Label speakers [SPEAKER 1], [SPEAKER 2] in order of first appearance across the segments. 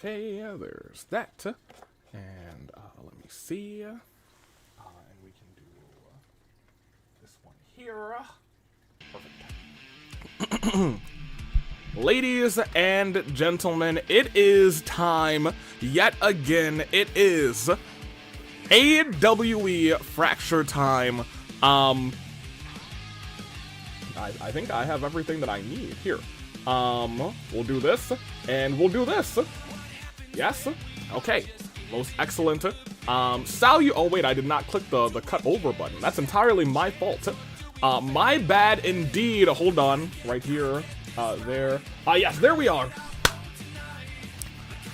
[SPEAKER 1] Okay, there's that. And let me see. And we can do this one here. Perfect. Ladies and gentlemen, it is time yet again. It is AWE Fracture time. I think I have everything that I need here. We'll do this, and we'll do this. Yes? Okay. Most excellent. Oh wait, I did not click the cut over button. That's entirely my fault. My bad indeed. Hold on. Right here. There. Yes, there we are.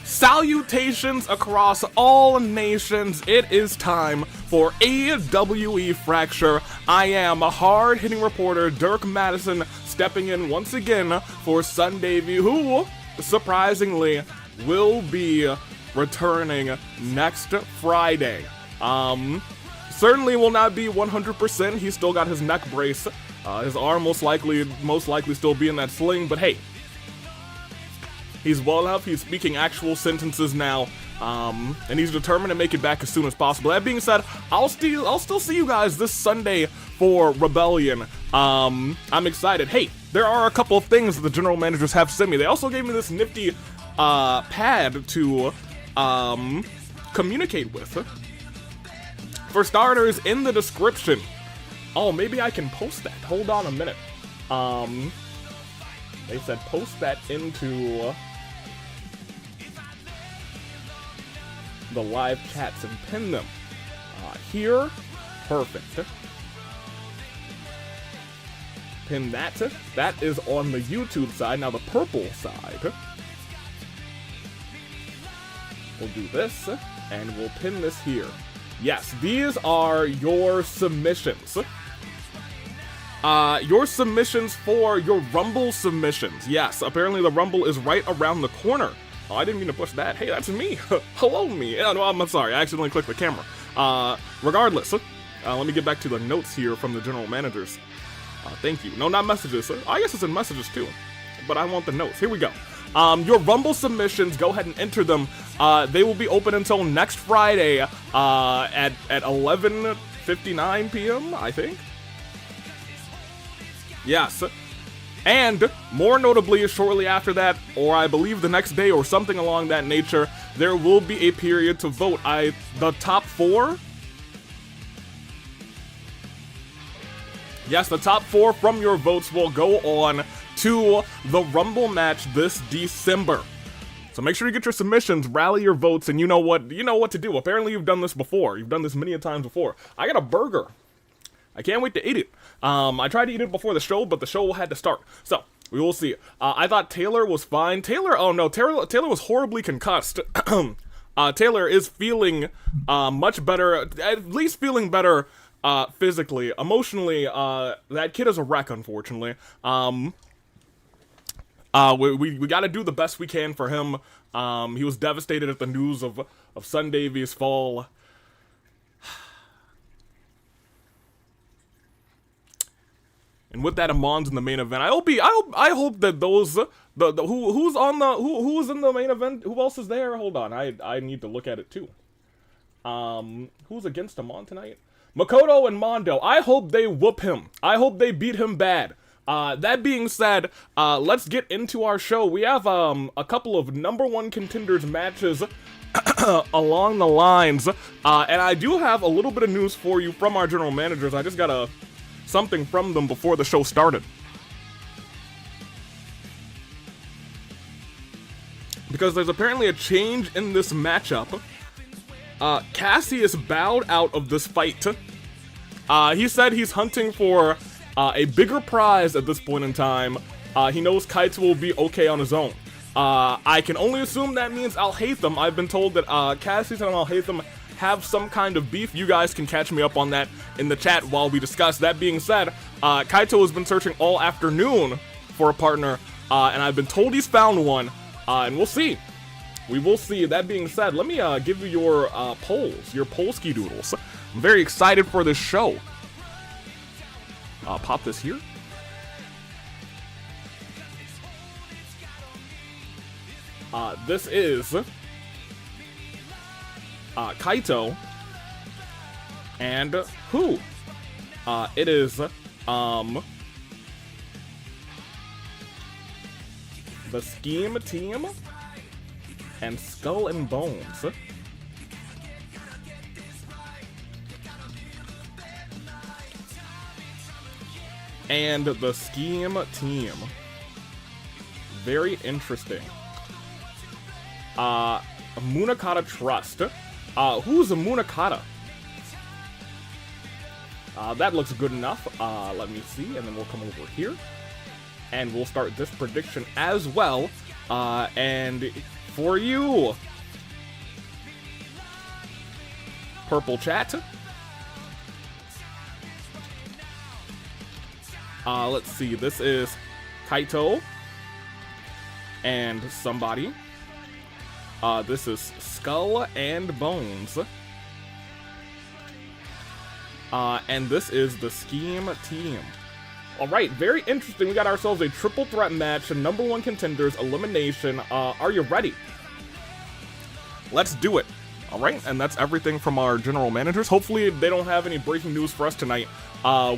[SPEAKER 1] Salutations across all nations. It is time for AWE Fracture. I am a hard-hitting reporter, Dirk Madison, stepping in once again for Sundavy, who, surprisingly, will be returning next Friday. Certainly will not be 100%. He's still got his neck brace. His arm most likely still be in that sling, but hey, he's well enough. He's speaking actual sentences now, and he's determined to make it back as soon as possible. That being said, I'll still see you guys this Sunday for Rebellion. I'm excited. Hey, there are a couple of things that the general managers have sent me. They also gave me this nifty pad to communicate with. For starters, in the description. Oh, maybe I can post that. Hold on a minute. They said post that into the live chats and pin them. Here. Perfect. Pin that. That is on the YouTube side. Now the purple side. We'll do this, and we'll pin this here. Yes, these are your submissions. Your submissions for your Rumble submissions. Yes, apparently the Rumble is right around the corner. Oh, I didn't mean to push that. Hey, that's me. Hello, me. No, I'm sorry. I accidentally clicked the camera. Regardless, let me get back to the notes here from the general managers. Thank you. No, not messages. I guess it's in messages too, but I want the notes. Here we go. Your Rumble submissions, go ahead and enter them. They will be open until next Friday at 11:59 p.m., I think. Yes. And more notably, shortly after that, or I believe the next day or something along that nature, there will be a period to vote. The top four? Yes, the top four from your votes will go on to the Rumble match this December. So make sure you get your submissions, rally your votes, and you know what to do. Apparently you've done this before. You've done this many a times before. I got a burger. I can't wait to eat it. I tried to eat it before the show, but the show had to start. So we will see. I thought Taylor was fine. Taylor was horribly concussed. Taylor is feeling much better, at least feeling better physically. Emotionally, that kid is a wreck, unfortunately. We got to do the best we can for him. He was devastated at the news of Sundavy's fall. And with that, Amon's in the main event. I hope that those who's in the main event. Who else is there? Hold on, I need to look at it too. Who's against Amon tonight? Makoto and Mondo. I hope they whoop him. I hope they beat him bad. That being said, let's get into our show. We have a couple of #1 contenders matches along the lines, and I do have a little bit of news for you from our general managers. I just got something from them before the show started. Because there's apparently a change in this matchup. Cassius bowed out of this fight. He said he's hunting for a bigger prize at this point in time. He knows Kaito will be okay on his own. I can only assume that means Al-Haytham. I've been told that Cassius and Al-Haytham have some kind of beef. You guys can catch me up on that in the chat while we discuss. That being said, Kaito has been searching all afternoon for a partner, and I've been told he's found one, and we'll see. We will see. That being said, let me give you your polls, your Polski doodles. I'm very excited for this show. Pop this here. This is Kaito, and who? It is, the Scheme Team and Skull and Bones. And the Scheme Team. Very interesting. Munakata Trust. Who's a Munakata? That looks good enough. Let me see, and then we'll come over here. And we'll start this prediction as well. And for you, Purple Chat. Let's see, this is Kaito and somebody. This is Skull and Bones. And this is the Scheme Team. Alright, very interesting. We got ourselves a triple threat match, #1 contenders, elimination. Are you ready? Let's do it. Alright, and that's everything from our general managers. Hopefully they don't have any breaking news for us tonight.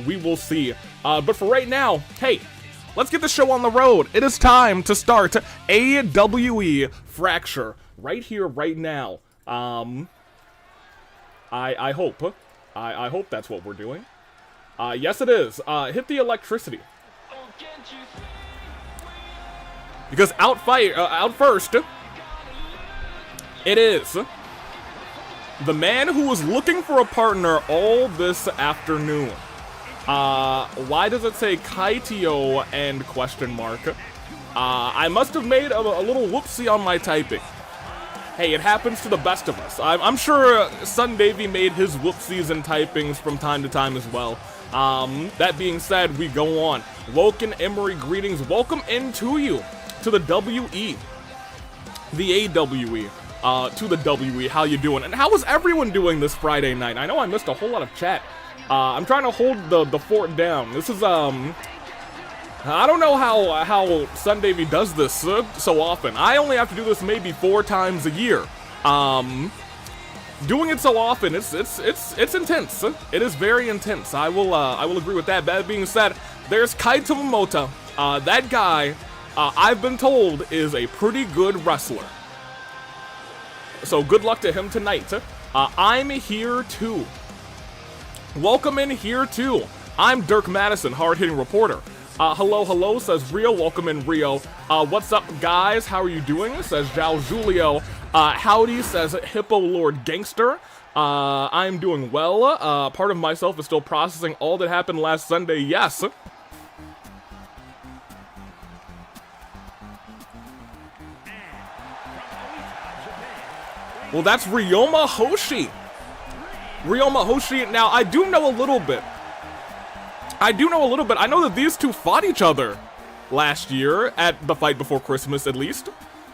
[SPEAKER 1] We will see. But for right now, hey, let's get the show on the road. It is time to start AWE Fracture. Right here, right now. I hope. I hope that's what we're doing. Yes, it is. Hit the electricity. Because out first, it is the man who was looking for a partner all this afternoon. Why does it say Kaito and question mark? I must have made a little whoopsie on my typing. Hey, it happens to the best of us. I'm sure Sun Davey made his whoopsies and typings from time to time as well. That being said, we go on. Woken Emery, greetings. Welcome into you to the WE. The AWE. To the WE. How you doing? And how is everyone doing this Friday night? I know I missed a whole lot of chat. I'm trying to hold the fort down. This is, I don't know how Sun Davey does this so often. I only have to do this maybe 4 times a year. Doing it so often, it's intense. It is very intense. I will agree with that. That being said, there's Kaito Momota. That guy, I've been told, is a pretty good wrestler. So good luck to him tonight. I'm here too. Welcome in here too. I'm Dirk Madison, hard-hitting reporter. Hello, says Rio. Welcome in, Rio. What's up, guys? How are you doing? Says Jao Julio. Howdy, says Hippo Lord Gangster. I'm doing well. Part of myself is still processing all that happened last Sunday. Yes. Well, that's Ryoma Hoshi. Ryoma Hoshi. Now, I do know a little bit. I know that these two fought each other last year at the Fight Before Christmas, at least.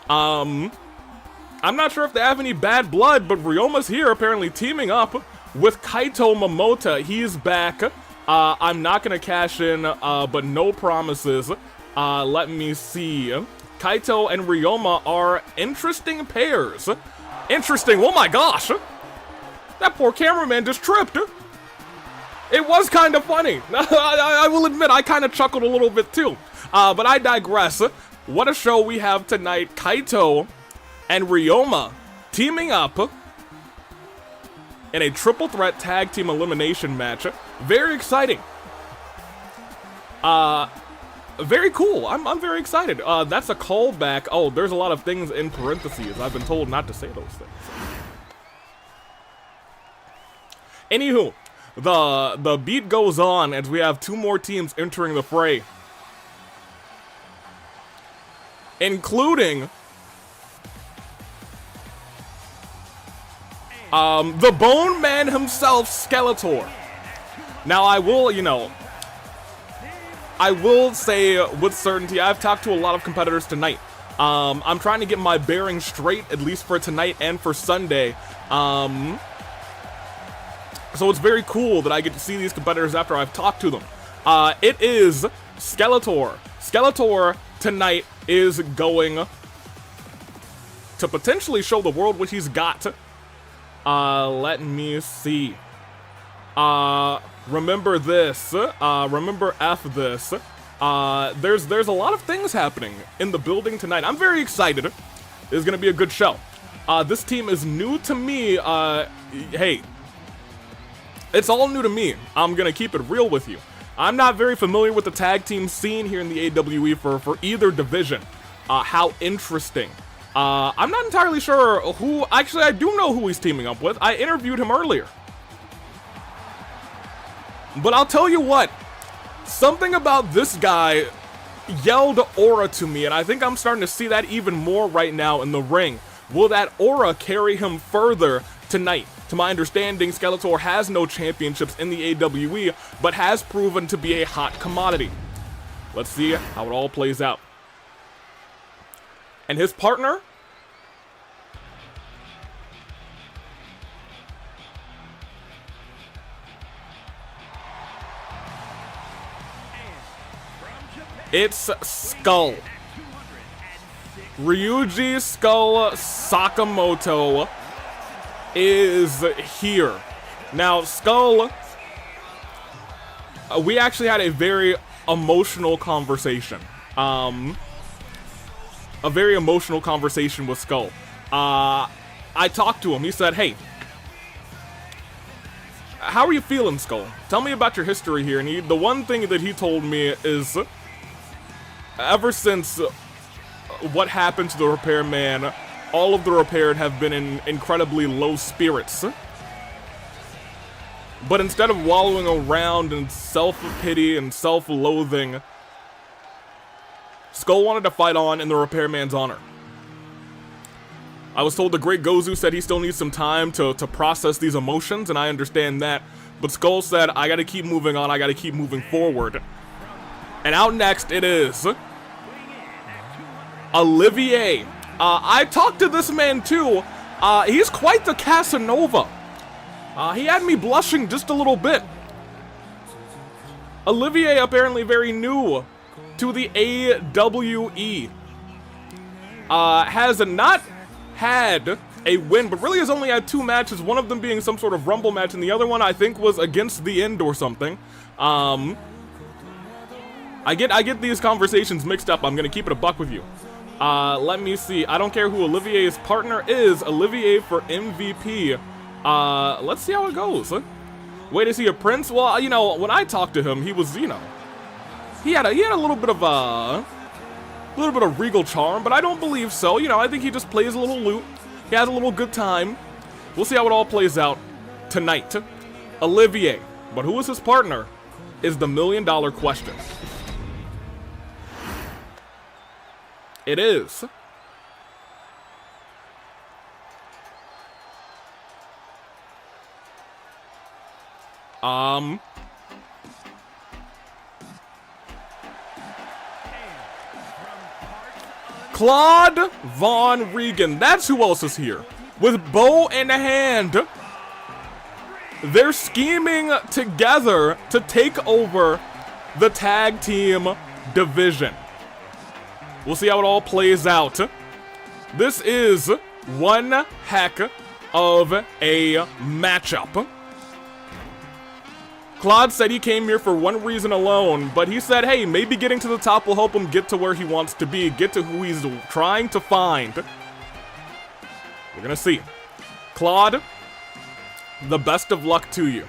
[SPEAKER 1] I'm not sure if they have any bad blood, but Ryoma's here apparently teaming up with Kaito Momota. He's back. I'm not gonna cash in, but no promises. Let me see. Kaito and Ryoma are interesting pairs. Interesting. Oh my gosh. That poor cameraman just tripped. It was kind of funny. I will admit, I kind of chuckled a little bit too. But I digress. What a show we have tonight. Kaito and Ryoma teaming up in a triple threat tag team elimination match. Very exciting. Very cool. I'm very excited. That's a callback. Oh, there's a lot of things in parentheses. I've been told not to say those things. Anywho, the beat goes on as we have 2 more teams entering the fray, including the Bone Man himself, Skeletor. Now, I will say with certainty, I've talked to a lot of competitors tonight. I'm trying to get my bearings straight, at least for tonight and for Sunday. So it's very cool that I get to see these competitors after I've talked to them. It is Skeletor. Skeletor tonight is going to potentially show the world what he's got. Let me see. Remember this. Remember F this. There's a lot of things happening in the building tonight. I'm very excited. It's gonna be a good show. This team is new to me. Hey, it's all new to me. I'm gonna keep it real with you. I'm not very familiar with the tag team scene here in the AWE for either division. How interesting. I'm not entirely sure who, actually I do know who he's teaming up with. I interviewed him earlier. But I'll tell you what, something about this guy yelled aura to me, and I think I'm starting to see that even more right now in the ring. Will that aura carry him further tonight? To my understanding, Skeletor has no championships in the AWE, but has proven to be a hot commodity. Let's see how it all plays out. And his partner? It's Skull. Ryuji Skull Sakamoto is here. Now, Skull, we actually had a very emotional conversation. A very emotional conversation with Skull. I talked to him. He said, hey, how are you feeling, Skull? Tell me about your history here. And the one thing that he told me is, ever since what happened to the repairman, all of the repaired have been in incredibly low spirits. But instead of wallowing around in self-pity and self-loathing, Skull wanted to fight on in the repairman's honor. I was told the great Gozu said he still needs some time to process these emotions, and I understand that. But Skull said, I gotta keep moving on, I gotta keep moving forward. And out next it is Olivier. I talked to this man too. He's quite the Casanova. He had me blushing just a little bit. Olivier apparently very new to the AWE. Has not had a win, but really has only had 2 matches, one of them being some sort of Rumble match, and the other one I think was against the End or something. I get these conversations mixed up. I'm gonna keep it a buck with you. Let me see. I don't care who Olivier's partner is. Olivier for MVP. Let's see how it goes. Wait, is he a prince? Well, you know, when I talked to him, he was, you know, he had a little bit of regal charm, but I don't believe so. You know, I think he just plays a little lute. He has a little good time. We'll see how it all plays out tonight. Olivier, but who is his partner is the $1 million question. It is Claude Von Regan. That's who else is here. With bow in hand. They're scheming together to take over the tag team division. We'll see how it all plays out. This is one heck of a matchup. Claude said he came here for one reason alone, but he said, hey, maybe getting to the top will help him get to where he wants to be, get to who he's trying to find. We're gonna see. Claude, the best of luck to you.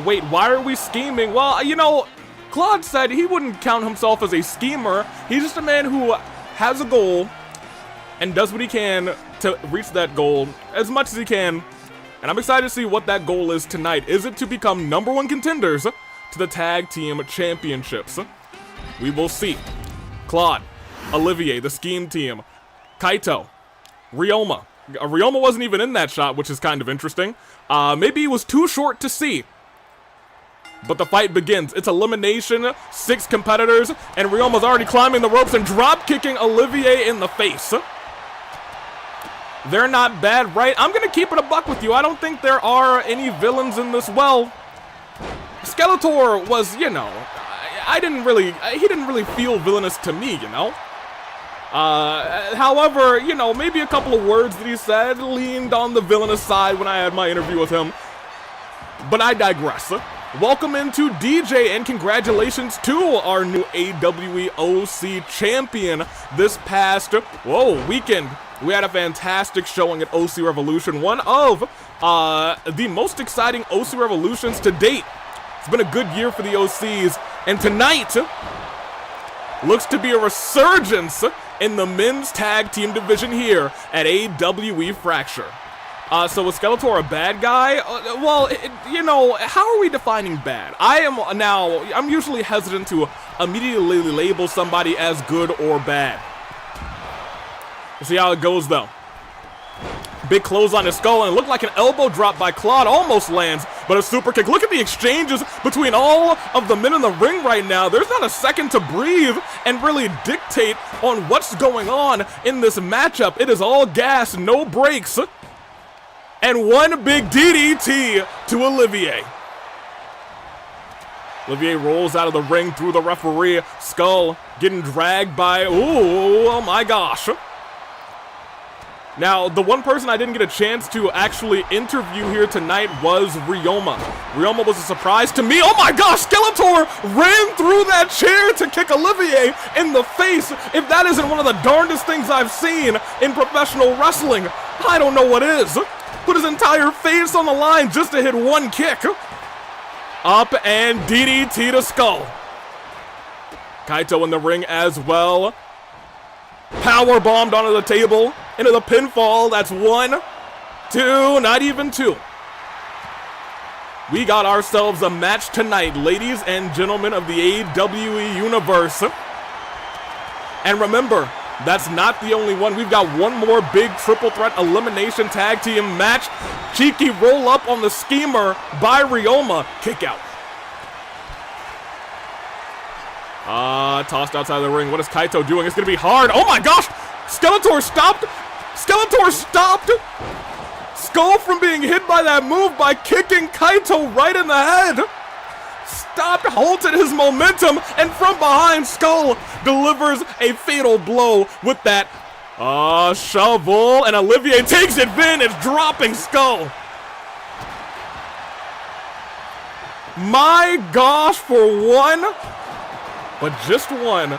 [SPEAKER 1] Wait, why are we scheming? Well, you know, Claude said he wouldn't count himself as a schemer. He's just a man who has a goal and does what he can to reach that goal as much as he can. And I'm excited to see what that goal is tonight. Is it to become #1 contenders to the tag team championships? We will see. Claude, Olivier, the scheme team, Kaito, Ryoma. Ryoma wasn't even in that shot, which is kind of interesting. Maybe he was too short to see. But the fight begins. It's elimination, 6 competitors, and Ryoma's already climbing the ropes and drop-kicking Olivier in the face. They're not bad, right? I'm gonna keep it a buck with you. I don't think there are any villains in this. Well, Skeletor was, you know, he didn't really feel villainous to me, you know? However, you know, maybe a couple of words that he said leaned on the villainous side when I had my interview with him. But I digress. Welcome into DJ and congratulations to our new AWE OC champion this past, weekend. We had a fantastic showing at OC Revolution, one of the most exciting OC Revolutions to date. It's been a good year for the OCs, and tonight looks to be a resurgence in the men's tag team division here at AWE Fracture. So is Skeletor a bad guy? You know, how are we defining bad? I'm usually hesitant to immediately label somebody as good or bad. We'll see how it goes, though. Big close on his skull, and it looked like an elbow drop by Claude almost lands, but a super kick. Look at the exchanges between all of the men in the ring right now. There's not a second to breathe and really dictate on what's going on in this matchup. It is all gas, no brakes. And one big DDT to Olivier. Olivier rolls out of the ring through the referee. Skull getting dragged by, oh my gosh. Now, the one person I didn't get a chance to actually interview here tonight was Ryoma. Ryoma was a surprise to me. Oh my gosh, Skeletor ran through that chair to kick Olivier in the face. If that isn't one of the darndest things I've seen in professional wrestling, I don't know what is. Put his entire face on the line just to hit one kick. Up and DDT to Skull. Kaito in the ring as well. Power bombed onto the table, into the pinfall. That's 1, 2, not even 2. We got ourselves a match tonight, ladies and gentlemen of the AWE universe. And remember, that's not the only one. We've got one more big triple threat elimination tag team match. Cheeky roll up on the schemer by Ryoma. Kick out. Tossed outside the ring. What is Kaito doing? It's going to be hard. Oh my gosh! Skeletor stopped! Skeletor stopped Skull from being hit by that move by kicking Kaito right in the head. Stopped, halted his momentum, and from behind, Skull delivers a fatal blow with that shovel, and Olivier takes advantage, dropping Skull. My gosh, for one, but just one.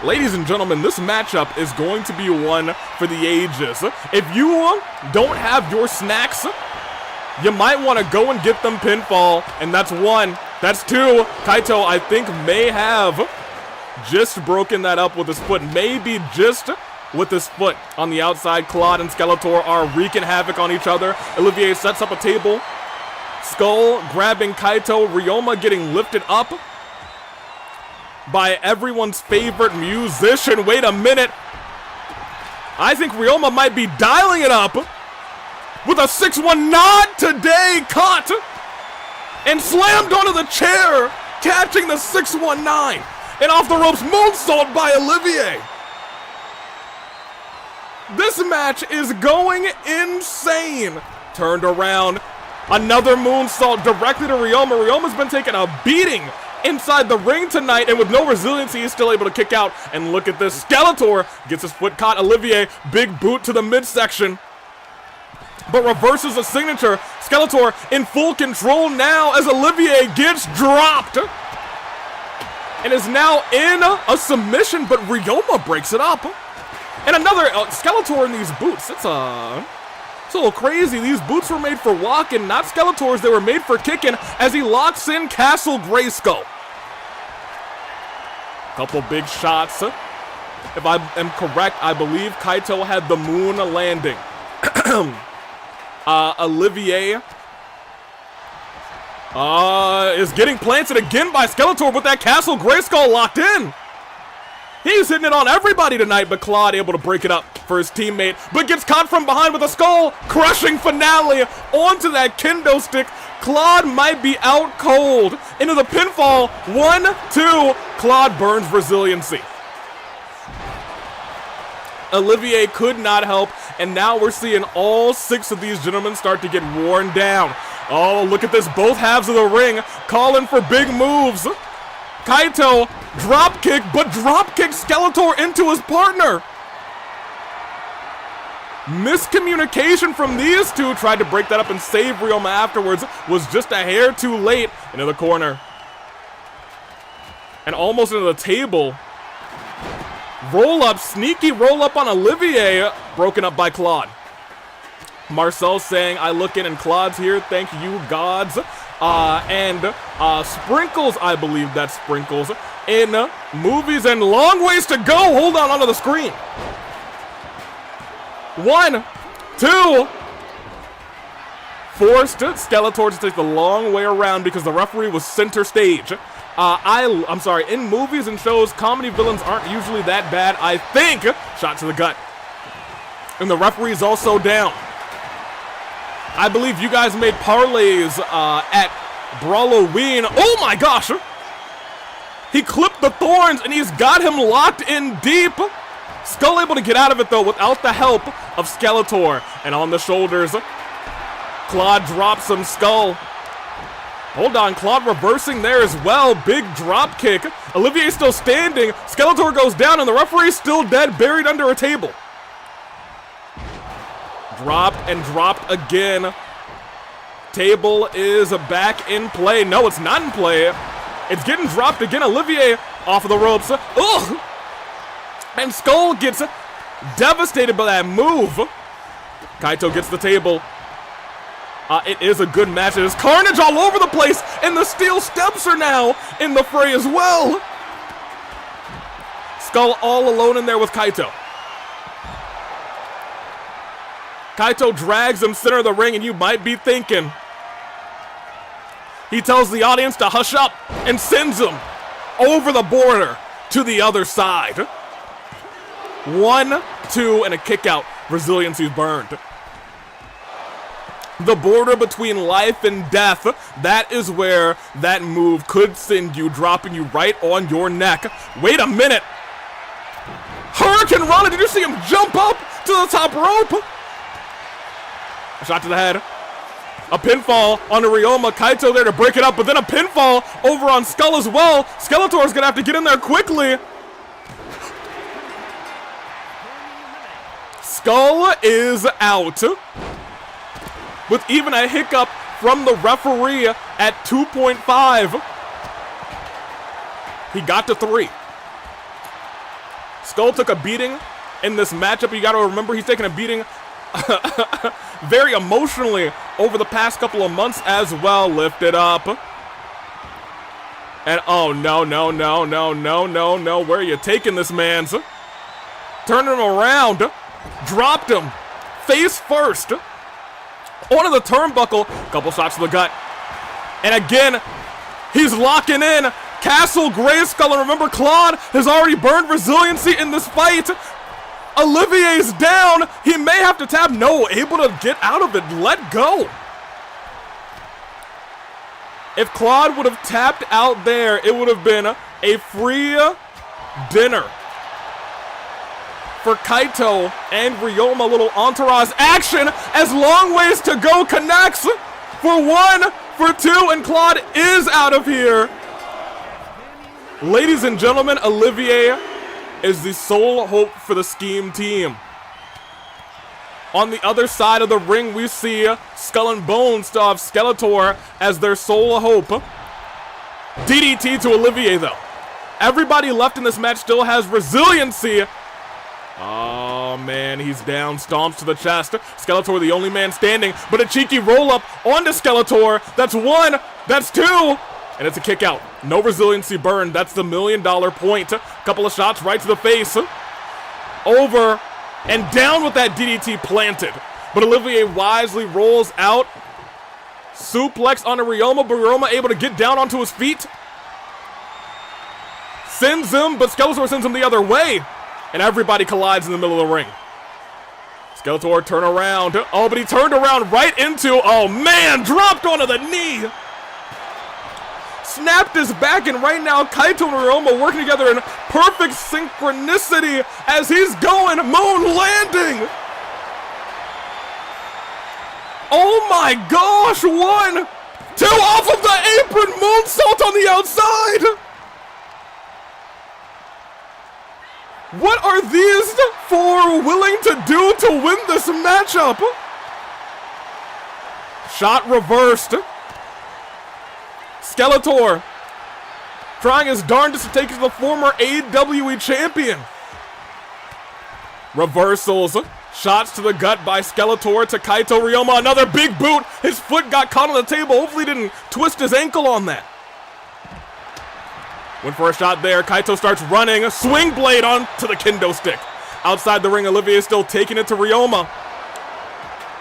[SPEAKER 1] Ladies and gentlemen, this matchup is going to be one for the ages. If you don't have your snacks, you might want to go and get them pinfall, and that's 1. That's 2. Kaito, I think, may have just broken that up with his foot. Maybe just with his foot on the outside. Claude and Skeletor are wreaking havoc on each other. Olivier sets up a table. Skull grabbing Kaito. Ryoma getting lifted up by everyone's favorite musician. Wait a minute. I think Ryoma might be dialing it up with a 6-1 not today. Caught and slammed onto the chair, catching the 619. And off the ropes, moonsault by Olivier. This match is going insane. Turned around, another moonsault directly to Ryoma. Ryoma's been taking a beating inside the ring tonight, and with no resiliency, he's still able to kick out. And look at this, Skeletor gets his foot caught. Olivier, big boot to the midsection, but reverses a signature. Skeletor in full control now as Olivier gets dropped and is now in a submission, but Ryoma breaks it up. And another Skeletor in these boots. It's a little crazy. These boots were made for walking, not Skeletor's. They were made for kicking as he locks in Castle Grayskull. Couple big shots. If I am correct, I believe Kaito had the moon landing. Olivier is getting planted again by Skeletor with that Castle Grayskull locked in. He's hitting it on everybody tonight, but Claude able to break it up for his teammate, but gets caught from behind with a skull crushing finale onto that kendo stick. Claude might be out cold. Into the pinfall. 1, 2. Claude burns resiliency. Olivier could not help, and now we're seeing all 6 of these gentlemen start to get worn down. Oh, look at this. Both halves of the ring calling for big moves. Kaito drop kick, but drop kick Skeletor into his partner. Miscommunication from these two. Tried to break that up and save Ryoma afterwards. Was just a hair too late. Into the corner. And almost into the table. Roll up. Sneaky roll up on Olivier. Broken up by Claude. Marcel saying, I look in and Claude's here. Thank you, gods. Sprinkles, I believe that's Sprinkles. In movies and long ways to go. Hold on onto the screen. 1, 2. Forced Skeletor to take the long way around because the referee was center stage. I'm sorry, in movies and shows, comedy villains aren't usually that bad, I think. Shot to the gut. And the referee's also down. I believe you guys made parlays at Brawloween. Oh my gosh! He clipped the thorns and he's got him locked in deep. Skull able to get out of it though without the help of Skeletor. And on the shoulders, Claude drops some Skull. Hold on, Claude reversing there as well. Big drop kick. Olivier's still standing. Skeletor goes down and the referee's still dead, buried under a table. Dropped and dropped again. Table is back in play. No, it's not in play. It's getting dropped again. Olivier off of the ropes. Ugh! And Skull gets devastated by that move. Kaito gets the table. It is a good match. There's carnage all over the place, and the steel steps are now in the fray as well. Skull all alone in there with Kaito. Kaito drags him center of the ring, and you might be thinking. He tells the audience to hush up and sends him over the border to the other side. 1, 2, and a kick out. Resiliency's burned. The border between life and death, that is where that move could send you, dropping you right on your neck. Wait a minute. Hurricane Rana, did you see him jump up to the top rope? A shot to the head. A pinfall onto Ryoma. Kaito there to break it up, but then a pinfall over on Skull as well. Skeletor's gonna have to get in there quickly. Skull is out. With even a hiccup from the referee at 2.5. He got to 3. Skull took a beating in this matchup. You gotta remember he's taking a beating very emotionally over the past couple of months as well. Lift it up. And oh no, no, no, no, no, no, no. Where are you taking this, man? Turning him around. Dropped him. Face first. Onto the turnbuckle. Couple shots to the gut. And again, he's locking in. Castle Grayskull. And remember, Claude has already burned resiliency in this fight. Olivier's down. He may have to tap. No, able to get out of it. Let go. If Claude would have tapped out there, it would have been a free dinner for Kaito and Ryoma. Little entourage action as Long Ways to Go connects for 1, for 2, and Claude is out of here. Ladies and gentlemen, Olivier is the sole hope for the Scheme team. On the other side of the ring, we see Skull and Bones still have Skeletor as their sole hope. DDT to Olivier, though. Everybody left in this match still has resiliency. Oh, man, he's down. Stomps to the chest. Skeletor, the only man standing, but a cheeky roll-up onto Skeletor. That's 1. That's 2. And it's a kick out. No resiliency burned. That's the $1 million point. Couple of shots right to the face. Over and down with that DDT planted. But Olivier wisely rolls out. Suplex onto Ryoma, but Ryoma able to get down onto his feet. Sends him, but Skeletor sends him the other way. And everybody collides in the middle of the ring. Skeletor turn around. Oh, but he turned around right into, oh man, dropped onto the knee. Snapped his back, and right now Kaito and Ryoma working together in perfect synchronicity as he's going moon landing. Oh my gosh, 1, 2, off of the apron, moonsault on the outside. What are these four willing to do to win this matchup? Shot reversed. Skeletor trying his darndest to take the former AWE champion. Reversals. Shots to the gut by Skeletor to Kaito. Ryoma, another big boot. His foot got caught on the table. Hopefully he didn't twist his ankle on that. Went for a shot there. Kaito starts running. Swing blade on to the kendo stick. Outside the ring, Olivier is still taking it to Ryoma.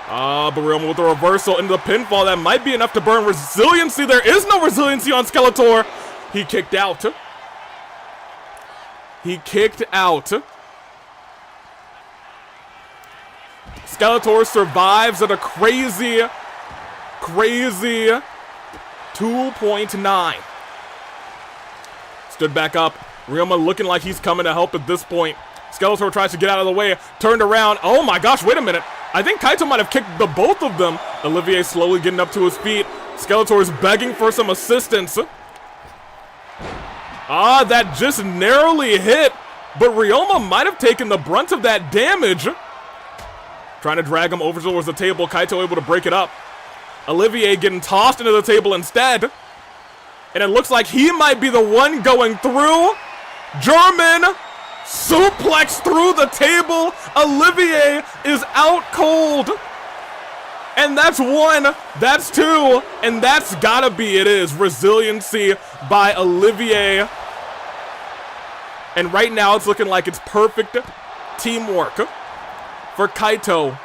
[SPEAKER 1] But Ryoma with a reversal into the pinfall. That might be enough to burn resiliency. There is no resiliency on Skeletor. He kicked out. He kicked out. Skeletor survives at a crazy 2.9. Stood back up. Ryoma looking like he's coming to help at this point. Skeletor tries to get out of the way. Turned around. Oh my gosh, wait a minute. I think Kaito might have kicked the both of them. Olivier slowly getting up to his feet. Skeletor is begging for some assistance. That just narrowly hit. But Ryoma might have taken the brunt of that damage. Trying to drag him over towards the table. Kaito able to break it up. Olivier getting tossed into the table instead. And it looks like he might be the one going through. German suplex through the table. Olivier is out cold. And that's one. That's two. And that's gotta be it is. Resiliency by Olivier. And right now it's looking like it's perfect teamwork for Kaito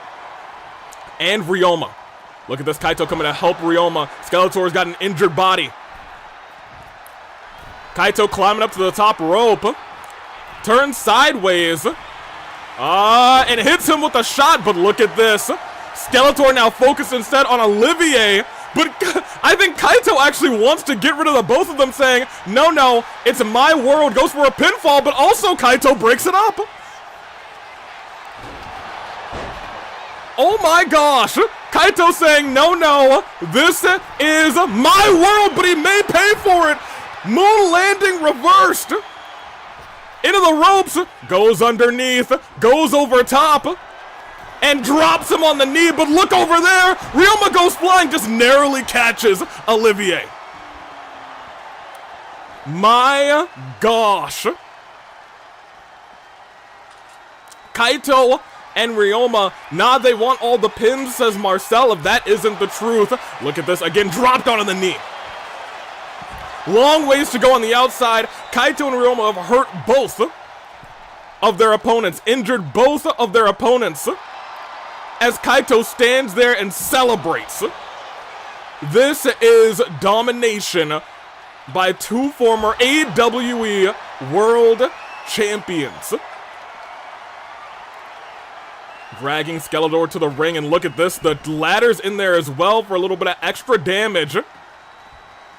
[SPEAKER 1] and Ryoma. Look at this, Kaito coming to help Ryoma. Skeletor's got an injured body. Kaito climbing up to the top rope. Turns sideways. And hits him with a shot, but look at this. Skeletor now focused instead on Olivier. But I think Kaito actually wants to get rid of the both of them, saying, no, it's my world. Goes for a pinfall, but also Kaito breaks it up. Oh my gosh. Kaito saying, no, this is my world, but he may pay for it. Moon landing reversed. Into the ropes. Goes underneath. Goes over top. And drops him on the knee. But look over there. Ryoma goes flying. Just narrowly catches Olivier. My gosh. Kaito and Ryoma, they want all the pins, says Marcel. If that isn't the truth. Look at this. Again, dropped on the knee. Long ways to go on the outside. Kaito and Ryoma have hurt both of their opponents. Injured both of their opponents. As Kaito stands there and celebrates. This is domination by two former AWE World Champions. Dragging Skeletor to the ring, and look at this. The ladder's in there as well for a little bit of extra damage.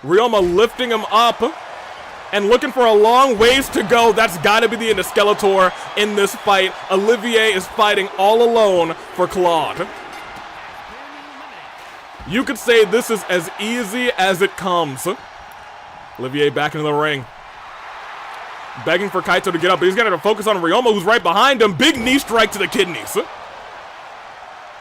[SPEAKER 1] Ryoma lifting him up and looking for a long ways to go. That's got to be the end of Skeletor in this fight. Olivier is fighting all alone for Claude. You could say this is as easy as it comes. Olivier back into the ring. Begging for Kaito to get up, but he's going to have to focus on Ryoma, who's right behind him. Big knee strike to the kidneys.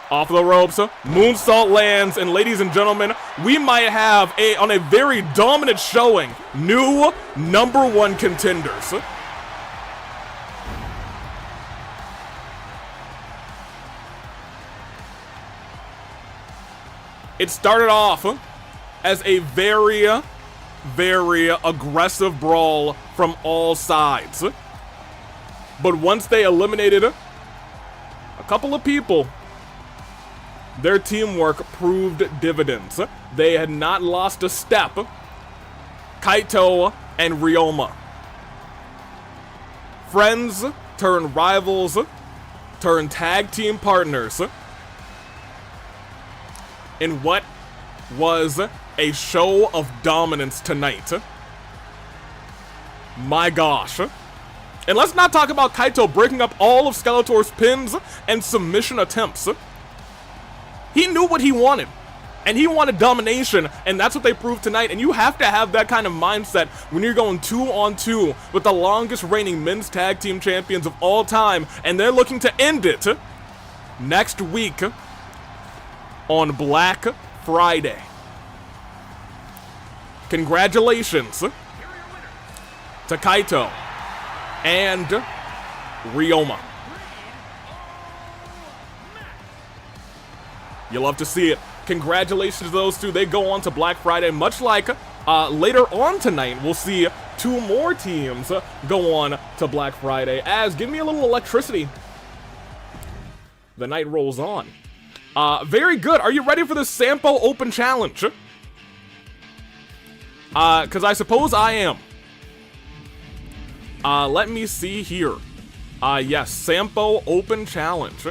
[SPEAKER 1] Off the ropes, moonsault lands, and ladies and gentlemen, we might have on a very dominant showing, new #1 contenders. It started off as a very aggressive brawl from all sides. But once they eliminated a couple of people, their teamwork proved dividends. They had not lost a step. Kaito and Ryoma. Friends turn rivals, turn tag team partners. In what was a show of dominance tonight. My gosh. And let's not talk about Kaito breaking up all of Skeletor's pins and submission attempts. He knew what he wanted. And he wanted domination, and that's what they proved tonight. And you have to have that kind of mindset when you're going 2-on-2 with the longest reigning men's tag team champions of all time. And they're looking to end it next week on Black Friday. Congratulations to Kaito and Ryoma. You love to see it. Congratulations to those two. They go on to Black Friday, much like later on tonight, we'll see 2 more teams go on to Black Friday. As give me a little electricity. The night rolls on. Very good. Are you ready for the Sampo Open Challenge? Because I suppose I am. Let me see here. Yes, Sampo Open Challenge.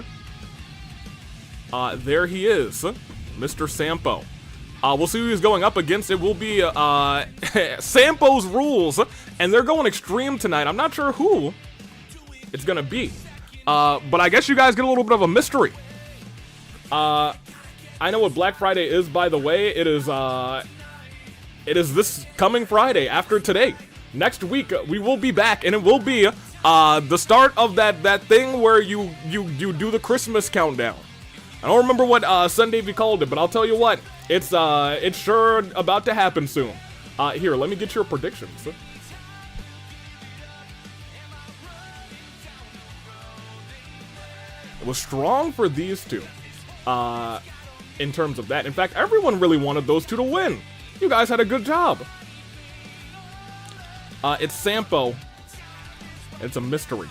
[SPEAKER 1] There he is, Mr. Sampo. We'll see who he's going up against. It will be Sampo's Rules, and they're going extreme tonight. I'm not sure who it's gonna be, but I guess you guys get a little bit of a mystery. I know what Black Friday is, by the way. It is this coming Friday after today. Next week we will be back, and it will be the start of that thing where you do the Christmas countdown. I don't remember what Sunday we called it, but I'll tell you what, it's sure about to happen soon. Here, let me get your predictions. It was strong for these two, in terms of that. In fact, everyone really wanted those two to win. You guys had a good job. It's Sampo. It's a mystery.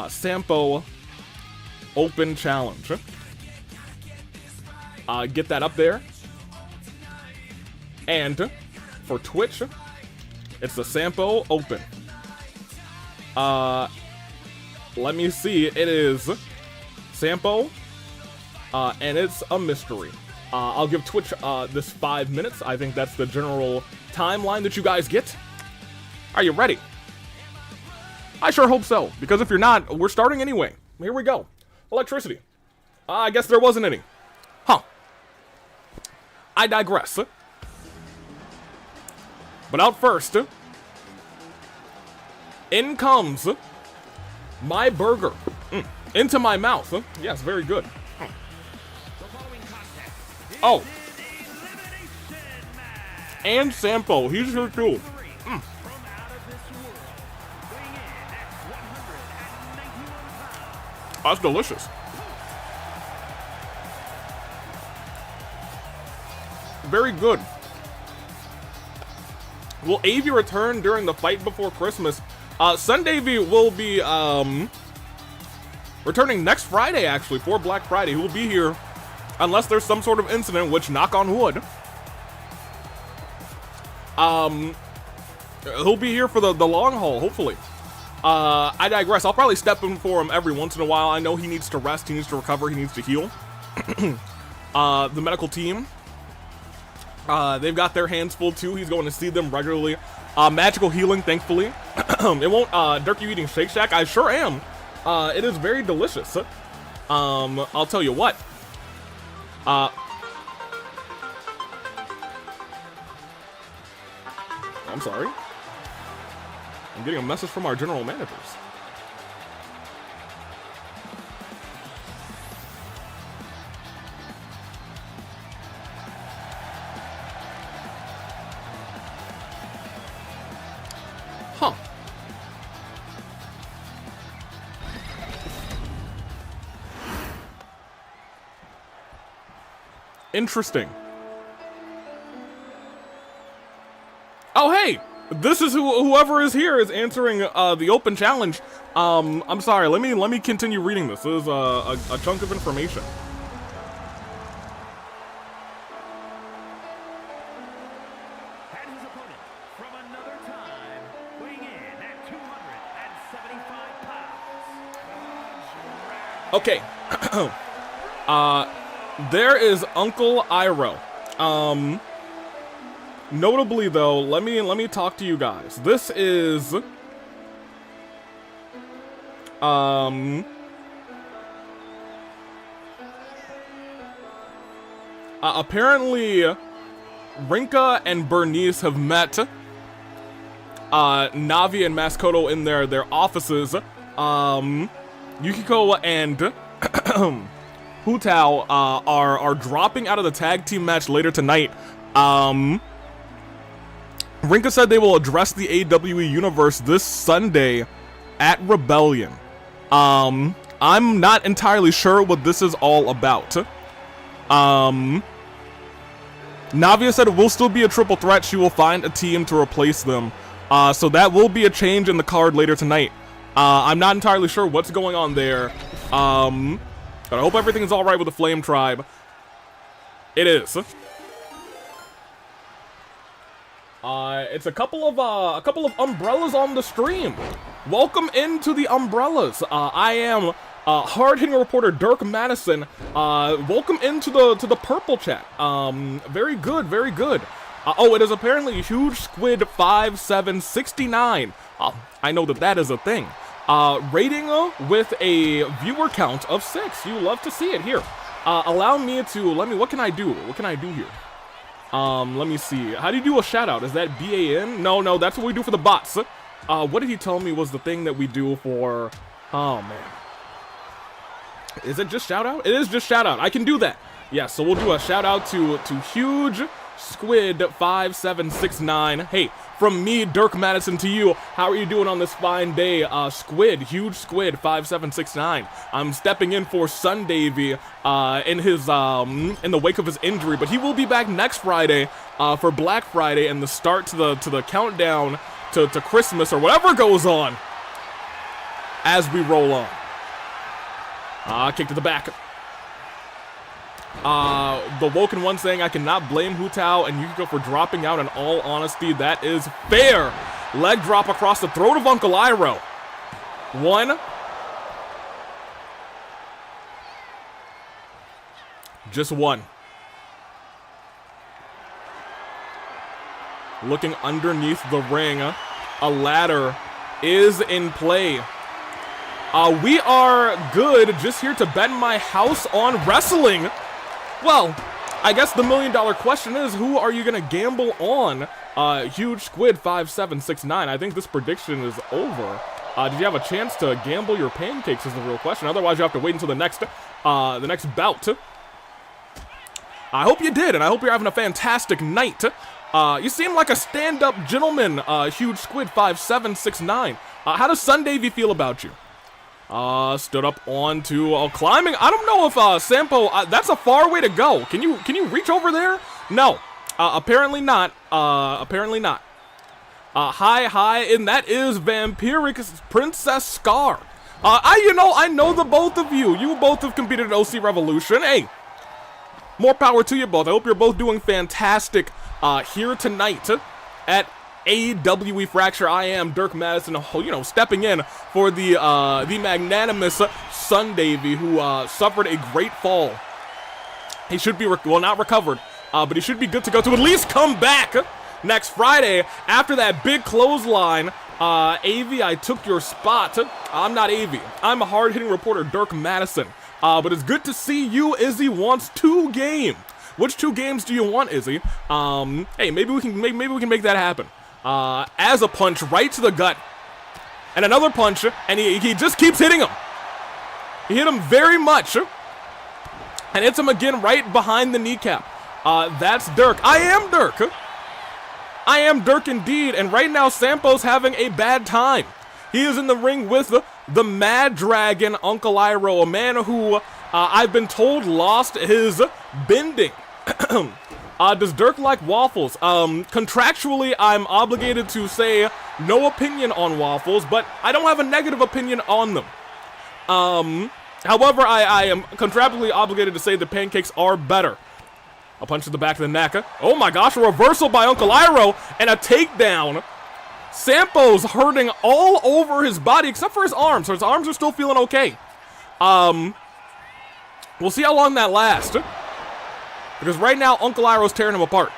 [SPEAKER 1] Sampo Open Challenge. Get that up there. And for Twitch, it's the Sampo Open. Let me see. It is Sampo, and it's a mystery. I'll give Twitch this 5 minutes. I think that's the general timeline that you guys get. Are you ready? I sure hope so, because if you're not, we're starting anyway. Here we go. Electricity. I guess there wasn't any. Huh. I digress. But out first, in comes my burger. Into my mouth. Yes, very good. Oh. And Sampo. He's here too. That's delicious. Very good. Will Avi return during the fight before Christmas? Sundavy will be returning next Friday, actually, for Black Friday. He will be here unless there's some sort of incident, which, knock on wood. He'll be here for the long haul, hopefully. I digress. I'll probably step in for him every once in a while. I know he needs to rest, he needs to recover, he needs to heal. The medical team, they've got their hands full too. He's going to see them regularly. Magical healing, thankfully. It won't, Dirk, you eating Shake Shack? I sure am. It is very delicious. I'll tell you what. I'm sorry. I'm getting a message from our general managers. Huh. Interesting. Oh, hey! This is whoever is here is answering the open challenge. I'm sorry. Let me continue reading this. This is a chunk of information.
[SPEAKER 2] And his opponent from another time, weighing in at 275 pounds.
[SPEAKER 1] Okay. There is Uncle Iroh. Notably, though, let me talk to you guys. This is Apparently, Rinka and Bernice have met Navi and Makoto in their offices. Yukiko and Hutao are dropping out of the tag team match later tonight. Rinka said they will address the AWE universe this Sunday at Rebellion. I'm not entirely sure what this is all about. Navia said it will still be a triple threat. She will find a team to replace them. So that will be a change in the card later tonight. I'm not entirely sure what's going on there. But I hope everything's alright with the Flame Tribe. It is. It's a couple of umbrellas on the stream. Welcome into the umbrellas. I am hard-hitting reporter Dirk Madison. Welcome into the purple chat. Very good, very good. Oh, it is apparently Huge Squid 5769. I know that is a thing. Rating with a viewer count of 6. You love to see it here. Allow me to what can I do? What can I do here? Let me see. How do you do a shout out? Is that BAN? No, that's what we do for the bots. What did he tell me was the thing that we do for? Oh man. Is it just shout out? It is just shout out. I can do that. Yeah, so we'll do a shout out to Huge Squid 5769. Hey, from me, Dirk Madison, to you, how are you doing on this fine day? Huge Squid 5769. I'm stepping in for Sundavy in his in the wake of his injury, but he will be back next Friday for Black Friday and the start to the countdown to Christmas or whatever goes on as we roll on. Kick to the back. The Woken One saying I cannot blame Hutao and Yukiko for dropping out. In all honesty, that is fair. Leg drop across the throat of Uncle Iroh. 1. Just 1. Looking underneath the ring, a ladder is in play. We are good, just here to bet my house on wrestling. Well, I guess the $1 million question is, who are you gonna gamble on? Huge Squid 5769. I think this prediction is over. Did you have a chance to gamble your pancakes is the real question. Otherwise, you have to wait until the next bout. I hope you did, and I hope you're having a fantastic night. You seem like a stand-up gentleman, Huge Squid 5769. How does Sundavy feel about you? Stood up onto climbing. I don't know if Sampo, that's a far way to go. Can you reach over there? No. Apparently not. Apparently not. High, and that is Vampiric Princess Scar. I know the both of you. You both have competed at OC Revolution. Hey, more power to you both. I hope you're both doing fantastic here tonight at AWE Fracture. I am Dirk Madison, stepping in for the magnanimous Sundavy, who suffered a great fall. He should be, not recovered, but he should be good to go to at least come back next Friday after that big clothesline. AV, I took your spot. I'm not AV. I'm a hard-hitting reporter, Dirk Madison. But it's good to see you. Izzy wants 2 games. Which 2 games do you want, Izzy? Hey, maybe we can make that happen. As a punch right to the gut, and another punch, and he just keeps hitting him. He hit him very much, and hits him again right behind the kneecap. That's Dirk. I am Dirk. I am Dirk indeed, and right now Sampo's having a bad time. He is in the ring with the Mad Dragon, Uncle Iroh, a man who I've been told lost his bending. Does Dirk like waffles? Contractually, I'm obligated to say no opinion on waffles, but I don't have a negative opinion on them. However, I am contractually obligated to say the pancakes are better. A punch to the back of the neck. Oh my gosh, a reversal by Uncle Iroh and a takedown. Sampo's hurting all over his body except for his arms, so his arms are still feeling okay. We'll see how long that lasts. Because right now, Uncle Iroh's tearing him apart.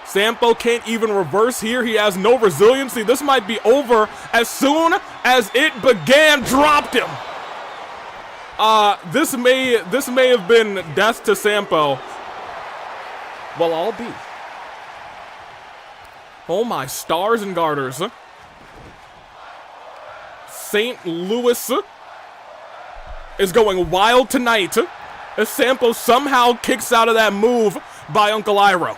[SPEAKER 1] Sampo can't even reverse here. He has no resiliency. This might be over as soon as it began. Dropped him. This may have been death to Sampo. Well, I'll be. Oh my stars and garters. St. Louis is going wild tonight as Sampo somehow kicks out of that move by Uncle Iroh.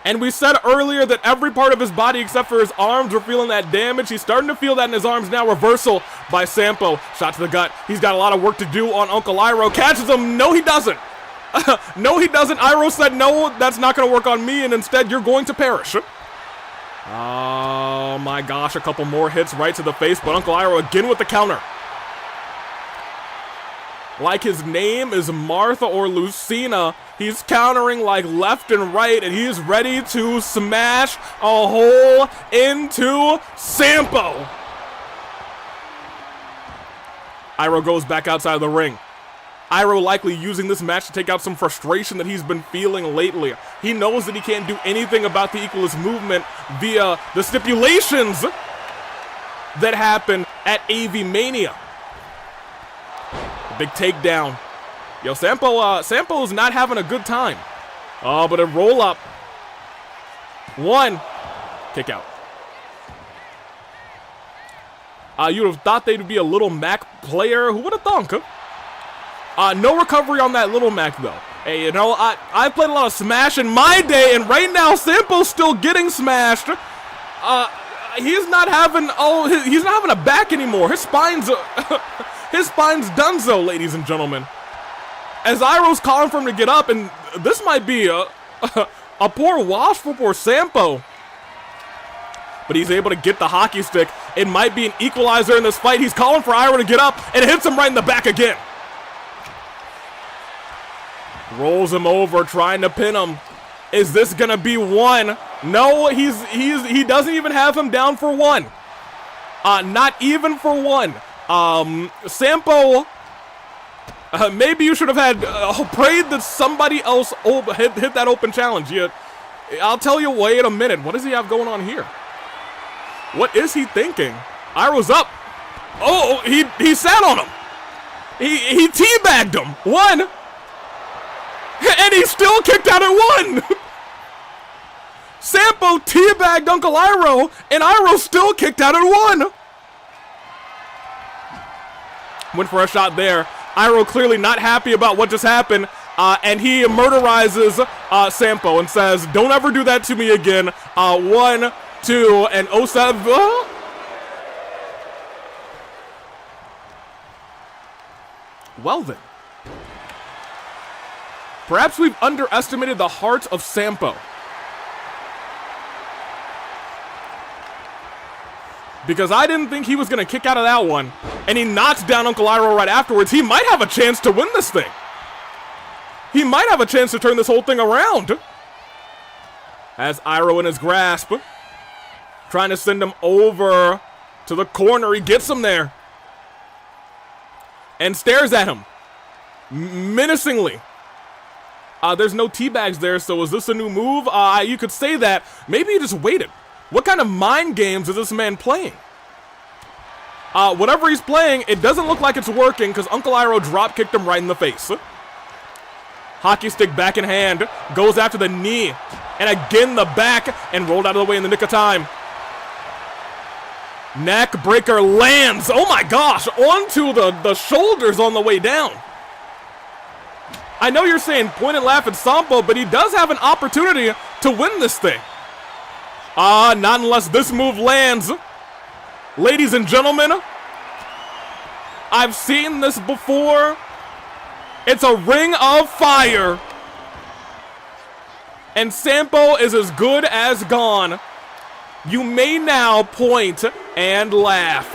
[SPEAKER 1] And we said earlier that every part of his body except for his arms were feeling that damage. He's starting to feel that in his arms now. Reversal by Sampo. Shot to the gut. He's got a lot of work to do on Uncle Iroh. Catches him. No, he doesn't. No, he doesn't. Iroh said, no, that's not going to work on me, and instead you're going to perish. Oh my gosh, a couple more hits right to the face, but Uncle Iroh again with the counter. Like his name is Martha or Lucina, he's countering like left and right, and he's ready to smash a hole into Sampo. Iroh goes back outside of the ring. Iroh likely using this match to take out some frustration that he's been feeling lately. He knows that he can't do anything about the Equalist movement via the stipulations that happened at AV Mania. Big takedown. Yo, Sampo's not having a good time. Oh, but a roll up. One. Kick out. You would have thought they'd be a Little Mac player. Who would have thunk? No recovery on that Little Mac, though. Hey, you know, I played a lot of Smash in my day, and right now, Sampo's still getting smashed. He's not having, he's not having a back anymore. His spine's, his spine's donezo, ladies and gentlemen. As Iroh's calling for him to get up, and this might be a poor wash for poor Sampo. But he's able to get the hockey stick. It might be an equalizer in this fight. He's calling for Iroh to get up, and it hits him right in the back again. Rolls him over, trying to pin him. Is this gonna be one? No, he doesn't even have him down for one. Not even for one. Sampo, maybe you should have had prayed that somebody else hit that open challenge. I'll tell you. Wait a minute. What does he have going on here? What is he thinking? Iroh's up. Oh, he sat on him. He teabagged him. One. And he still kicked out at one! Sampo teabagged Uncle Iroh, and Iroh still kicked out at one! Went for a shot there. Iroh clearly not happy about what just happened, and he murderizes Sampo and says, don't ever do that to me again. 1, 2, and 07. Well then. Perhaps we've underestimated the heart of Sampo. Because I didn't think he was going to kick out of that one. And he knocks down Uncle Iroh right afterwards. He might have a chance to win this thing. He might have a chance to turn this whole thing around. Has Iroh in his grasp. Trying to send him over to the corner. He gets him there. And stares at him. Menacingly. There's no teabags there, so is this a new move? You could say that. Maybe he just waited. What kind of mind games is this man playing? Whatever he's playing, it doesn't look like it's working because Uncle Iroh drop-kicked him right in the face. Hockey stick back in hand. Goes after the knee. And again the back and rolled out of the way in the nick of time. Neck breaker lands. Oh my gosh. Onto the shoulders on the way down. I know you're saying point and laugh at Sampo, but he does have an opportunity to win this thing. Not unless this move lands. Ladies and gentlemen, I've seen this before. It's a ring of fire. And Sampo is as good as gone. You may now point and laugh.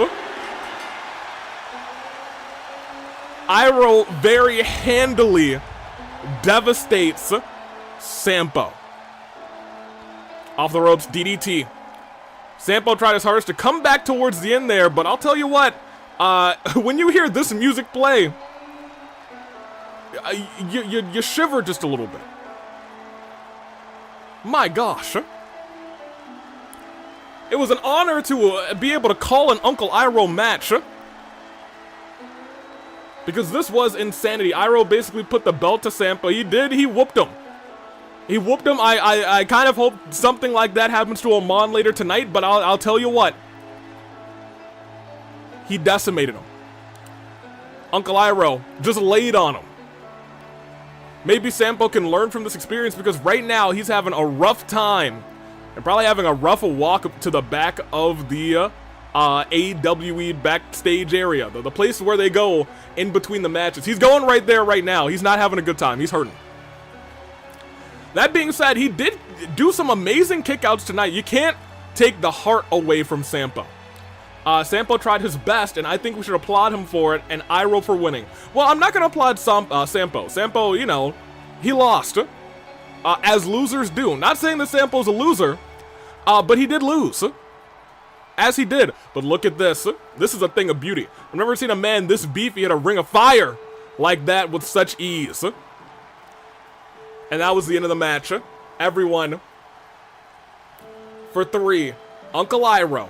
[SPEAKER 1] Iroh very handily devastates Sampo. Off the ropes, DDT. Sampo tried his hardest to come back towards the end there, but I'll tell you what, when you hear this music play, you shiver just a little bit. My gosh. It was an honor to be able to call an Uncle Iroh match. Because this was insanity. Iroh basically put the belt to Sampo. He did. He whooped him. He whooped him. I kind of hope something like that happens to Amon later tonight, but I'll tell you what. He decimated him. Uncle Iroh just laid on him. Maybe Sampo can learn from this experience because right now he's having a rough time and probably having a rough walk to the back of the AWE backstage area, the place where they go in between the matches. He's going right there right now. He's not having a good time. He's hurting. That being said, he did do some amazing kickouts tonight. You can't take the heart away from Sampo. Sampo tried his best, and I think we should applaud him for it, and Iroh for winning. Well, I'm not going to applaud Sampo. Sampo, you know, he lost, as losers do. Not saying that Sampo's a loser, but he did lose. As he did. But look at this. This is a thing of beauty. I've never seen a man this beefy hit a ring of fire like that with such ease. And that was the end of the match. Everyone, for 3, Uncle Iroh.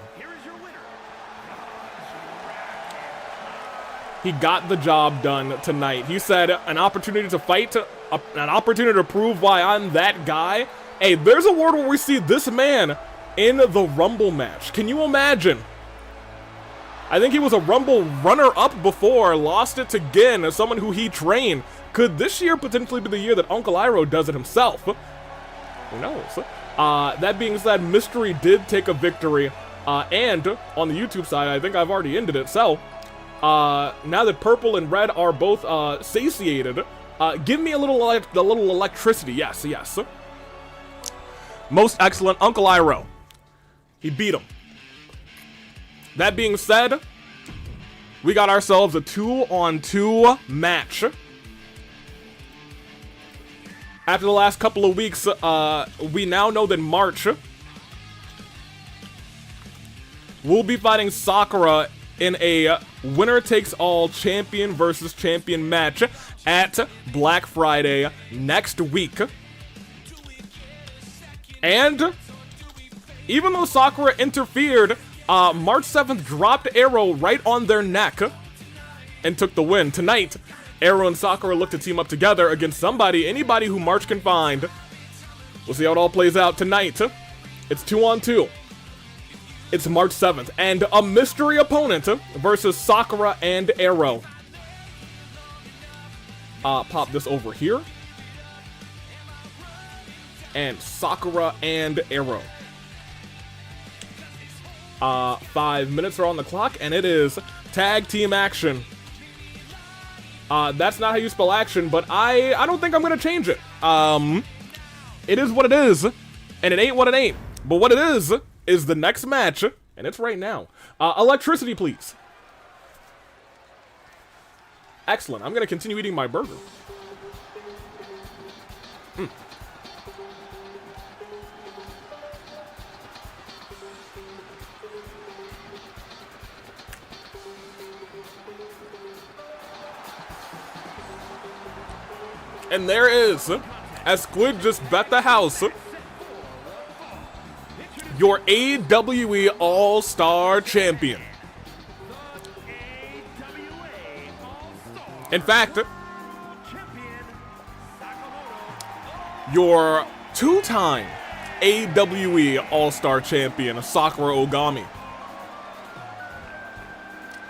[SPEAKER 1] He got the job done tonight. He said, an opportunity to fight, an opportunity to prove why I'm that guy. Hey, there's a world where we see this man in the Rumble match. Can you imagine? I think he was a Rumble runner-up before, lost it to Gin, as someone who he trained. Could this year potentially be the year that Uncle Iroh does it himself? Who knows? That being said, Mystery did take a victory, and on the YouTube side, I think I've already ended it, so now that Purple and Red are both satiated, give me a little electricity. Yes, yes. Most excellent, Uncle Iroh. He beat him. That being said, we got ourselves a 2-on-2 match. After the last couple of weeks, we now know that March will be fighting Sakura in a winner-takes-all champion versus champion match at Black Friday next week. And even though Sakura interfered, March 7th dropped Arrow right on their neck and took the win. Tonight, Arrow and Sakura look to team up together against anybody who March can find. We'll see how it all plays out tonight. It's 2-on-2. It's March 7th, and a mystery opponent versus Sakura and Arrow. Pop this over here. And Sakura and Arrow. 5 minutes are on the clock, and it is tag team action. That's not how you spell action, but I don't think I'm gonna change it. It is what it is, and it ain't what it ain't. But what it is the next match, and it's right now. Electricity, please. Excellent. I'm gonna continue eating my burger. And there is, as Squid just bet the house, your AWE All-Star Champion. In fact, your 2-time AWE All-Star Champion, Sakura Ogami.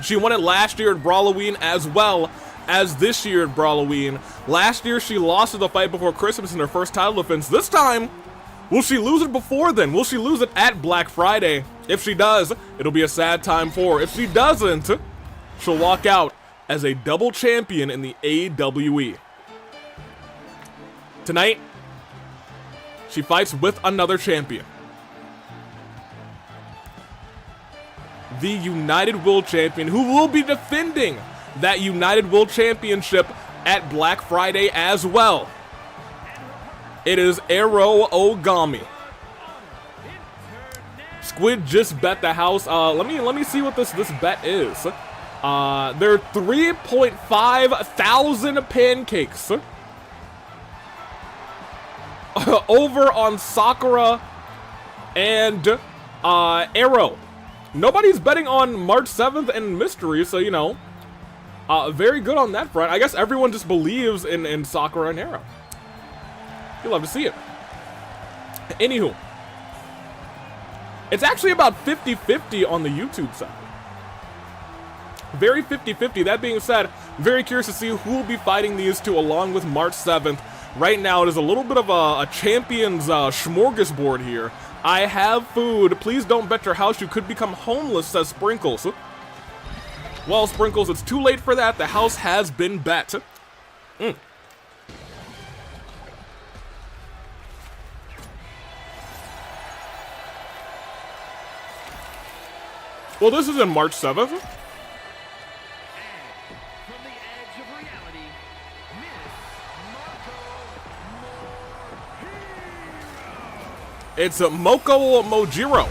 [SPEAKER 1] She won it last year at Brawloween as well as this year at Brawloween. Last year, she lost the fight before Christmas in her first title defense. This time, will she lose it before then? Will she lose it at Black Friday? If she does, it'll be a sad time for her. If she doesn't, she'll walk out as a double champion in the AWE. Tonight, she fights with another champion. The United Will Champion, who will be defending that United Will Championship at Black Friday as well. It is Arrow Ogami. Squid just bet the house. Let me see what this bet is. There are 3.5 thousand pancakes over on Sakura and Arrow. Nobody's betting on March 7th and Mystery, so you know. Very good on that front. I guess everyone just believes in Sakura and Arrow. You'll love to see it. Anywho, it's actually about 50-50 on the YouTube side. Very 50-50. That being said, very curious to see who will be fighting these two along with March 7th. Right now, it is a little bit of a champions smorgasbord here. I have food. Please don't bet your house you could become homeless, says Sprinkles. Well, Sprinkles, it's too late for that. The house has been bet. Well, this is in March 7th.
[SPEAKER 2] From the edge of reality,
[SPEAKER 1] It's a Moko Mojiro.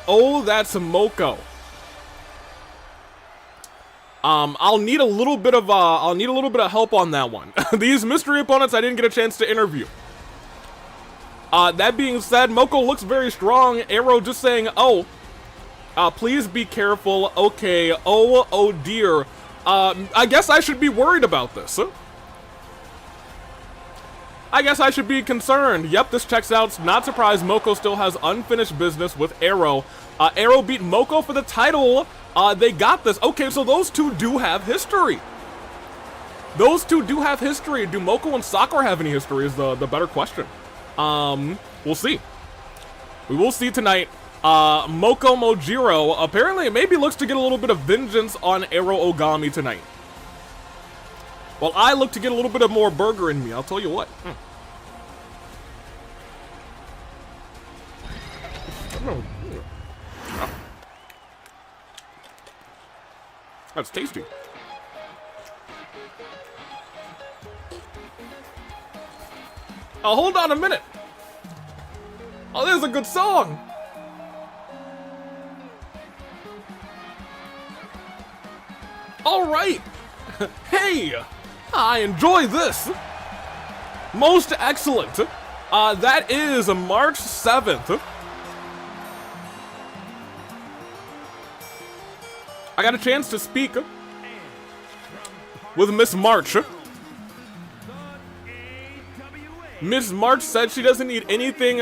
[SPEAKER 1] Oh, that's a Moko. I'll need a little bit of help on that one. These mystery opponents I didn't get a chance to interview. That being said, Moko looks very strong. Arrow just saying, oh, please be careful. Okay, oh dear. I guess I should be worried about this. I guess I should be concerned. Yep, this checks out. Not surprised, Moko still has unfinished business with Arrow. Arrow beat Moko for the title. They got this. Okay, so those two do have history. Those two do have history. Do Moko and Sakura have any history is the better question. We'll see. We will see tonight. Moko Mojiro apparently maybe looks to get a little bit of vengeance on Arrow Ogami tonight. Well, I look to get a little bit of more burger in me, I'll tell you what. That's tasty. Oh, hold on a minute. Oh, there's a good song. All right. Hey, I enjoy this. Most excellent. That is March 7th. I got a chance to speak with Miss March. Miss March said she doesn't need anything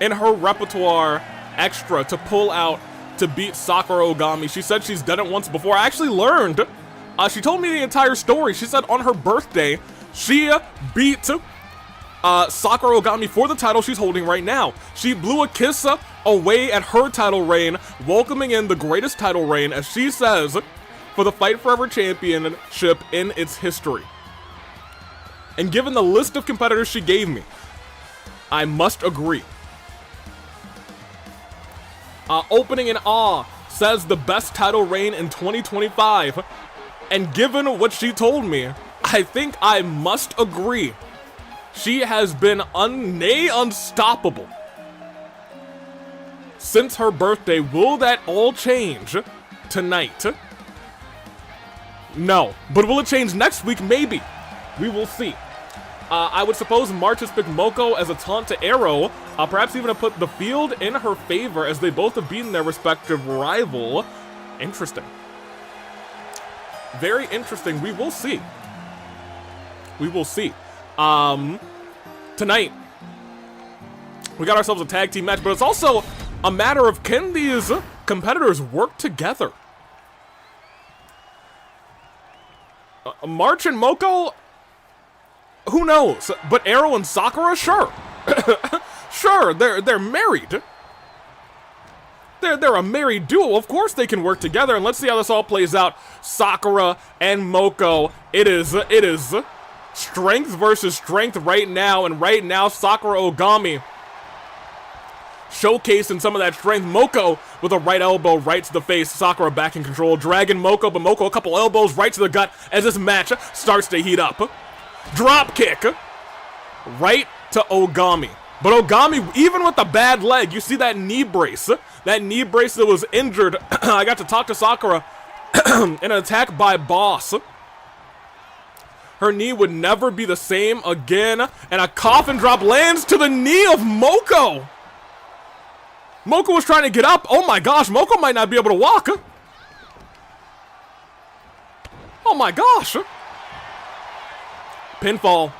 [SPEAKER 1] in her repertoire extra to pull out to beat Sakura Ogami. She said she's done it once before. I actually learned. She told me the entire story. She said on her birthday, she beat Sakura Ogami for the title she's holding right now. She blew a kiss away at her title reign, welcoming in the greatest title reign, as she says, for the Fight Forever Championship in its history. And given the list of competitors she gave me, I must agree. Opening in awe says the best title reign in 2025. And given what she told me, I think I must agree. She has been unstoppable since her birthday. Will that all change tonight? No. But will it change next week? Maybe. We will see. I would suppose March has picked Moko as a taunt to Arrow, perhaps even to put the field in her favor as they both have beaten their respective rival. Interesting. Very interesting. We will see. We will see. Tonight, we got ourselves a tag team match, but it's also a matter of can these competitors work together? March and Moko? Who knows? But Arrow and Sakura, sure. Sure, they're married. They're a married duo. Of course they can work together, and let's see how this all plays out. Sakura and Moko. It is strength versus strength right now, and right now Sakura Ogami showcasing some of that strength. Moko with a right elbow right to the face. Sakura back in control. Dragging Moko, but Moko a couple elbows right to the gut as this match starts to heat up. Drop kick right to Ogami. But Ogami, even with the bad leg, you see that knee brace. That knee brace that was injured. I got to talk to Sakura in an attack by Boss. Her knee would never be the same again. And a coffin drop lands to the knee of Moko. Moko was trying to get up. Oh my gosh, Moko might not be able to walk. Oh my gosh. Pinfall.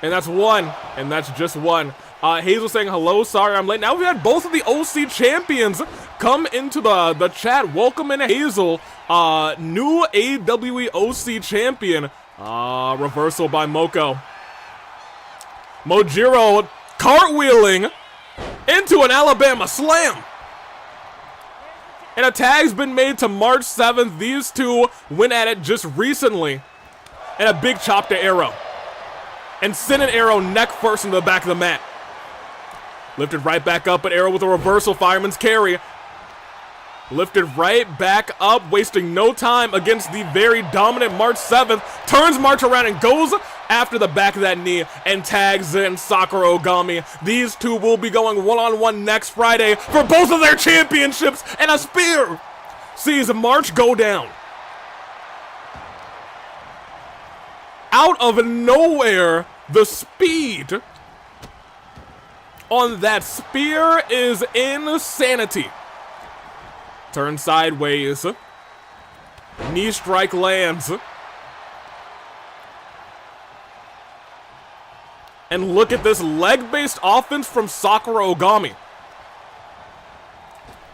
[SPEAKER 1] And that's one. And that's just one. Hazel saying hello, sorry I'm late. Now we've had both of the OC champions come into the chat. Welcome in, Hazel. New AWE OC champion. Reversal by Moko. Mojiro cartwheeling into an Alabama slam. And a tag's been made to March 7th. These two went at it just recently. And a big chop to Arrow. And send an Arrow neck first into the back of the mat. Lifted right back up, but Arrow with a reversal, fireman's carry. Lifted right back up, wasting no time against the very dominant March 7th. Turns March around and goes after the back of that knee and tags in Sakura Ogami. These two will be going one-on-one next Friday for both of their championships, and a spear sees March go down. Out of nowhere, the speed on that spear is insanity. Turn sideways. Knee strike lands. And look at this leg-based offense from Sakura Ogami.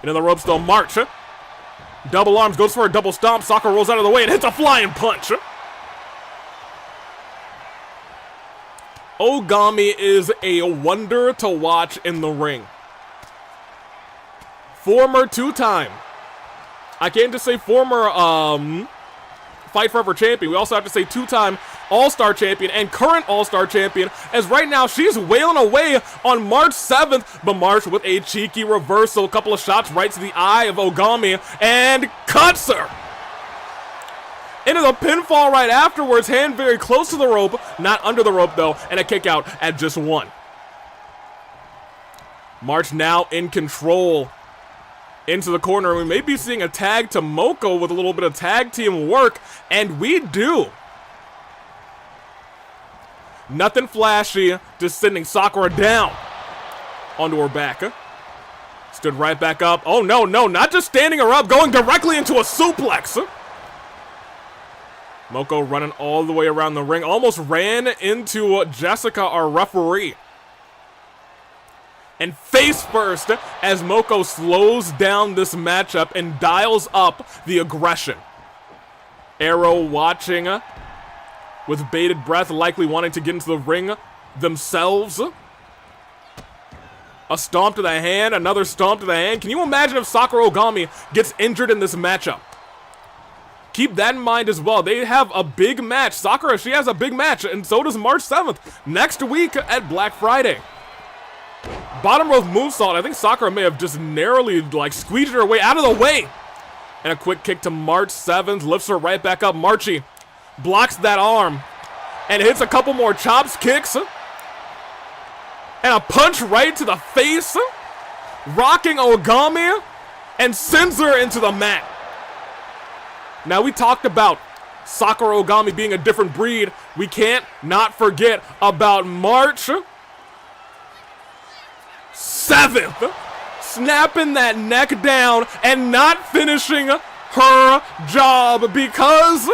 [SPEAKER 1] Into the ropes though, March. Double arms, goes for a double stomp. Sakura rolls out of the way and hits a flying punch. Ogami is a wonder to watch in the ring. Former two-time. I can't just say former Fight Forever champion. We also have to say two-time All-Star champion and current All-Star champion, as right now she's wailing away on March 7th, but March with a cheeky reversal. A couple of shots right to the eye of Ogami and cuts her. Into the pinfall right afterwards, hand very close to the rope, not under the rope though, and a kick out at just one. March now in control. Into the corner, we may be seeing a tag to Moko with a little bit of tag team work, and we do. Nothing flashy, just sending Sakura down onto her back. Stood right back up. Oh no, not just standing her up, going directly into a suplex. Moko running all the way around the ring, almost ran into Jessica, our referee. And face first as Moko slows down this matchup and dials up the aggression. Arrow watching with bated breath, likely wanting to get into the ring themselves. A stomp to the hand, another stomp to the hand. Can you imagine if Sakura Ogami gets injured in this matchup? Keep that in mind as well. They have a big match. Sakura, she has a big match, and so does March 7th, next week at Black Friday. Bottom rope moonsault. I think Sakura may have just narrowly squeezed her way out of the way. And a quick kick to March 7th, lifts her right back up. Marchie blocks that arm and hits a couple more chops, kicks. And a punch right to the face, rocking Ogami, and sends her into the mat. Now, we talked about Sakura Ogami being a different breed. We can't not forget about March 7th, snapping that neck down and not finishing her job because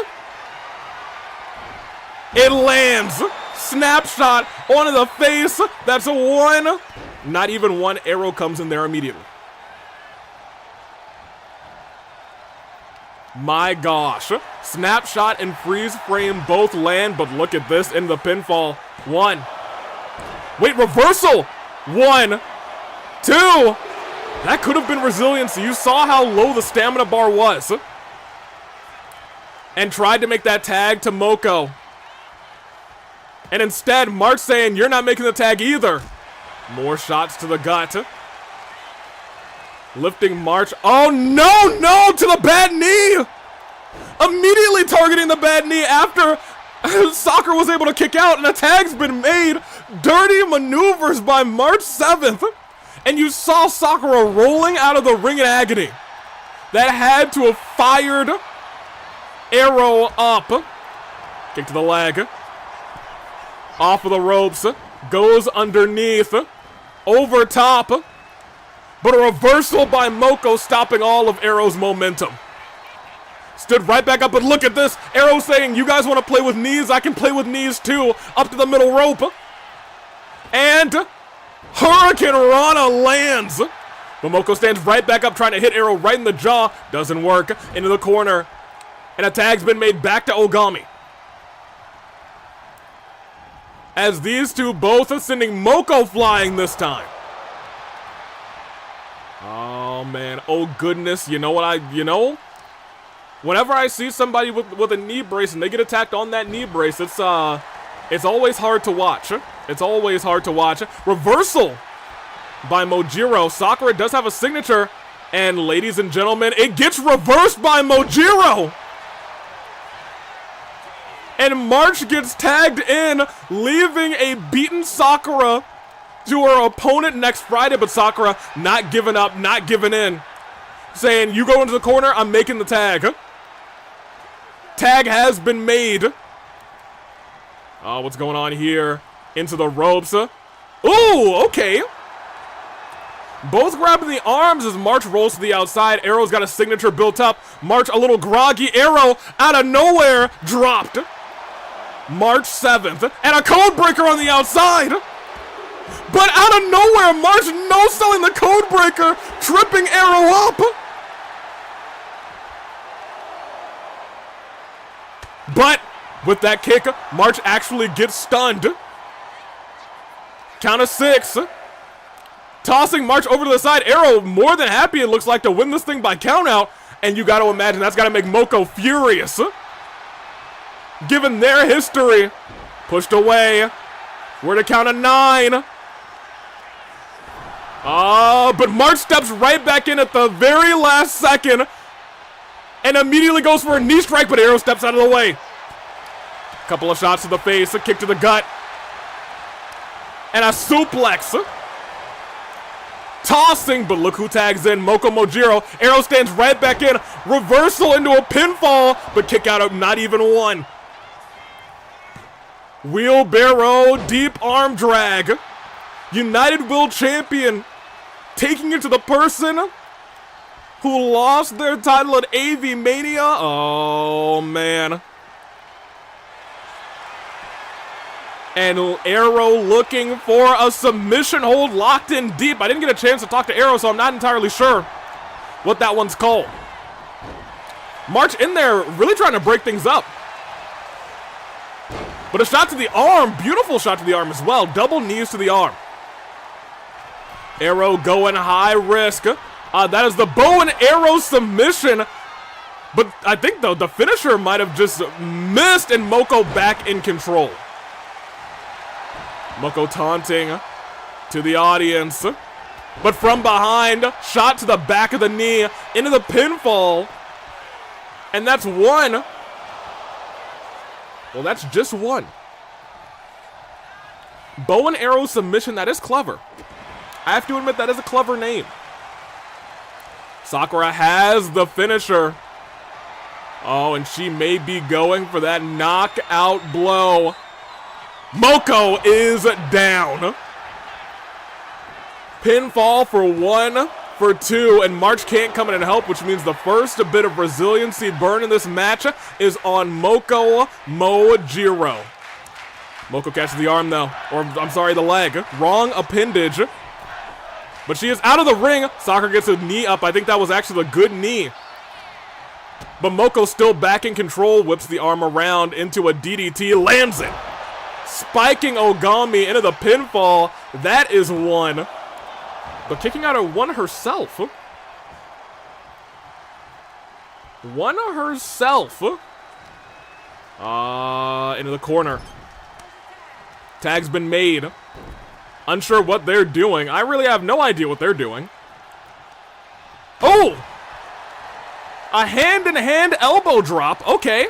[SPEAKER 1] it lands. Snapshot onto the face. That's a one. Not even one. Arrow comes in there immediately. My gosh. Snapshot and freeze frame both land, but look at this in the pinfall. One. Wait, reversal. 1, 2. That could have been resiliency. You saw how low the stamina bar was. And tried to make that tag to Moko. And instead, March saying, you're not making the tag either. More shots to the gut. Lifting March. Oh, no, to the bad knee. Immediately targeting the bad knee after Sakura was able to kick out and a tag's been made. Dirty maneuvers by March 7th. And you saw Sakura rolling out of the ring in agony. That had to have fired Arrow up. Kick to the leg. Off of the ropes. Goes underneath. Over top. But a reversal by Moko stopping all of Arrow's momentum. Stood right back up, but look at this. Arrow saying, you guys want to play with knees? I can play with knees too. Up to the middle rope. And Hurricane Rana lands. But Moko stands right back up, trying to hit Arrow right in the jaw. Doesn't work. Into the corner. And a tag's been made back to Ogami. As these two both are sending Moko flying this time. Oh, man. Oh, goodness. You know what whenever I see somebody with a knee brace and they get attacked on that knee brace, it's always hard to watch. It's always hard to watch. Reversal by Mojiro. Sakura does have a signature. And ladies and gentlemen, it gets reversed by Mojiro. And March gets tagged in, leaving a beaten Sakura to her opponent next Friday. But Sakura not giving up, not giving in. Saying, you go into the corner, I'm making the tag. Tag has been made. Oh, what's going on here? Into the ropes. Ooh, okay. Both grabbing the arms as March rolls to the outside. Arrow's got a signature built up. March a little groggy. Arrow out of nowhere dropped. March 7th. And a code breaker on the outside. But out of nowhere, March no-selling the code breaker, tripping Arrow up. But with that kick, March actually gets stunned. Count of 6. Tossing March over to the side. Arrow more than happy, it looks like, to win this thing by countout. And you got to imagine that's got to make Moko furious. Given their history. Pushed away. We're to count of 9. But March steps right back in at the very last second. And immediately goes for a knee strike, but Arrow steps out of the way. Couple of shots to the face, a kick to the gut. And a suplex. Tossing, but look who tags in. Moko Mojiro. Arrow stands right back in. Reversal into a pinfall, but kick out of not even one. Wheelbarrow, deep arm drag. United Will Champion taking it to the person who lost their title at AV Mania. Oh, man. And Arrow looking for a submission hold locked in deep. I didn't get a chance to talk to Arrow, so I'm not entirely sure what that one's called. March in there really trying to break things up. But a shot to the arm. Beautiful shot to the arm as well. Double knees to the arm. Arrow going high risk. That is the bow and arrow submission. But I think, though, the finisher might have just missed and Moko back in control. Moko taunting to the audience. But from behind, shot to the back of the knee into the pinfall. And that's one. Well, that's just one. Bow and arrow submission, that is clever. I have to admit, that is a clever name. Sakura has the finisher. Oh, and she may be going for that knockout blow. Moko is down. Pinfall for 1, for 2, and March can't come in and help, which means the first bit of resiliency burn in this match is on Moko Mojiro. Moko catches the arm, though. Or, I'm sorry, the leg. Wrong appendage. But she is out of the ring. Sakura gets a knee up. I think that was actually a good knee. But Moko still back in control. Whips the arm around into a DDT. Lands it. Spiking Ogami into the pinfall. That is one. But kicking out of one herself. One herself. Into the corner. Tag's been made. Unsure what they're doing. I really have no idea what they're doing. Oh! A hand-in-hand elbow drop. Okay.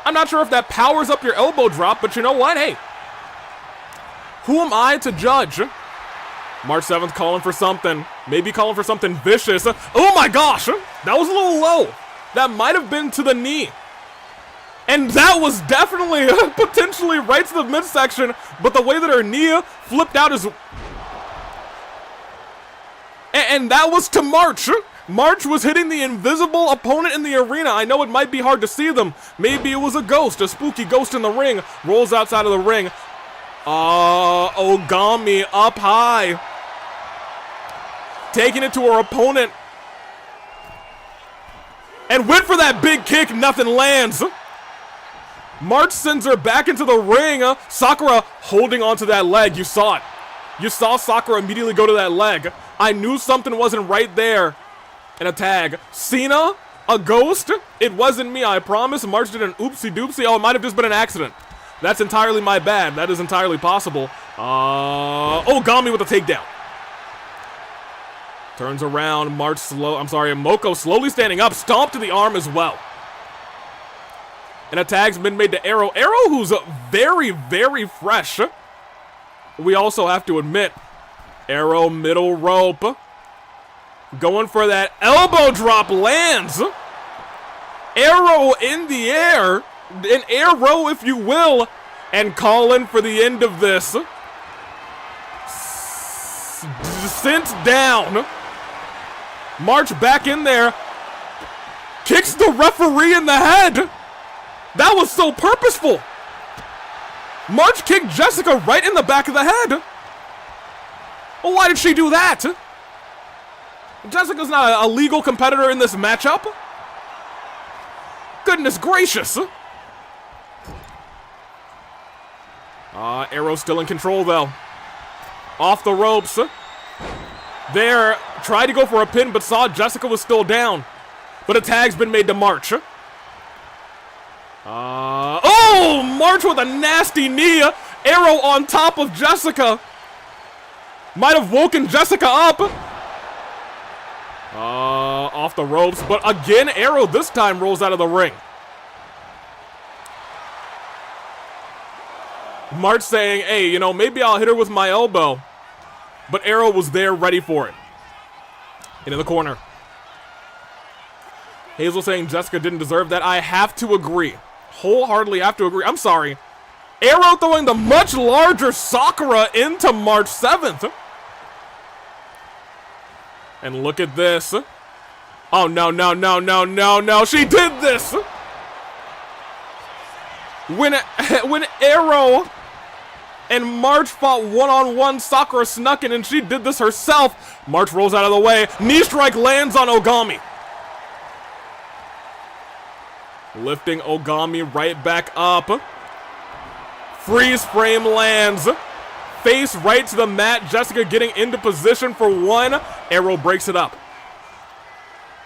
[SPEAKER 1] I'm not sure if that powers up your elbow drop, but you know what? Hey. Who am I to judge? March 7th calling for something. Maybe calling for something vicious. Oh my gosh! That was a little low. That might have been to the knee. And that was definitely potentially right to the midsection, but the way that her knee flipped out is... And that was to March. March was hitting the invisible opponent in the arena. I know it might be hard to see them. Maybe it was a ghost, a spooky ghost in the ring. Rolls outside of the ring. Ogami up high. Taking it to her opponent. And went for that big kick, nothing lands. March sends her back into the ring. Sakura holding onto that leg, you saw it. You saw Sakura immediately go to that leg. I knew something wasn't right there. And a tag. Cena? A ghost? It wasn't me, I promise. March did an oopsie doopsie. Oh, it might have just been an accident. That's entirely my bad. That is entirely possible. Ogami with a takedown. Turns around, Moko slowly standing up, stomp to the arm as well. And a tag's been made to Arrow. Arrow, who's very, very fresh. We also have to admit, Arrow middle rope. Going for that elbow drop, lands. Arrow in the air, an arrow if you will, and calling for the end of this. Sent down. March back in there. Kicks the referee in the head. That was so purposeful. March kicked Jessica right in the back of the head. Well, why did she do that? Jessica's not a legal competitor in this matchup. Goodness gracious. Arrow still in control though. Off the ropes. There, tried to go for a pin, but saw Jessica was still down. But a tag's been made to March. March with a nasty knee. Arrow on top of Jessica. Might have woken Jessica up. Off the ropes, but again, Arrow this time rolls out of the ring. March saying, hey, you know, maybe I'll hit her with my elbow. But Arrow was there ready for it. Into the corner. Hazel saying Jessica didn't deserve that. I have to agree. Wholeheartedly have to agree. I'm sorry. Arrow throwing the much larger Sakura into March 7th. And look at this. Oh, no, no, no, no, no, no. She did this. When Arrow and March fought one-on-one, Sakura snuck in and she did this herself. March rolls out of the way. Knee strike lands on Ogami. Lifting Ogami right back up. Freeze frame lands. Face right to the mat. Jessica getting into position for one. Arrow breaks it up.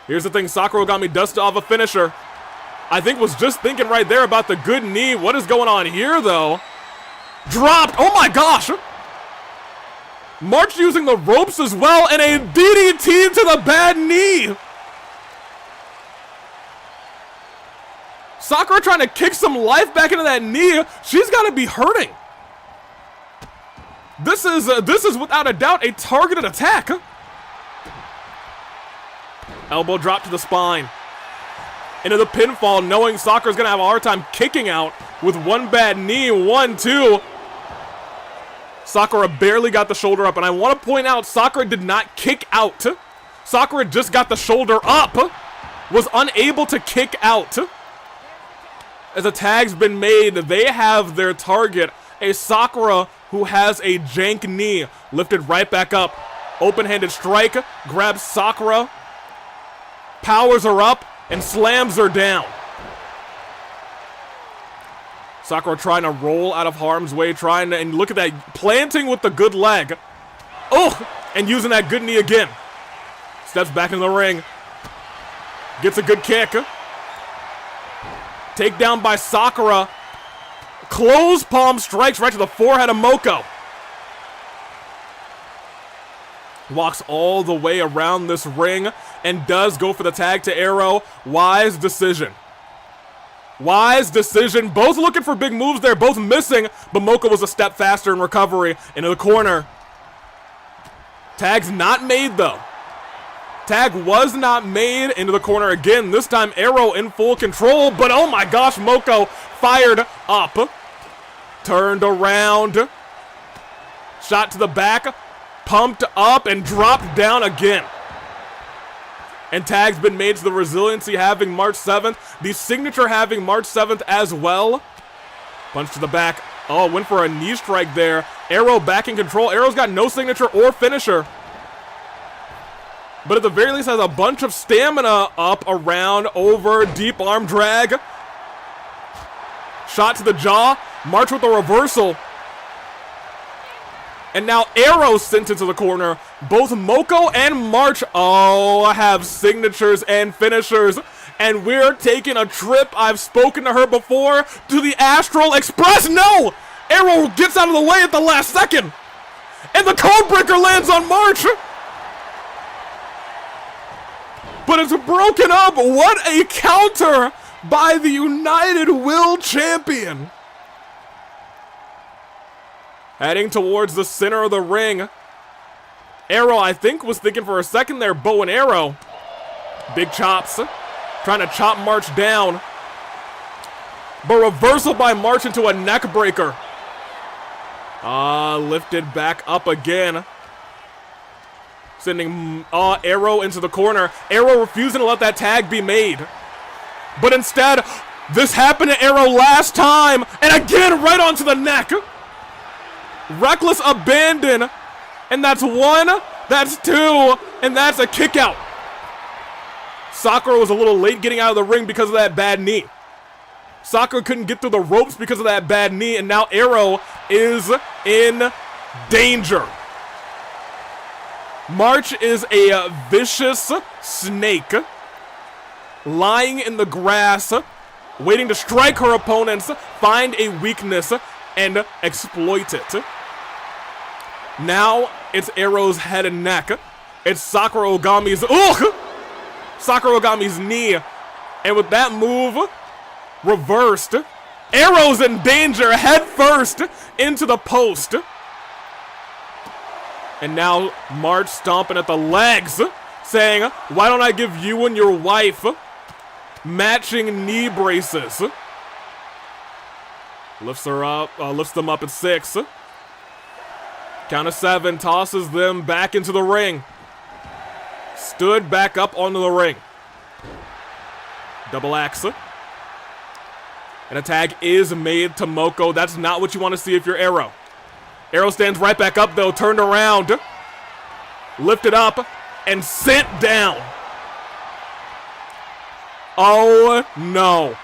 [SPEAKER 1] Here's the thing. Sakura Ogami does still have a finisher. I think was just thinking right there about the good knee. What is going on here, though? Dropped. Oh, my gosh. March using the ropes as well. And a DDT to the bad knee. Sakura trying to kick some life back into that knee. She's got to be hurting. This is without a doubt a targeted attack. Elbow drop to the spine. Into the pinfall, knowing Sakura's gonna have a hard time kicking out with one bad knee. 1-2. Sakura barely got the shoulder up, and I want to point out Sakura did not kick out. Sakura just got the shoulder up. Was unable to kick out. As a tag's been made, they have their target. A Sakura who has a jank knee. Lifted right back up. Open-handed strike. Grabs Sakura. Powers her up and slams her down. Sakura trying to roll out of harm's way. And look at that. Planting with the good leg. Oh! And using that good knee again. Steps back in the ring. Gets a good kick. Takedown by Sakura. Close palm strikes right to the forehead of Moko. Walks all the way around this ring and does go for the tag to Arrow. Wise decision. Wise decision. Both looking for big moves there, both missing, but Moko was a step faster in recovery. Into the corner. Tag's not made though. Tag was not made. Into the corner again. This time Arrow in full control, but oh my gosh, Moko fired up. Turned around. Shot to the back. pumped up and dropped down again. And tag's been made to the Resiliency having March 7th. The Signature having March 7th as well. Punch to the back. Oh, went for a knee strike there. Arrow back in control. Arrow's got no signature or finisher. But at the very least has a bunch of stamina up, around, over, deep arm drag. Shot to the jaw. March with a reversal. And now Arrow sent into the corner. Both Moko and March, have signatures and finishers. And we're taking a trip, I've spoken to her before, to the Astral Express. No! Arrow gets out of the way at the last second. And the Codebreaker lands on March. But it's broken up. What a counter by the United Will champion. Heading towards the center of the ring. Arrow, I think, was thinking for a second there, bow and arrow. Big chops. Trying to chop March down. But reversal by March into a neck breaker. Lifted back up again. Sending Arrow into the corner. Arrow refusing to let that tag be made. But instead, this happened to Arrow last time. And again, right onto the neck. Reckless abandon. And that's one, that's two, and that's a kick out. Sakura was a little late getting out of the ring because of that bad knee. Sakura couldn't get through the ropes because of that bad knee, and now Arrow is in danger. March is a vicious snake, lying in the grass, waiting to strike her opponents, find a weakness, and exploit it. Now it's Arrow's head and neck. It's Sakura Ogami's Sakura Ogami's knee. And with that move reversed, Arrow's in danger, head first into the post. And now March stomping at the legs, saying, why don't I give you and your wife matching knee braces? Lifts her up, lifts them up at 6. Count of 7, tosses them back into the ring. Stood back up onto the ring. Double axe. And a tag is made to Moko. That's not what you want to see if you're Arrow. Arrow stands right back up though, turned around. Lifted up and sent down. Oh no.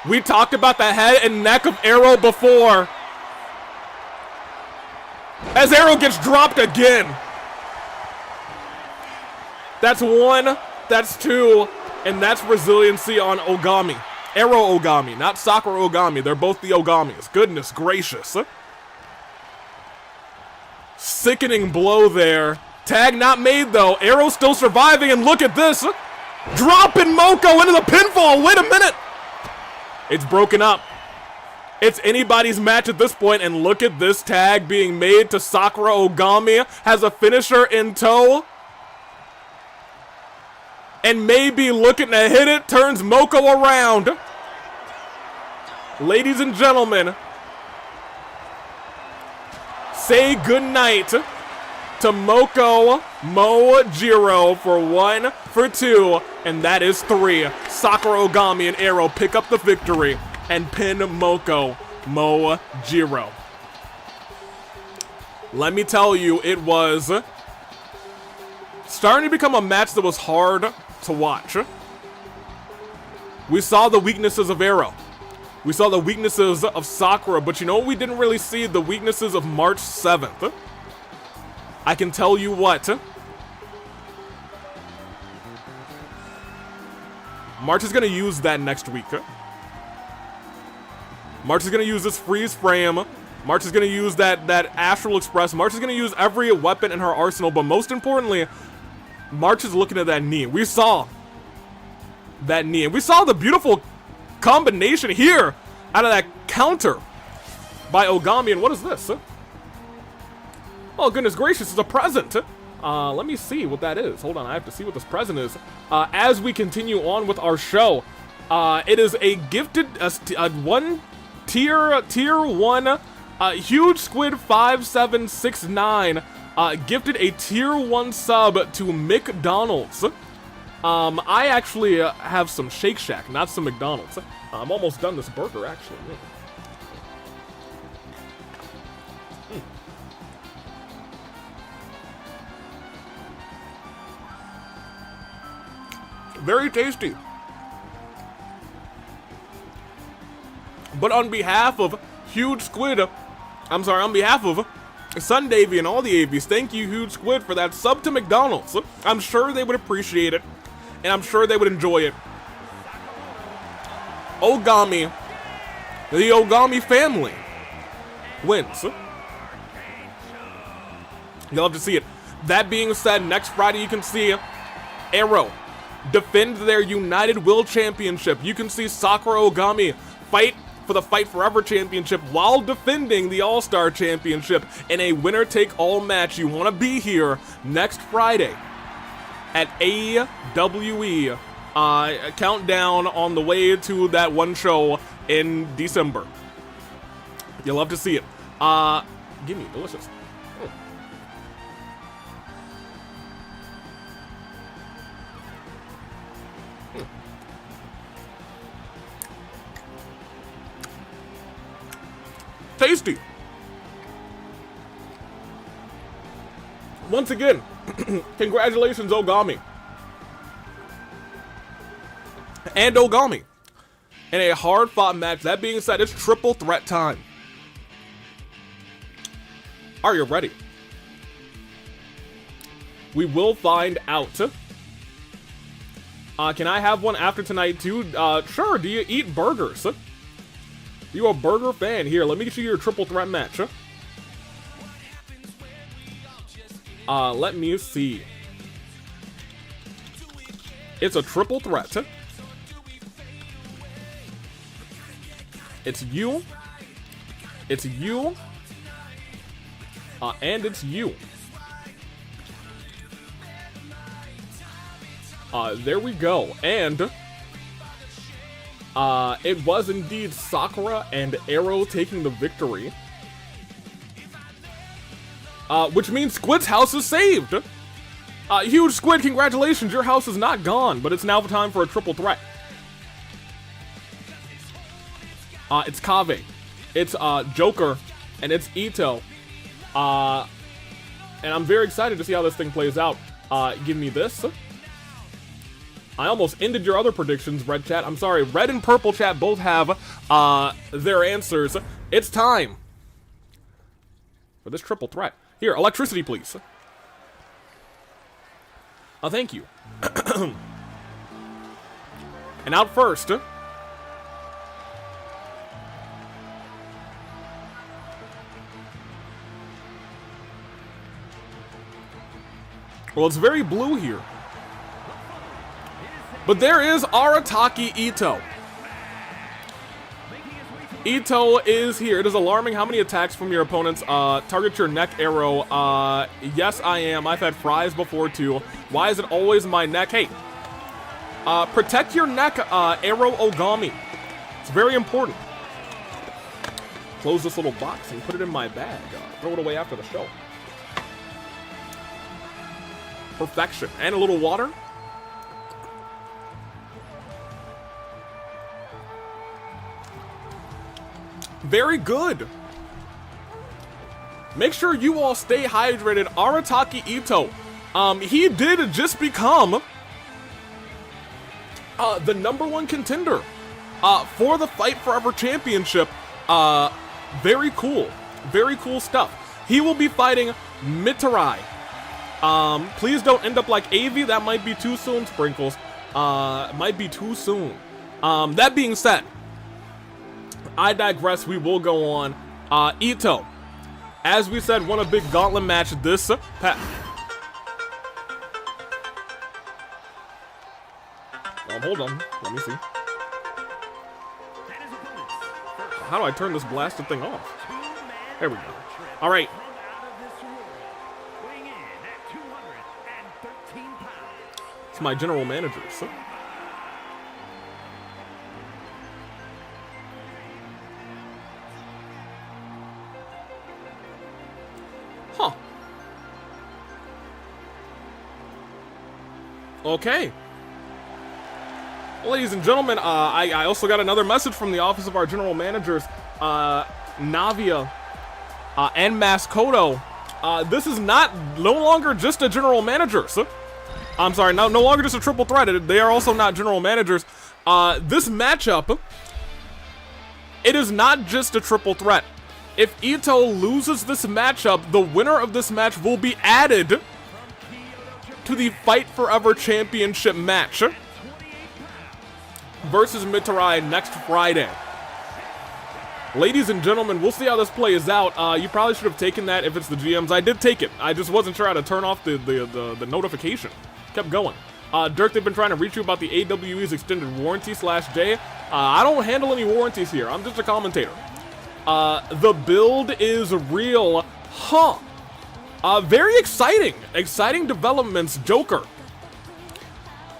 [SPEAKER 1] We talked about the head and neck of Arrow before. As Arrow gets dropped again. That's 1, that's 2, and that's resiliency on Ogami. Arrow Ogami, not Sakura Ogami. They're both the Ogamis. Goodness gracious. Sickening blow there. Tag not made though. Arrow still surviving, and look at this. Dropping Moko into the pinfall. Wait a minute. It's broken up. It's anybody's match at this point, and look at this tag being made to Sakura Ogami. Has a finisher in tow. And maybe looking to hit it, turns Moko around. Ladies and gentlemen, say goodnight to Moko Mojiro for 1, for 2, and that is 3. Sakura Ogami and Arrow pick up the victory and pin Moko Mojiro. Let me tell you, it was starting to become a match that was hard to watch. We saw the weaknesses of Arrow. We saw the weaknesses of Sakura, but you know what we didn't really see? The weaknesses of March 7th. I can tell you what. March is going to use that next week. March is going to use this freeze frame. March is going to use that Astral Express. March is going to use every weapon in her arsenal, but most importantly, March is looking at that knee. We saw that knee, and we saw the beautiful combination here out of that counter by Ogami. And what is this? Oh, goodness gracious, it's a present. Let me see what that is. Hold on, I have to see what this present is. As we continue on with our show, it is a gifted, tier 1 Huge Squid 5769 gifted a tier 1 sub to McDonald's. I actually have some Shake Shack, not some McDonald's. I'm almost done this burger, actually. Very tasty. But on behalf of Huge Squid, on behalf of Sundavy and all the AVs, thank you, Huge Squid, for that sub to McDonald's. I'm sure they would appreciate it, and I'm sure they would enjoy it. Ogami, the Ogami family, wins. You'll have to see it. That being said, next Friday you can see Arrow defend their United Will Championship. You can see Sakura Ogami fight for the Fight Forever Championship while defending the All-Star Championship in a winner-take-all match. You want to be here next Friday at AWE. Countdown on the way to that one show in December. You'll love to see it. Give me delicious. Tasty. Once again, congratulations, Ogami. And Ogami. In a hard-fought match. That being said, it's triple threat time. Are you ready? We will find out. Can I have one after tonight, too? Sure. Do you eat burgers? You a burger fan? Here, let me get you your triple threat match. Let me see. It's a triple threat. It's you. It's you. And it's you. There we go. And it was indeed Sakura and Arrow taking the victory. Which means Squid's house is saved. Huge Squid, congratulations, your house is not gone, but it's now time for a triple threat. It's Kaveh, it's Joker, and it's Itto. And I'm very excited to see how this thing plays out. Give me this. I almost ended your other predictions, Red Chat. I'm sorry, Red and Purple Chat both have their answers. It's time for this triple threat. Here, electricity, please. Thank you. And out first. Well, it's very blue here. But there is Arataki Itto. Itto is here. It is alarming how many attacks from your opponents target your neck, Arrow. Yes, I am. I've had fries before, too. Why is it always my neck? Hey, protect your neck, Arrow Ogami. It's very important. Close this little box and put it in my bag. Throw it away after the show. Perfection. And a little water. Very good. Make sure you all stay hydrated. Arataki Itto. He did just become the #1 contender for the Fight Forever Championship. Very cool. Very cool stuff. He will be fighting Mitarai. Please don't end up like AV. That might be too soon, Sprinkles. Might be too soon. That being said, I digress. We will go on. Itto, as we said, won a big gauntlet match this hold on. Let me see. How do I turn this blasted thing off? There we go. All right. It's my general manager. So. Okay. Ladies and gentlemen, I also got another message from the office of our general managers, Navia and Makoto. This is no longer just a general manager. I'm sorry, no longer just a triple threat. They are also not general managers. This matchup, it is not just a triple threat. If Itto loses this matchup, the winner of this match will be added to the Fight Forever Championship match versus Mitarai next Friday. Ladies and gentlemen, we'll see how this plays out. You probably should have taken that if it's the GMs. I did take it. I just wasn't sure how to turn off the notification. Kept going. Dirk, they've been trying to reach you about the AWE's extended warranty /J. I don't handle any warranties here. I'm just a commentator. The build is real. Huh. Very exciting. Exciting developments. Joker.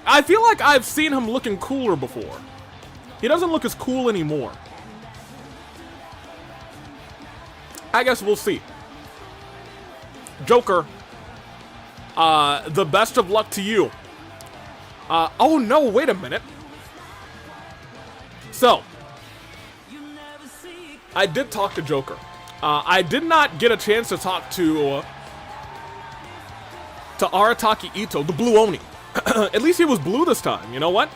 [SPEAKER 1] I feel like I've seen him looking cooler before. He doesn't look as cool anymore. I guess we'll see. Joker. The best of luck to you. Oh no, wait a minute. So, I did talk to Joker. I did not get a chance to talk to Arataki Itto, the Blue Oni. At least he was blue this time, you know what?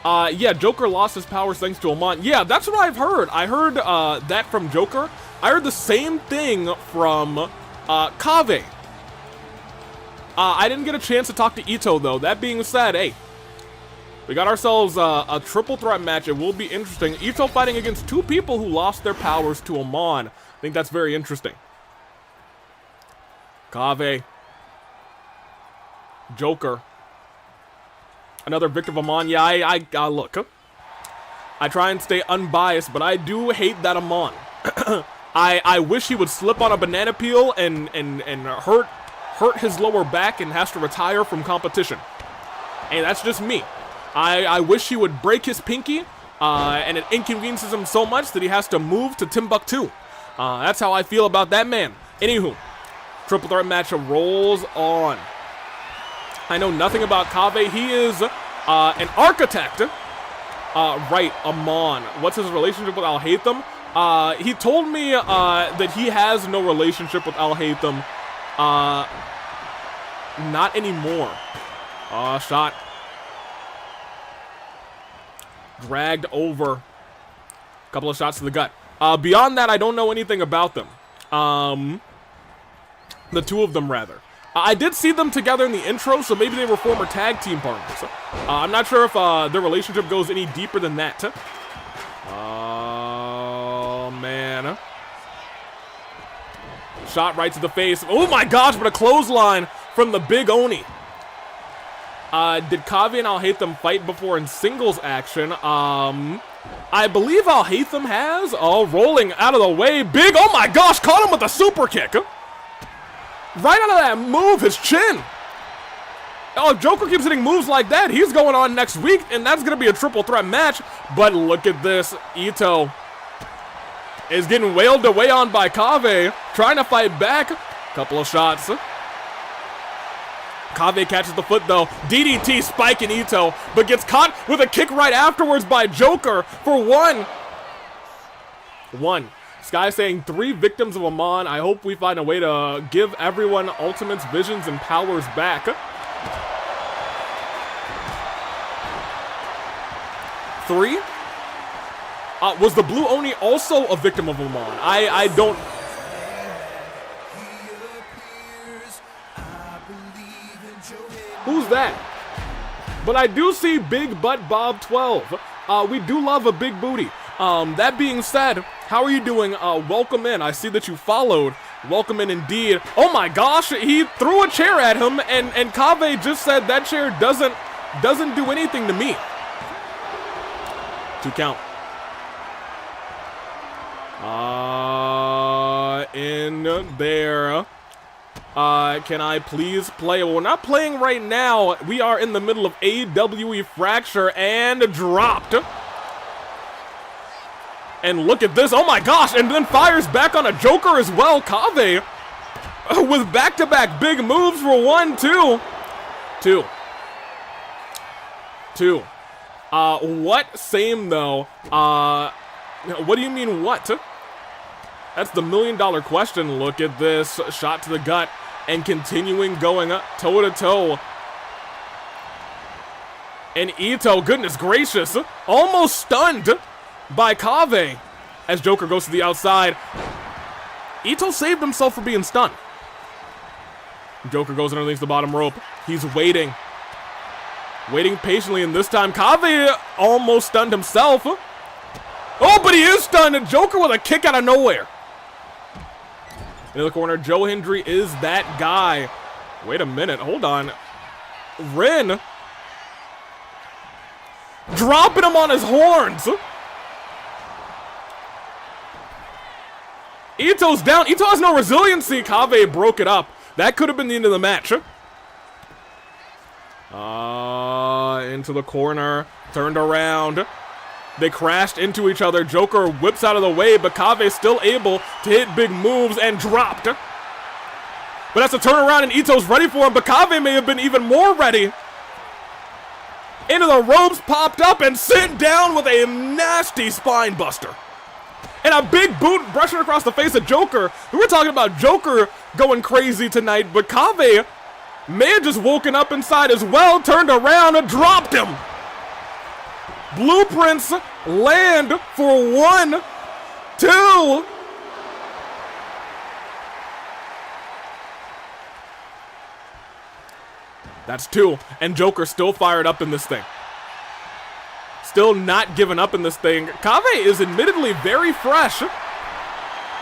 [SPEAKER 1] Yeah, Joker lost his powers thanks to Amon. Yeah, that's what I've heard. I heard that from Joker. I heard the same thing from Kaveh. I didn't get a chance to talk to Itto, though. That being said, hey, we got ourselves a triple threat match. It will be interesting. Itto fighting against two people who lost their powers to Amon. I think that's very interesting. Kaveh. Joker. Another victim of Amon. Yeah, I look. I try and stay unbiased, but I do hate that Amon. I wish he would slip on a banana peel and hurt his lower back and has to retire from competition. And that's just me. I wish he would break his pinky, and it inconveniences him so much that he has to move to Timbuktu. That's how I feel about that man. Anywho, triple threat match rolls on. I know nothing about Kaveh. He is an architect. Right, Amon. What's his relationship with Al-Haytham? He told me that he has no relationship with Al-Haytham. Not anymore. Shot. Dragged over. Couple of shots to the gut. Beyond that, I don't know anything about them. The two of them, rather. I did see them together in the intro, so maybe they were former tag team partners. I'm not sure if their relationship goes any deeper than that. Oh, man. Shot right to the face. Oh, my gosh, but a clothesline from the Big Oni. Did Kaveh and Al-Haytham fight before in singles action? I believe Al-Haytham has. Oh, rolling out of the way. Big, oh my gosh, caught him with a super kick. Right out of that move, his chin. Oh, if Joker keeps hitting moves like that, he's going on next week, and that's going to be a triple threat match. But look at this. Itto is getting wailed away on by Kaveh, trying to fight back. Couple of shots. Kaveh catches the foot, though. DDT spiking Itto, but gets caught with a kick right afterwards by Joker for one. Sky saying 3 victims of Amon. I hope we find a way to give everyone ultimates, visions, and powers back. 3. Was the Blue Oni also a victim of Amon? I don't... Who's that? But I do see Big Butt Bob 12. We do love a big booty. That being said, how are you doing? Welcome in. I see that you followed. Welcome in indeed. Oh my gosh, he threw a chair at him, and Kaveh just said that chair doesn't do anything to me. 2 count. In there. Can I please play? Well, we're not playing right now. We are in the middle of AWE Fracture and dropped. And look at this. Oh my gosh. And then fires back on a Joker as well. Kaveh with back-to-back big moves for 1, 2. 2. What? Same, though. What do you mean, what? That's the million-dollar question. Look at this. Shot to the gut and continuing going up toe-to-toe. And Itto, goodness gracious, almost stunned by Kaveh as Joker goes to the outside. Itto saved himself from being stunned. Joker goes underneath the bottom rope. He's waiting. Waiting patiently, and this time Kaveh almost stunned himself. Oh, but he is stunned, and Joker with a kick out of nowhere. In the corner, Joe Hendry is that guy. Wait a minute, hold on. Ren dropping him on his horns. Itto's down. Itto has no resiliency. Kaveh broke it up. That could have been the end of the match. Into the corner. Turned around. They crashed into each other. Joker whips out of the way, but Kaveh still able to hit big moves and dropped. But that's a turnaround, and Itto's ready for him, but Kaveh may have been even more ready. Into the ropes, popped up, and sent down with a nasty spine buster. And a big boot brushing across the face of Joker. We were talking about Joker going crazy tonight, but Kaveh may have just woken up inside as well, turned around and dropped him. Blueprints land for 1, 2. That's 2. And Joker still fired up in this thing. Still not giving up in this thing. Kaveh is admittedly very fresh.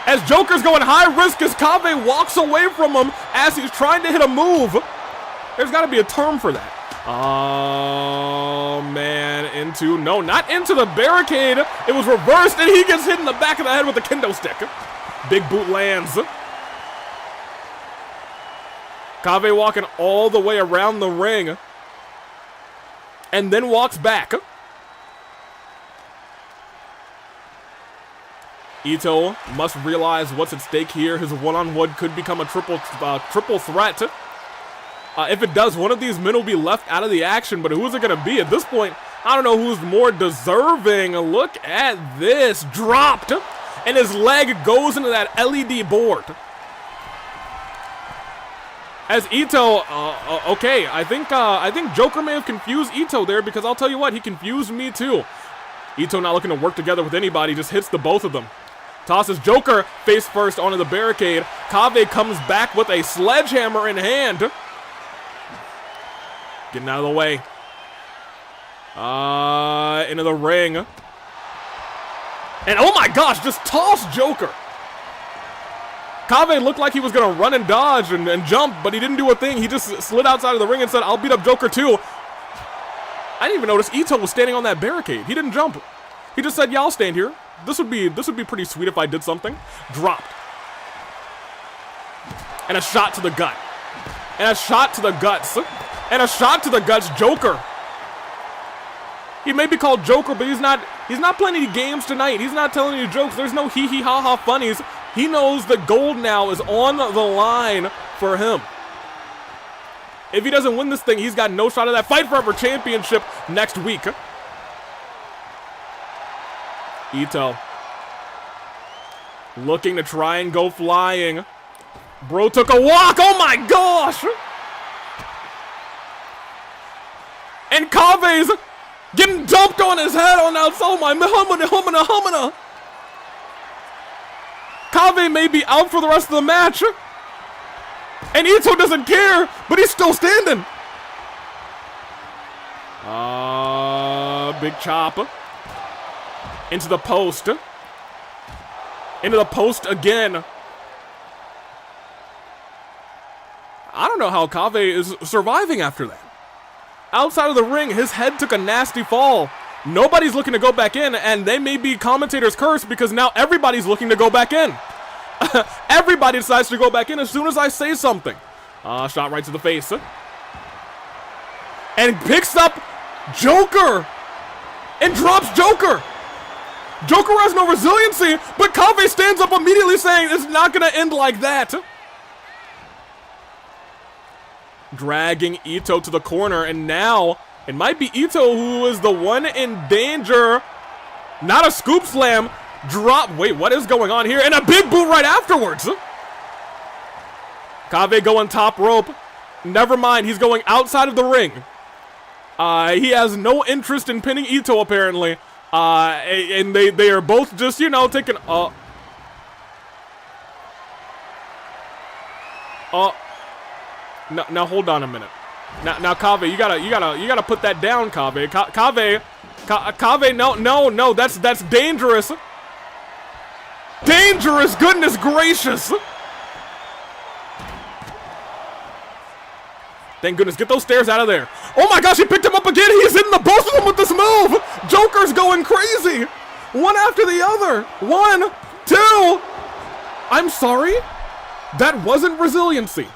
[SPEAKER 1] As Joker's going high risk as Kaveh walks away from him as he's trying to hit a move. There's got to be a term for that. Oh, man. No, not into the barricade. It was reversed, and he gets hit in the back of the head with the kendo stick. Big boot lands. Kaveh walking all the way around the ring. And then walks back. Itto must realize what's at stake here. His one-on-one could become a triple threat. If it does, one of these men will be left out of the action, but who's it going to be? At this point, I don't know who's more deserving. Look at this. Dropped, and his leg goes into that LED board. As Itto, okay, I think Joker may have confused Itto there, because I'll tell you what, he confused me too. Itto not looking to work together with anybody, just hits the both of them. Tosses Joker face first onto the barricade. Kaveh comes back with a sledgehammer in hand. Getting out of the way. Into the ring. And oh my gosh, just tossed Joker. Kaveh looked like he was going to run and dodge and jump, but he didn't do a thing. He just slid outside of the ring and said, I'll beat up Joker too. I didn't even notice Itto was standing on that barricade. He didn't jump. He just said, yeah, I'll stand here. This would be pretty sweet if I did something. Dropped. And a shot to the gut. And a shot to the guts. And a shot to the guts, Joker. He may be called Joker, but he's not playing any games tonight. He's not telling any jokes. There's no hee hee ha ha funnies. He knows the gold now is on the line for him. If he doesn't win this thing, he's got no shot at that Fight Forever Championship next week. Itto looking to try and go flying. Bro took a walk. Oh my gosh! And Kaveh's getting dumped on his head on outside. Oh my humana. Kaveh may be out for the rest of the match. And Itto doesn't care, but he's still standing. Big chop. Into the post. Into the post again. I don't know how Kaveh is surviving after that. Outside of the ring, his head took a nasty fall. Nobody's looking to go back in, and they may be commentators' curse because now everybody's looking to go back in. Everybody decides to go back in as soon as I say something. Shot right to the face. And picks up Joker. And drops Joker. Joker has no resiliency, but Kaveh stands up immediately saying it's not going to end like that. Dragging Itto to the corner, and now It might be Itto who is the one in danger. Not a scoop slam. Drop. Wait, what is going on here? And a big boot right afterwards. Kaveh going top rope. Never mind, he's going outside of the ring. He has no interest in pinning Itto, apparently. And they are both just, you know, taking... Now hold on a minute. Now Kaveh, you gotta put that down, Kaveh. Kaveh, no, that's dangerous. Dangerous, goodness gracious. Thank goodness, get those stairs out of there. Oh my gosh, he picked him up again. He's in the both of them with this move. Joker's going crazy. One after the other. 1, 2. I'm sorry. That wasn't resiliency.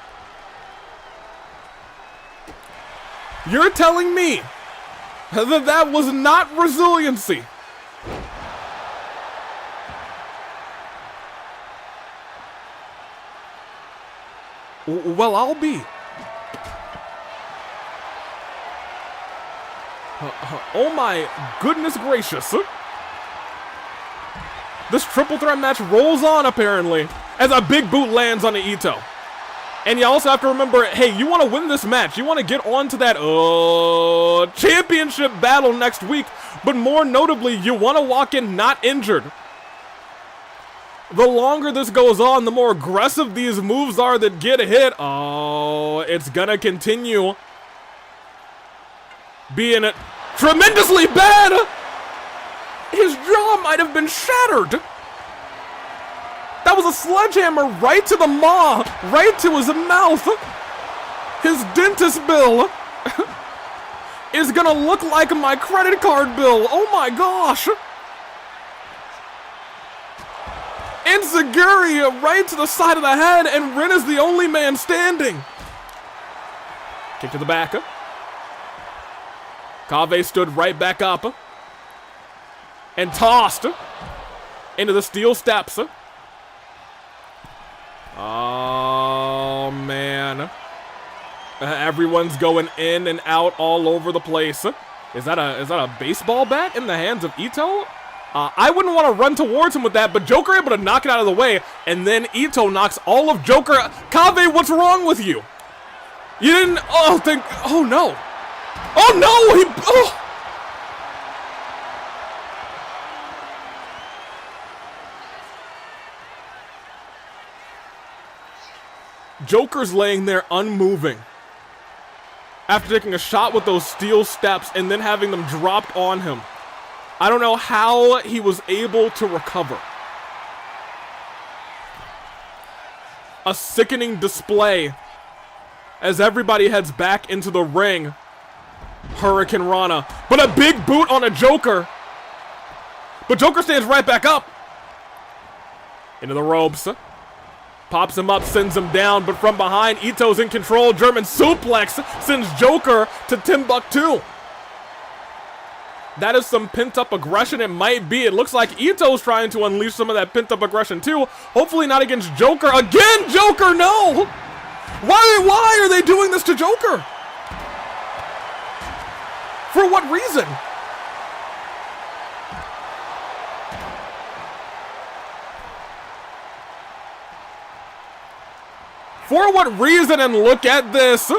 [SPEAKER 1] You're telling me that that was not resiliency. Well, I'll be. Oh my goodness gracious. This triple threat match rolls on, apparently, as a big boot lands on the Itto. And you also have to remember, hey, you want to win this match. You want to get on to that championship battle next week. But more notably, you want to walk in not injured. The longer this goes on, the more aggressive these moves are that get hit. Oh, it's going to continue being tremendously bad. His jaw might have been shattered. That was a sledgehammer right to the maw, right to his mouth. His dentist bill is gonna look like my credit card bill. Oh my gosh. Enziguri right to the side of the head, and Rin is the only man standing. Kick to the back. Kaveh stood right back up and tossed into the steel steps. Oh, man. Everyone's going in and out all over the place. Is that a baseball bat in the hands of Itto? I wouldn't want to run towards him with that, but Joker able to knock it out of the way, and then Itto knocks all of Joker. Kaveh, what's wrong with you? You didn't... Oh, no. Oh, no! Joker's laying there unmoving after taking a shot with those steel steps and then having them dropped on him. I don't know how he was able to recover. A sickening display as everybody heads back into the ring. Hurricane Rana, but a big boot on a Joker. But Joker stands right back up. Into the ropes. Pops him up, sends him down, but from behind, Itto's in control. German suplex sends Joker to Timbuktu. That is some pent-up aggression. It might be. It looks like Itto's trying to unleash some of that pent-up aggression too. Hopefully not against Joker. Again, Joker, no! Why are they doing this to Joker? For what reason? For what reason? And look at this.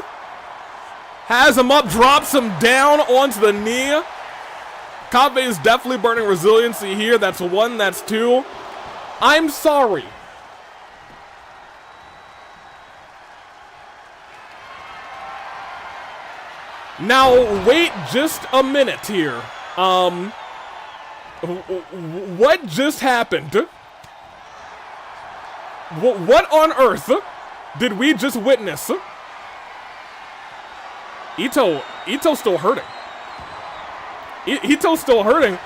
[SPEAKER 1] Has him up, drops him down onto the knee. Kaveh is definitely burning resiliency here. That's 1, that's 2. I'm sorry. Now, wait just a minute here. What just happened? What on earth did we just witness? Itto's still hurting. Itto's still hurting.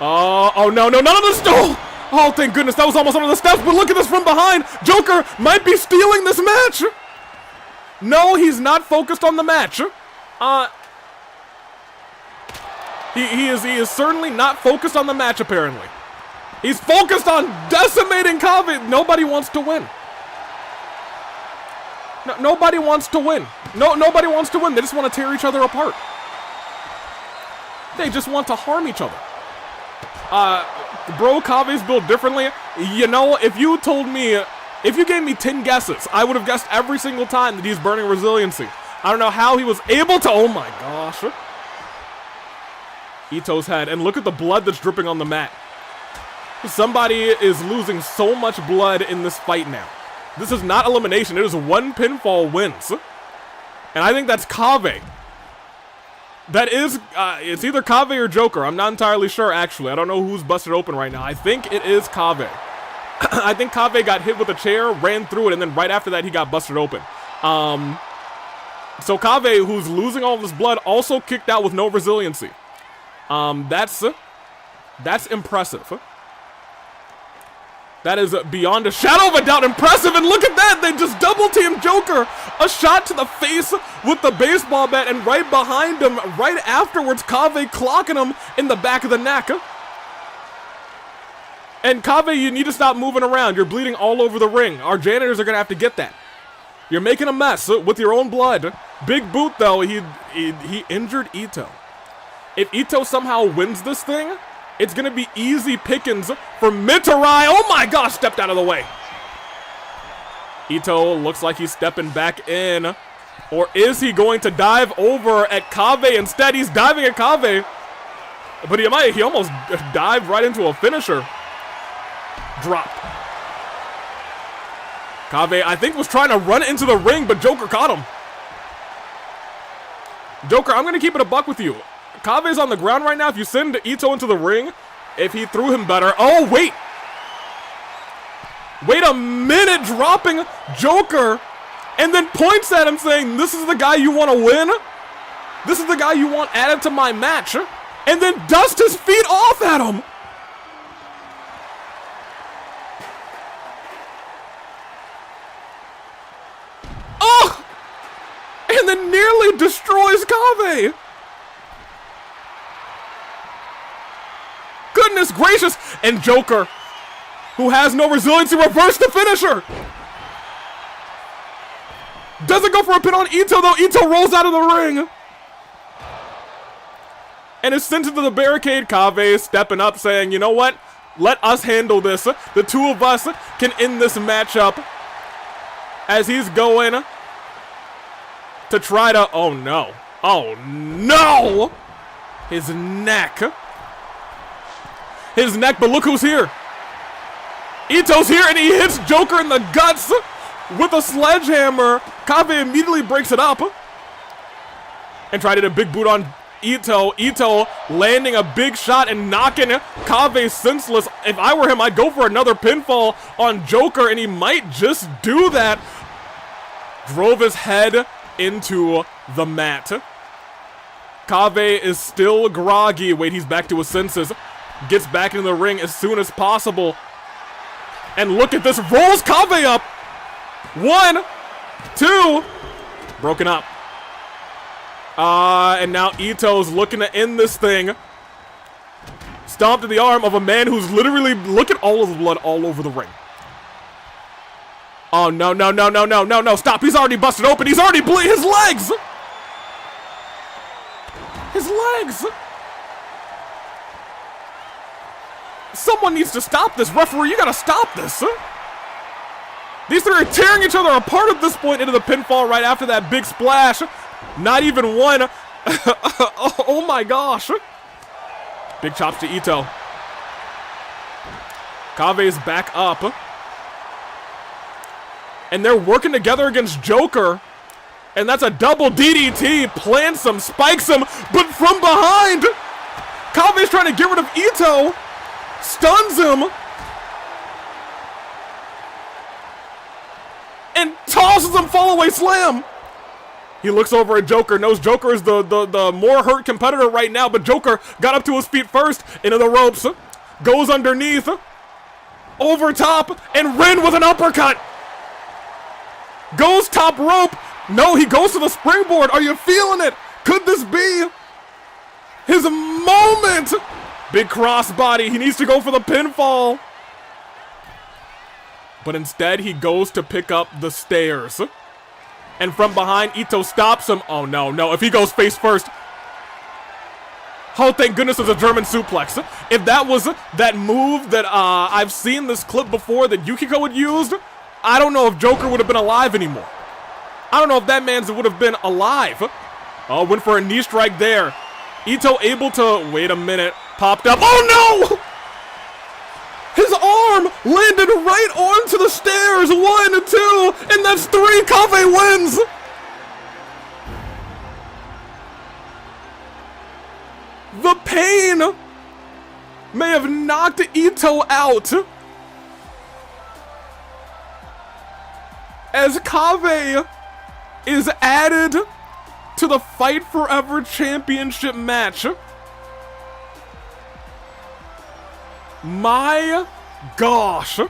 [SPEAKER 1] Oh no, none of the stole! Oh, thank goodness, that was almost under the steps, but look at this from behind! Joker might be stealing this match! No, he's not focused on the match. He is certainly not focused on the match, apparently. He's focused on decimating Kaveh. Nobody wants to win. No, nobody wants to win. Nobody wants to win. They just want to tear each other apart. They just want to harm each other. Bro, Kave's built differently. You know, if you told me, if you gave me 10 guesses, I would have guessed every single time that he's burning resiliency. I don't know how he was able to, oh my gosh. Itto's head, and look at the blood that's dripping on the mat. Somebody is losing so much blood in this fight now. This is not elimination, it is 1 pinfall wins. And I think that's Kaveh. That is, it's either Kaveh or Joker. I'm not entirely sure, actually. I don't know who's busted open right now. I think it is Kaveh. I think Kaveh got hit with a chair, ran through it, and then right after that, he got busted open. So Kaveh, who's losing all of his blood, also kicked out with no resiliency. That's impressive. That is beyond a shadow of a doubt impressive, and look at that! They just double-teamed Joker! A shot to the face with the baseball bat, and right behind him, right afterwards, Kaveh clocking him in the back of the neck. And Kaveh, you need to stop moving around. You're bleeding all over the ring. Our janitors are gonna have to get that. You're making a mess with your own blood. Big boot, though. He injured Itto. If Itto somehow wins this thing, it's gonna be easy pickings for Mitarai. Oh my gosh, stepped out of the way. Itto looks like he's stepping back in. Or is he going to dive over at Kaveh? Instead, he's diving at Kaveh. But he almost dived right into a finisher. Drop. Kaveh, I think, was trying to run into the ring, but Joker caught him. Joker, I'm gonna keep it a buck with you. Kaveh's on the ground right now. If you send Itto into the ring, if he threw him better. Oh, wait. Wait a minute, dropping Joker, and then points at him saying, this is the guy you want to win? This is the guy you want added to my match? And then dusts his feet off at him. Oh! And then nearly destroys Kaveh. Goodness gracious! And Joker, who has no resiliency, reversed the finisher! Doesn't go for a pin on Itto, though. Itto rolls out of the ring. And is sent into the barricade. Kaveh stepping up, saying, you know what? Let us handle this. The two of us can end this matchup. As he's going to try to... Oh, no. Oh, no! His neck. His neck, but look who's here. Itto's here, and he hits Joker in the guts with a sledgehammer. Kaveh immediately breaks it up. And tried to hit a big boot on Itto. Itto landing a big shot and knocking Kaveh senseless. If I were him, I'd go for another pinfall on Joker, and he might just do that. Drove his head into the mat. Kaveh is still groggy. Wait, he's back to his senses. Gets back into the ring as soon as possible. And look at this. Rolls Kaveh up. 1, 2. Broken up. And now Itto's looking to end this thing. Stomped to the arm of a man who's literally... Look at all of the blood all over the ring. Oh, no, no, no, no, no, no, no. Stop. He's already busted open. He's already bleeding. His legs. His legs. Someone needs to stop this. Referee, you gotta stop this. These three are tearing each other apart at this point into the pinfall right after that big splash. Not even one. Oh my gosh. Big chops to Itto. Kaveh's back up. And they're working together against Joker. And that's a double DDT. Plants him, spikes him, but from behind. Kaveh's trying to get rid of Itto. Stuns him. And tosses him fall-away slam. He looks over at Joker, knows Joker is the more hurt competitor right now, but Joker got up to his feet first, into the ropes, goes underneath, over top, and Rin with an uppercut. Goes top rope. No, he goes to the springboard. Are you feeling it? Could this be his moment? Big crossbody. He needs to go for the pinfall. But instead, he goes to pick up the stairs. And from behind, Itto stops him. Oh, no, no. If he goes face first. Oh, thank goodness it's a German suplex. If that was that move that I've seen this clip before that Yukiko had used, I don't know if Joker would have been alive anymore. I don't know if that man would have been alive. Oh, went for a knee strike there. Itto able to, wait a minute, popped up. Oh no! His arm landed right onto the stairs. 1, 2, and that's 3. Kaveh wins. The pain may have knocked Itto out as Kaveh is added to the Fight Forever Championship match. My gosh.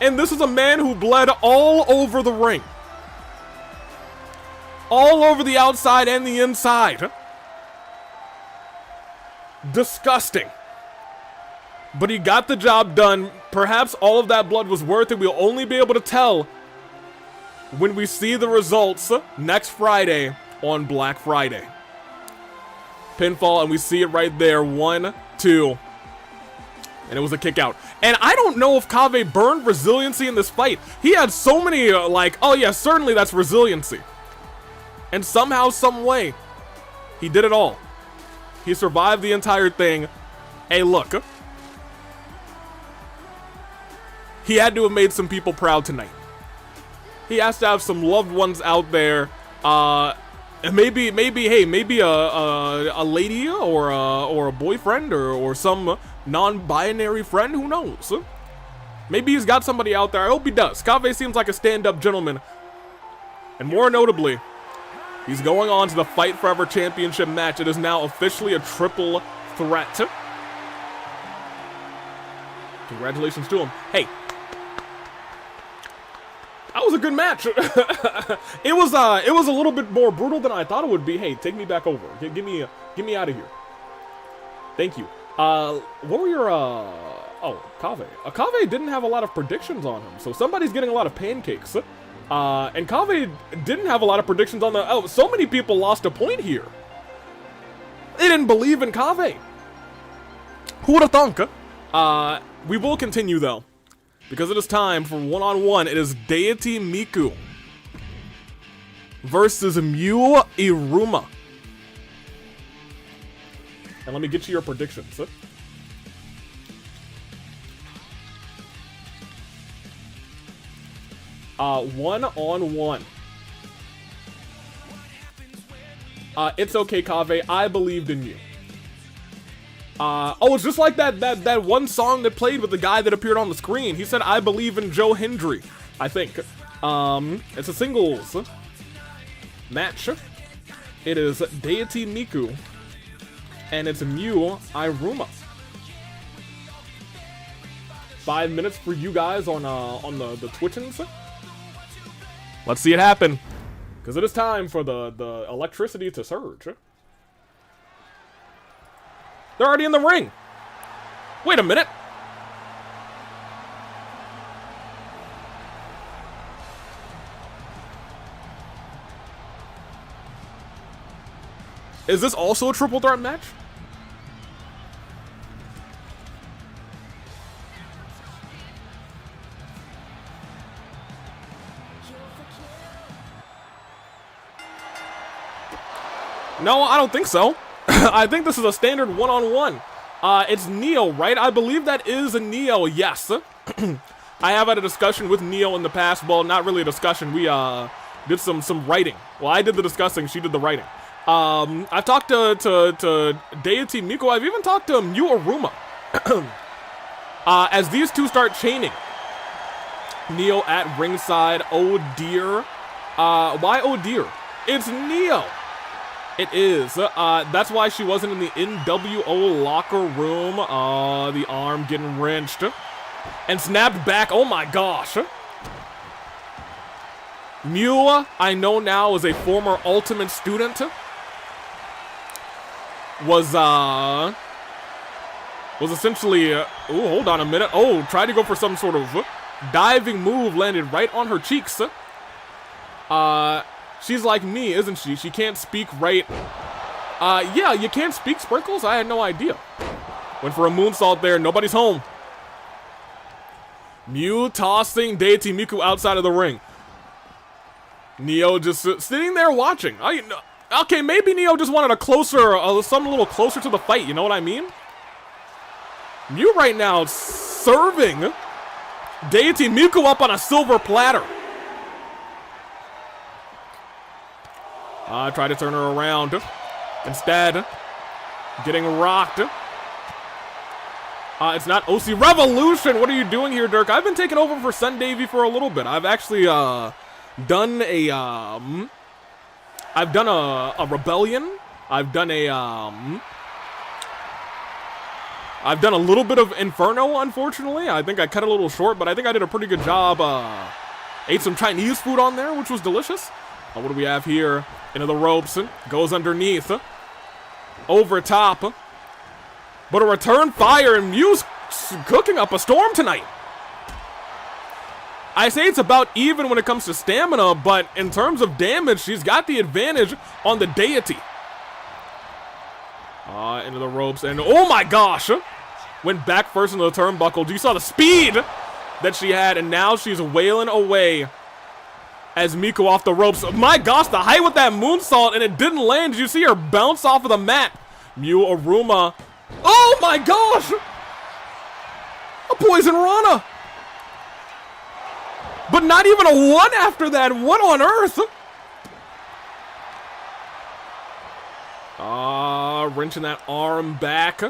[SPEAKER 1] And this is a man who bled all over the ring. All over the outside and the inside. Disgusting. But he got the job done. Perhaps all of that blood was worth it. We'll only be able to tell when we see the results next Friday on Black Friday. Pinfall, and we see it right there. 1, 2. And it was a kick out. And I don't know if Kaveh burned resiliency in this fight. He had so many, oh yeah, certainly that's resiliency. And somehow, some way, he did it all. He survived the entire thing. Hey, look. He had to have made some people proud tonight. He has to have some loved ones out there. And maybe a lady or a boyfriend or some non-binary friend. Who knows? Maybe he's got somebody out there. I hope he does. Kaveh seems like a stand-up gentleman. And more notably, he's going on to the Fight Forever Championship match. It is now officially a triple threat. Congratulations to him. Hey. That was a good match. It was a little bit more brutal than I thought it would be. Hey, take me back over. Get me out of here. Thank you. What were your oh, Kaveh. Kaveh didn't have a lot of predictions on him, so somebody's getting a lot of pancakes. And Kaveh didn't have a lot of predictions on the... Oh, so many people lost a point here. They didn't believe in Kaveh. Who would have thunk? We will continue, though. Because it is time for one-on-one. It is Deity Miku versus Iruma. And let me get you your predictions. One-on-one. It's okay, Kaveh. I believed in you. Oh, it's just like that one song that played with the guy that appeared on the screen. He said, I believe in Joe Hendry, I think. It's a singles match. It is Deity Miku, and it's Iruma. 5 minutes for you guys on the Twitchins. Let's see it happen, because it is time for the electricity to surge. They're already in the ring. Wait a minute. Is this also a triple threat match? No, I don't think so. I think this is a standard one-on-one. It's Neo, right? I believe that is a Neo, yes. I have had a discussion with Neo in the past. Well, not really a discussion. We did some writing. Well, I did the discussing. She did the writing. I've talked to Deity Miku. I've even talked to Iruma. As these two start chaining. Neo at ringside. Oh, dear. Why oh, dear? It's Neo. It is. That's why she wasn't in the NWO locker room. The arm getting wrenched. And snapped back. Oh my gosh. Miu, I know now, is a former Ultimate student. Was essentially... ooh, hold on a minute. Oh, tried to go for some sort of diving move. Landed right on her cheeks. She's like me, isn't she? She can't speak right Yeah, you can't speak sprinkles? I had no idea. Went for a moonsault there. Nobody's home. Mew tossing Deity Miku outside of the ring. Neo just sitting there watching. Okay, maybe Neo just wanted a closer, something a little closer to the fight. You know what I mean? Mew right now serving Deity Miku up on a silver platter. Try to turn her around. Instead, getting rocked. It's not OC Revolution. What are you doing here, Dirk? I've been taking over for Sun Davy for a little bit. I've actually done a rebellion. I've done a little bit of Inferno, unfortunately. I think I cut it a little short, but I think I did a pretty good job. Ate some Chinese food on there, which was delicious. What do we have here? Into the ropes. Goes underneath. Over top. But a return fire, and Mew's cooking up a storm tonight. I say it's about even when it comes to stamina, but in terms of damage, she's got the advantage on the Deity. Into the ropes, and oh my gosh! Went back first into the turnbuckle. You saw the speed that she had, and now she's wailing away as Miku off the ropes. My gosh, the height with that moonsault, and it didn't land. Did you see her bounce off of the mat? Mew Iruma. Oh my gosh! A poison Rana! But not even a one after that. What on earth? Wrenching that arm back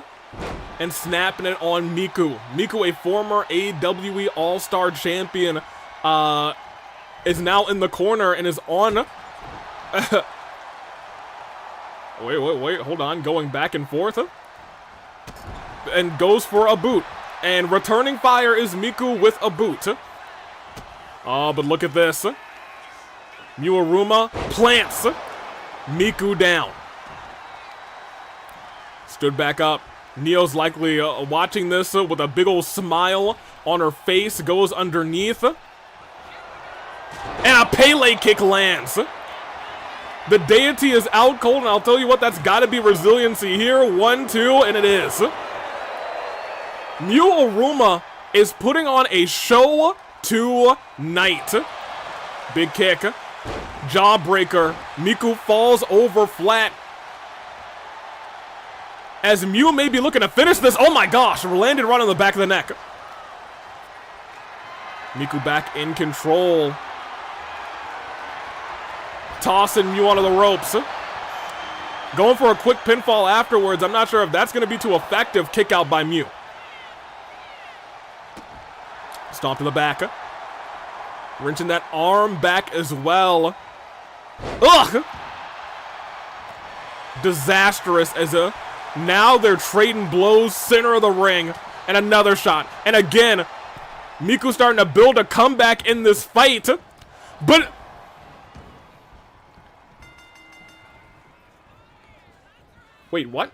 [SPEAKER 1] and snapping it on Miku. Miku, a former AWE All-Star champion, is now in the corner and is on. Wait, hold on. Going back and forth. And goes for a boot. And returning fire is Miku with a boot. Oh, but look at this. Mew Iruma plants Miku down. Stood back up. Neo's likely watching this with a big old smile on her face. Goes underneath. And a Pele kick lands. The Deity is out cold, and I'll tell you what, that's got to be resiliency here. 1, 2, and it is. Mew Iruma is putting on a show tonight. Big kick. Jawbreaker. Miku falls over flat. As Mew may be looking to finish this. Oh my gosh, landed right on the back of the neck. Miku back in control. Tossing Mew onto the ropes. Going for a quick pinfall afterwards. I'm not sure if that's going to be too effective. Kick out by Mew. Stomp to the back. Wrenching that arm back as well. Ugh! Disastrous as now they're trading blows, center of the ring. And another shot. And again, Miku starting to build a comeback in this fight. But wait, what?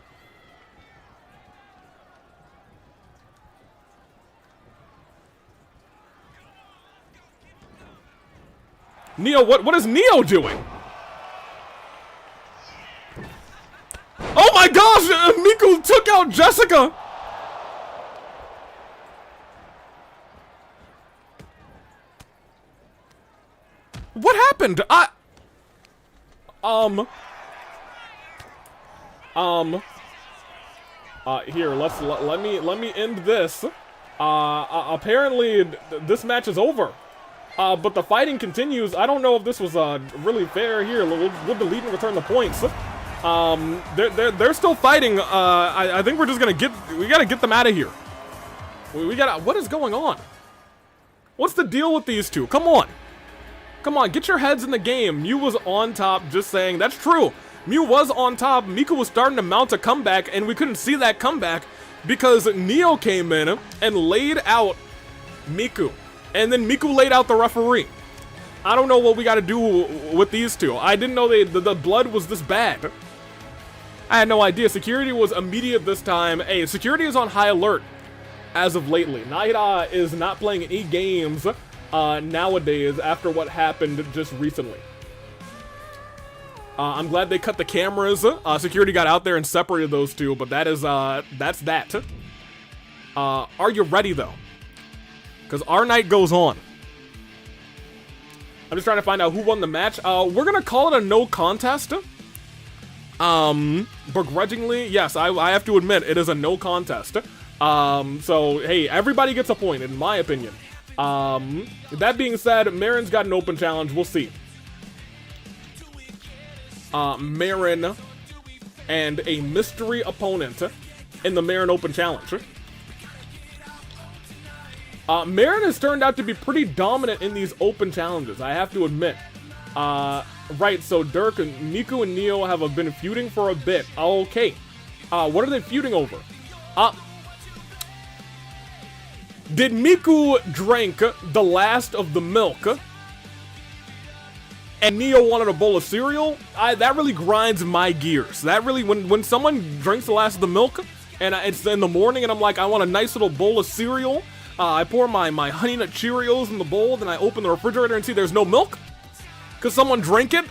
[SPEAKER 1] Neo, what is Neo doing? Oh my gosh! Miku took out Jessica! What happened? Here, let me end this. Apparently this match is over. But the fighting continues. I don't know if this was really fair here. We'll delete and return the points. They're still fighting. I think we're just we gotta get them out of here. We gotta, what is going on? What's the deal with these two? Come on. Come on, get your heads in the game. Mew was on top, just saying. That's true. Mew was on top. Miku was starting to mount a comeback, and we couldn't see that comeback because Neo came in and laid out Miku. And then Miku laid out the referee. I don't know what we got to do with these two. I didn't know the blood was this bad. I had no idea. Security was immediate this time. Hey, security is on high alert as of lately. Naira is not playing any games nowadays after what happened just recently. I'm glad they cut the cameras. Security got out there and separated those two, but that is, that's that. Are you ready, though? Because our night goes on. I'm just trying to find out who won the match. We're gonna call it a no contest. Begrudgingly, yes, I have to admit, it is a no contest. So, hey, everybody gets a point, in my opinion. That being said, Merrin's got an open challenge. We'll see. Merrin and a mystery opponent in the Merrin Open Challenge. Merrin has turned out to be pretty dominant in these open challenges, I have to admit. Right, so Dirk and Miku and Neo have been feuding for a bit. Okay. What are they feuding over? Did Miku drink the last of the milk? And Neo wanted a bowl of cereal? That really grinds my gears. That really, when someone drinks the last of the milk, and it's in the morning, and I'm like, I want a nice little bowl of cereal. I pour my Honey Nut Cheerios in the bowl, then I open the refrigerator and see there's no milk? Because someone drank it?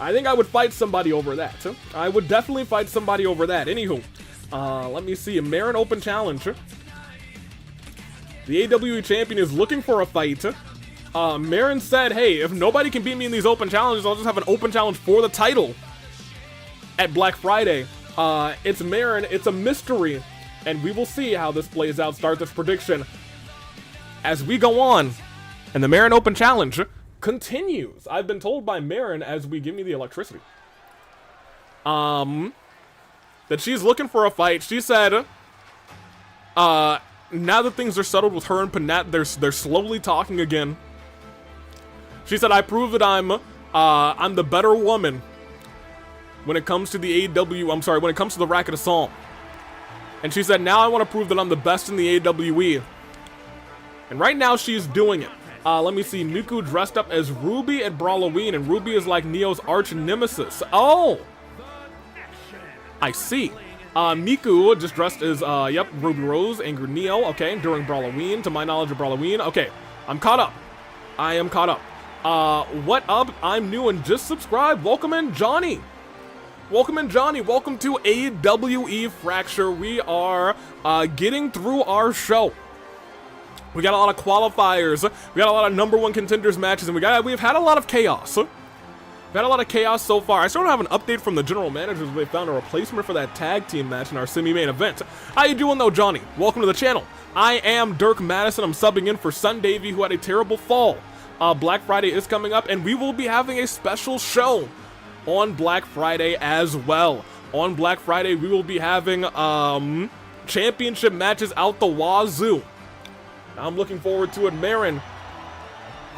[SPEAKER 1] I think I would fight somebody over that. I would definitely fight somebody over that. Anywho, let me see. A Merrin Open Challenge. The AWE champion is looking for a fight. Merrin said, hey, if nobody can beat me in these open challenges, I'll just have an open challenge for the title at Black Friday. It's Merrin. It's a mystery. And we will see how this plays out. Start this prediction as we go on. And the Merrin Open Challenge continues. I've been told by Merrin as we give me the electricity. That she's looking for a fight. She said, now that things are settled with her and Panat, they're slowly talking again. She said, I prove that I'm the better woman when it comes to the when it comes to the Racket Assault. And she said, now I want to prove that I'm the best in the AWE. And right now she's doing it. Let me see. Miku dressed up as Ruby at Brawloween, and Ruby is like Neo's arch nemesis. Oh! I see. Miku just dressed as, Ruby Rose, Angry Neo, okay, during Brawloween, to my knowledge of Brawloween. Okay, I'm caught up. I am caught up. What up? I'm new and just subscribed. Welcome in, Johnny. Welcome in, Johnny. Welcome to AWE Fracture. We are getting through our show. We got a lot of qualifiers. We got a lot of #1 contenders matches, and we've had a lot of chaos. We've had a lot of chaos so far. I still don't have an update from the general managers. They found a replacement for that tag team match in our semi-main event. How you doing, though, Johnny? Welcome to the channel. I am Dirk Madison. I'm subbing in for Sun Davey, who had a terrible fall. Black Friday is coming up, and we will be having a special show on Black Friday as well. On Black Friday, we will be having championship matches out the wazoo. I'm looking forward to it. Merrin,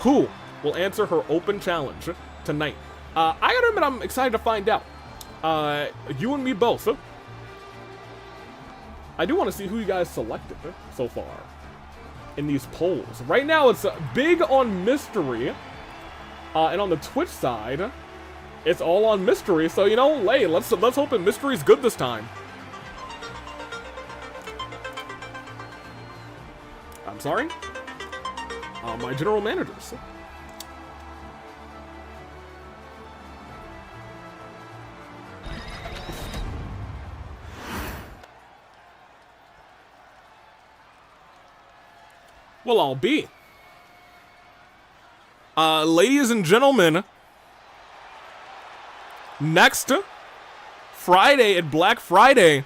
[SPEAKER 1] who will answer her open challenge tonight? I gotta admit, I'm excited to find out. You and me both. I do want to see who you guys selected so far in these polls. Right now, it's big on mystery, and on the Twitch side, it's all on mystery. So, you know, hey, let's hope that mystery's good this time. I'm sorry? My general managers. Well, I'll be. Ladies and gentlemen, next Friday at Black Friday,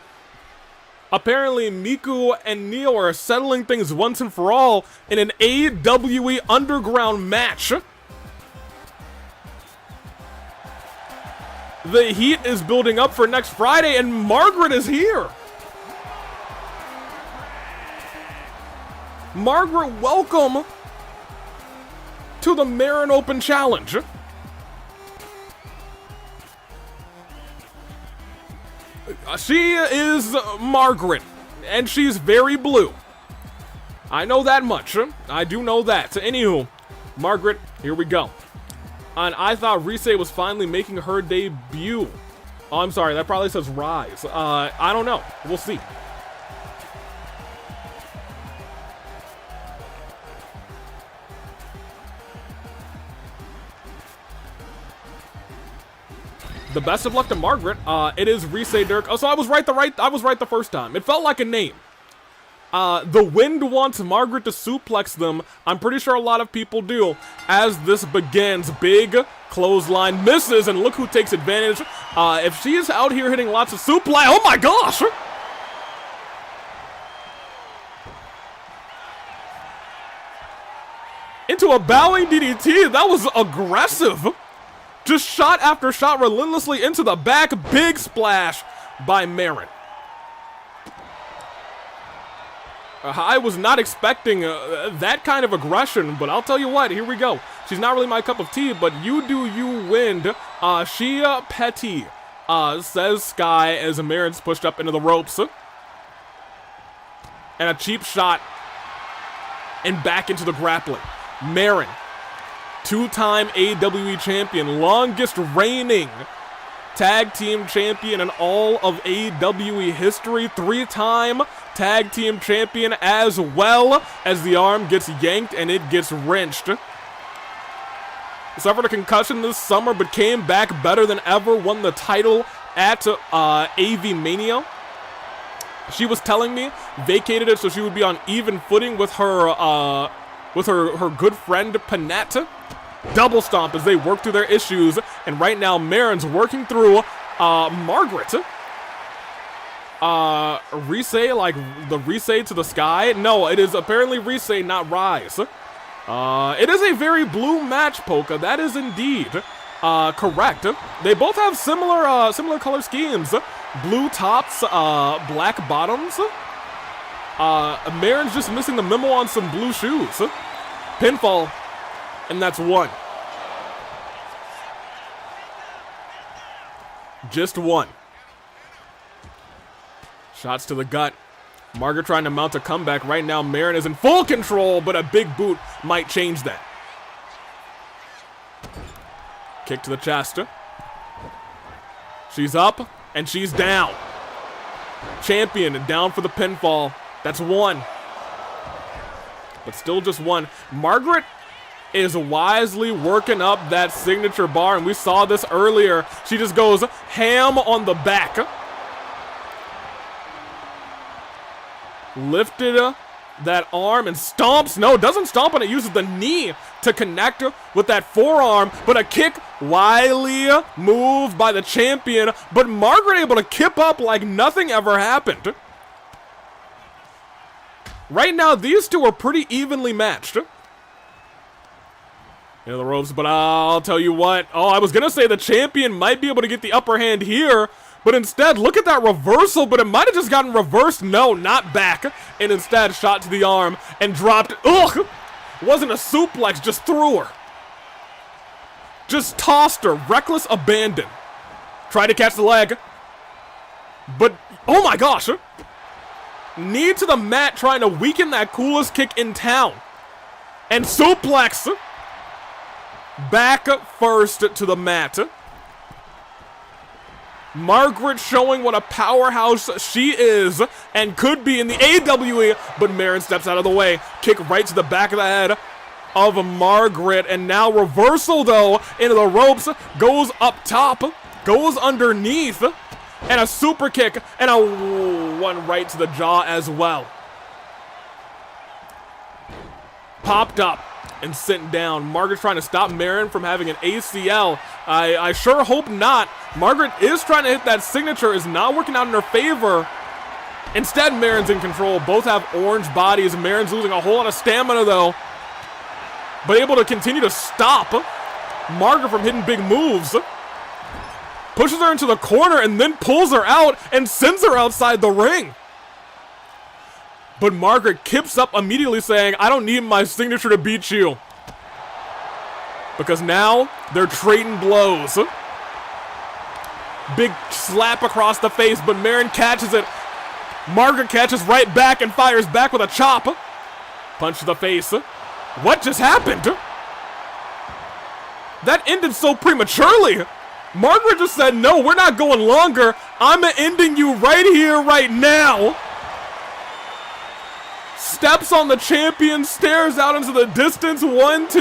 [SPEAKER 1] apparently Miku and Neo are settling things once and for all in an AWE Underground match. The heat is building up for next Friday, and Margaret is here. Margaret, welcome to the Merrin Open Challenge. She is Margaret, and she's very blue. I know that much. I do know that. Anywho, Margaret, here we go. And I thought Rise was finally making her debut. Oh, I'm sorry, that probably says Rise. I don't know. We'll see. the best of luck to Margaret. It is Risei Dirk. Oh, so I was right the first time. It felt like a name. The Wind wants Margaret to suplex them. I'm pretty sure a lot of people do. As this begins, big clothesline misses, and look who takes advantage. If she is out here hitting lots of suplex, oh my gosh! Into a bowing DDT, that was aggressive. Just shot after shot relentlessly into the back, big splash by Merrin. I was not expecting that kind of aggression, but I'll tell you what, here we go. She's not really my cup of tea, but you do you, Wind. Shia Petty, says Sky as Merrin's pushed up into the ropes. And a cheap shot. And back into the grappling. Merrin, two-time AWE champion, longest reigning tag team champion in all of AWE history, three-time tag team champion, as well as the arm gets yanked and it gets wrenched. Suffered a concussion this summer but came back better than ever, won the title at AV Mania. She was telling me, vacated it so she would be on even footing with her good friend Panetta. Double stomp as they work through their issues, and right now Merrin's working through Margaret. Risei, like the Risei to the sky? No, it is apparently Risei, not Rise. It is a very blue match, Polka. That is indeed correct. They both have similar color schemes. Blue tops, black bottoms. Merrin's just missing the memo on some blue shoes. Pinfall. And that's one. Just one. Shots to the gut. Margaret trying to mount a comeback. Right now, Merrin is in full control, but a big boot might change that. Kick to the chest. She's up, and she's down. Champion down for the pinfall. That's one. But still just one. Margaret is wisely working up that signature bar, and we saw this earlier. She just goes ham on the back. Lifted that arm and stomps. No, doesn't stomp on it. Uses the knee to connect with that forearm, but a kick. Wily move by the champion, but Margaret able to kip up like nothing ever happened. Right now, these two are pretty evenly matched. Into the ropes, but I'll tell you what. Oh, I was going to say the champion might be able to get the upper hand here, but instead, look at that reversal, but it might have just gotten reversed. No, not back. And instead, shot to the arm and dropped. Ugh! Wasn't a suplex, just threw her. Just tossed her. Reckless abandon. Tried to catch the leg. But, oh my gosh. Knee to the mat, trying to weaken that coolest kick in town. And suplex. Back first to the mat. Margaret showing what a powerhouse she is and could be in the AWE, but Merrin steps out of the way. Kick right to the back of the head of Margaret, and now reversal though into the ropes, goes up top, goes underneath, and a super kick, and a one right to the jaw as well. Popped up and sent down. Margaret's trying to stop Merrin from having an ACL. I sure hope not. Margaret is trying to hit that signature, is not working out in her favor. Instead, Merrin's in control. Both have orange bodies. Merrin's losing a whole lot of stamina though, but able to continue to stop Margaret from hitting big moves. Pushes her into the corner and then pulls her out and sends her outside the ring. But Margaret kips up immediately saying, I don't need my signature to beat you. Because now they're trading blows. Big slap across the face, but Merrin catches it. Margaret catches right back and fires back with a chop. Punch to the face. What just happened? That ended so prematurely. Margaret just said, no, we're not going longer. I'm ending you right here, right now. Steps on the champion, stares out into the distance. 1, 2.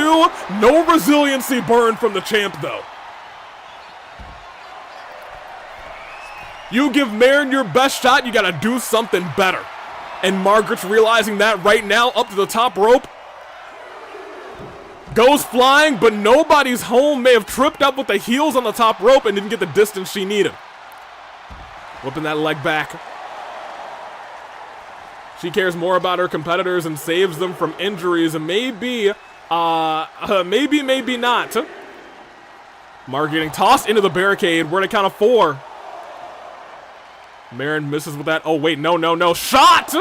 [SPEAKER 1] No resiliency burn from the champ, though. You give Merrin your best shot, you gotta do something better. And Margaret's realizing that right now, up to the top rope. Goes flying, but nobody's home. May have tripped up with the heels on the top rope and didn't get the distance she needed. Whipping that leg back. She cares more about her competitors and saves them from injuries. Maybe, maybe not. Margaret getting tossed into the barricade. We're at a count of 4. Merrin misses with that. Oh, wait, no. Shot!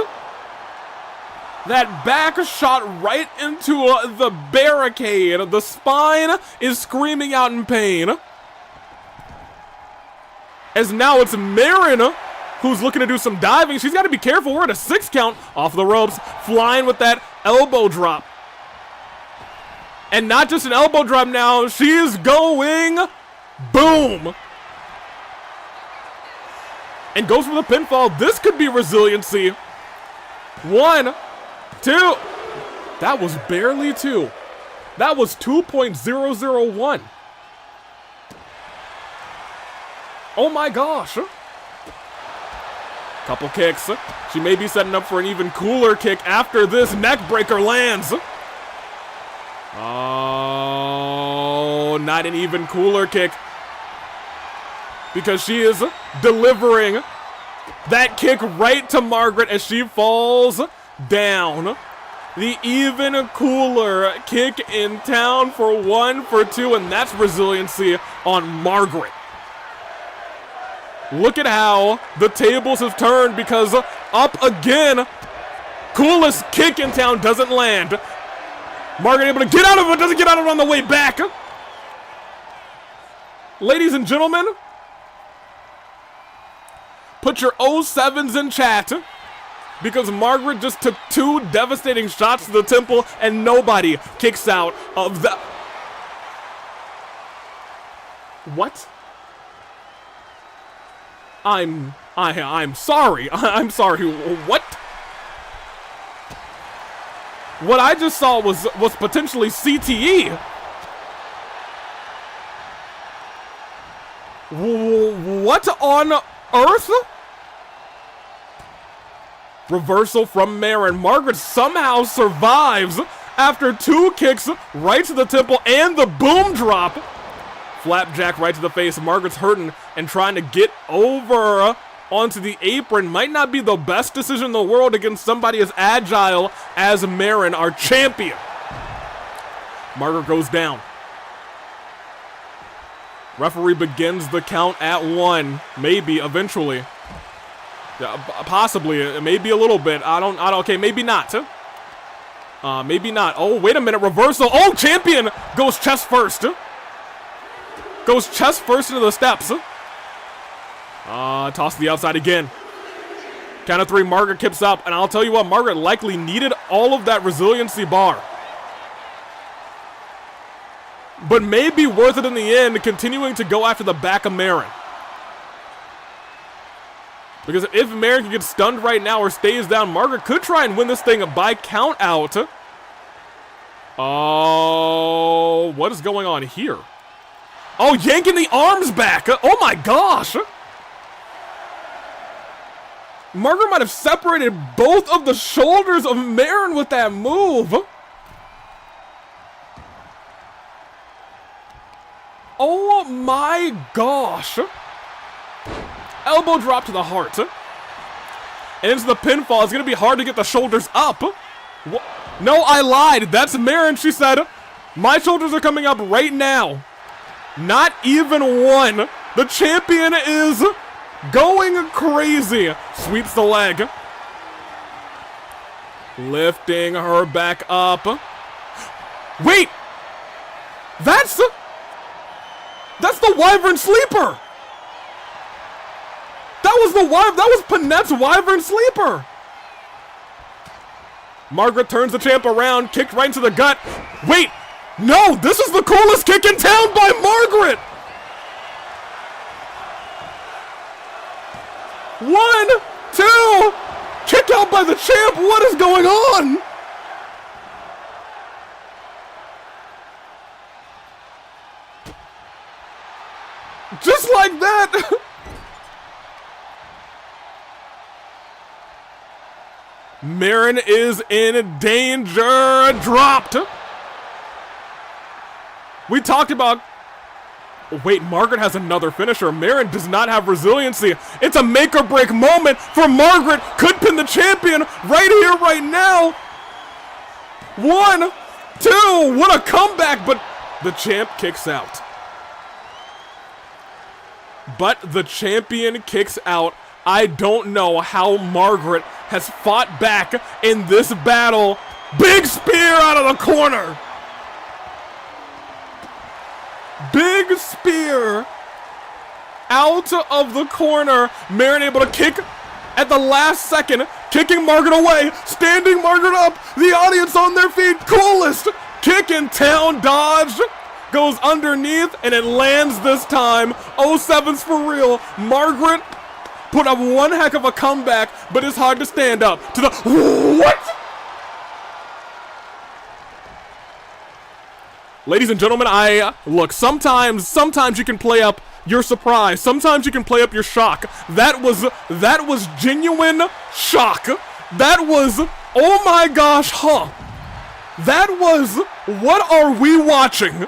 [SPEAKER 1] That back shot right into the barricade. The spine is screaming out in pain. As now it's Merrin who's looking to do some diving. She's got to be careful. We're at a 6 count off the ropes. Flying with that elbow drop. And not just an elbow drop now. She is going boom. And goes for the pinfall. This could be resiliency. 1, 2. That was barely 2. That was 2.001. Oh my gosh. Couple kicks. She may be setting up for an even cooler kick after this neckbreaker lands. Oh, not an even cooler kick. Because she is delivering that kick right to Margaret as she falls down. The even cooler kick in town for 1, for 2, and that's resiliency on Margaret. Look at how the tables have turned because up again, coolest kick in town doesn't land. Margaret able to get out of it, doesn't get out of it on the way back. Ladies and gentlemen, put your 07s in chat because Margaret just took 2 devastating shots to the temple and nobody kicks out of the... What? I'm sorry. I'm sorry. What? What I just saw was potentially CTE. What on earth? Reversal from Merrin. Margaret somehow survives after 2 kicks right to the temple and the boom drop. Flapjack right to the face. Margaret's hurting and trying to get over onto the apron. Might not be the best decision in the world against somebody as agile as Merrin, our champion. Margaret goes down. Referee begins the count at 1. Maybe, eventually. Possibly, maybe a little bit. Okay, maybe not. Maybe not. Oh, wait a minute, reversal. Oh, champion goes chest first. Goes chest first into the steps. Toss to the outside again. Count of 3, Margaret kips up. And I'll tell you what, Margaret likely needed all of that resiliency bar. But may be worth it in the end, continuing to go after the back of Merrin. Because if Merrin can get stunned right now or stays down, Margaret could try and win this thing by count out. Oh, what is going on here? Oh, yanking the arms back. Oh my gosh. Margaret might have separated both of the shoulders of Merrin with that move. Oh my gosh. Elbow drop to the heart. And into the pinfall. It's going to be hard to get the shoulders up. No, I lied. That's Merrin. She said, my shoulders are coming up right now. Not even 1. The champion is going crazy. Sweeps the leg. Lifting her back up. Wait! That's the Wyvern Sleeper! That was Panette's Wyvern Sleeper! Margaret turns the champ around, kicked right into the gut. Wait! No! This is the coolest kick in town by Margaret! 1, 2! Kick out by the champ! What is going on? Just like that! Merrin is in danger. Dropped. We talked about... Wait, Margaret has another finisher. Merrin does not have resiliency. It's a make or break moment for Margaret. Could pin the champion right here, right now. 1, 2. What a comeback, but the champ kicks out. But the champion kicks out. I don't know how Margaret has fought back in this battle. Big spear out of the corner. Big spear out of the corner. Merrin able to kick at the last second, kicking Margaret away, standing Margaret up. The audience on their feet. Coolest kick in town. Dodge goes underneath, and it lands this time. 07's for real. Margaret put up one heck of a comeback, but it's hard to stand up to the... What? Ladies and gentlemen, look, sometimes you can play up your surprise. Sometimes you can play up your shock. That was genuine shock. That was, oh my gosh, huh? That was, what are we watching?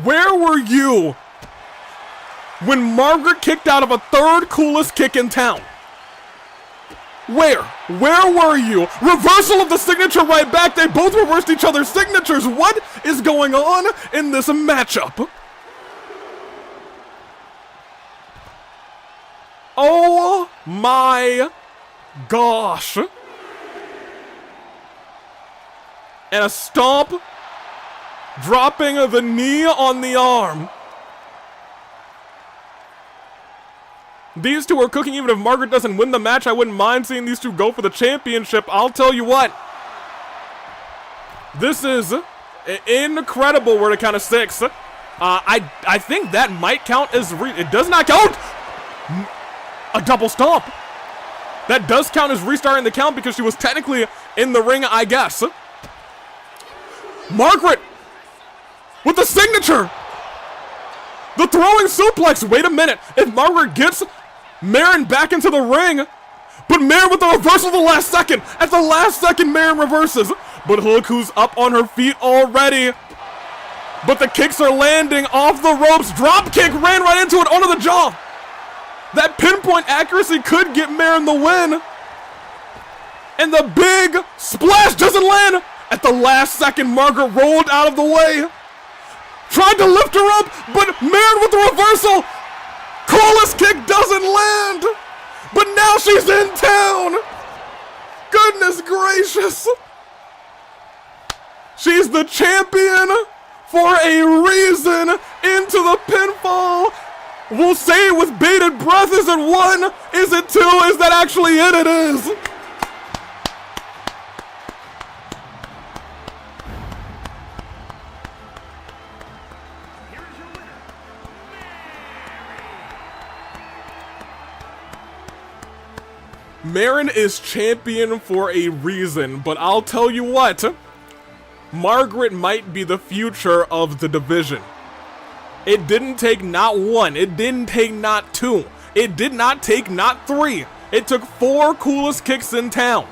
[SPEAKER 1] Where were you when Margaret kicked out of a third coolest kick in town? Where were you? Reversal of the signature right back. They both reversed each other's signatures. What is going on in this matchup? Oh my gosh. And a stomp, dropping the knee on the arm. These two are cooking. Even if Margaret doesn't win the match, I wouldn't mind seeing these two go for the championship. I'll tell you what. This is incredible. We're at a count of 6. I think that might count as... It does not count! A double stomp. That does count as restarting the count because she was technically in the ring, I guess. Margaret with the signature. The throwing suplex. Wait a minute. If Margaret gets Merrin back into the ring, but Merrin with the reversal at the last second. At the last second, Merrin reverses. But look who's up on her feet already. But the kicks are landing off the ropes. Drop kick, ran right into it, onto the jaw. That pinpoint accuracy could get Merrin the win. And the big splash doesn't land. At the last second, Margaret rolled out of the way. Tried to lift her up, but Merrin with the reversal. Coolest kick doesn't land. But now she's in town. Goodness gracious. She's the champion for a reason. Into the pinfall. We'll say it with bated breath. Is it 1? Is it 2? Is that actually it? It is. Merrin is champion for a reason, but I'll tell you what, Margaret might be the future of the division. It didn't take not 1, it didn't take not 2, it did not take not 3. It took 4 coolest kicks in town.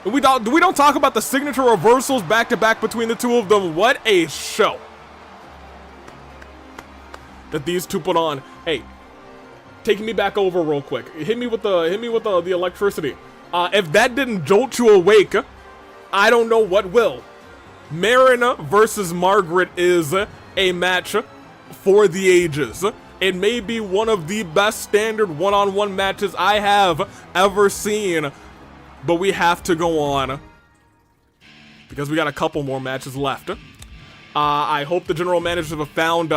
[SPEAKER 1] We don't talk about the signature reversals back to back between the two of them. What a show that these two put on. Hey, taking me back over real quick. Hit me with the electricity. If that didn't jolt you awake, I don't know what will. Merrin versus Margaret is a match for the ages. It may be one of the best standard one-on-one matches I have ever seen, but we have to go on because we got a couple more matches left. I hope the general managers have found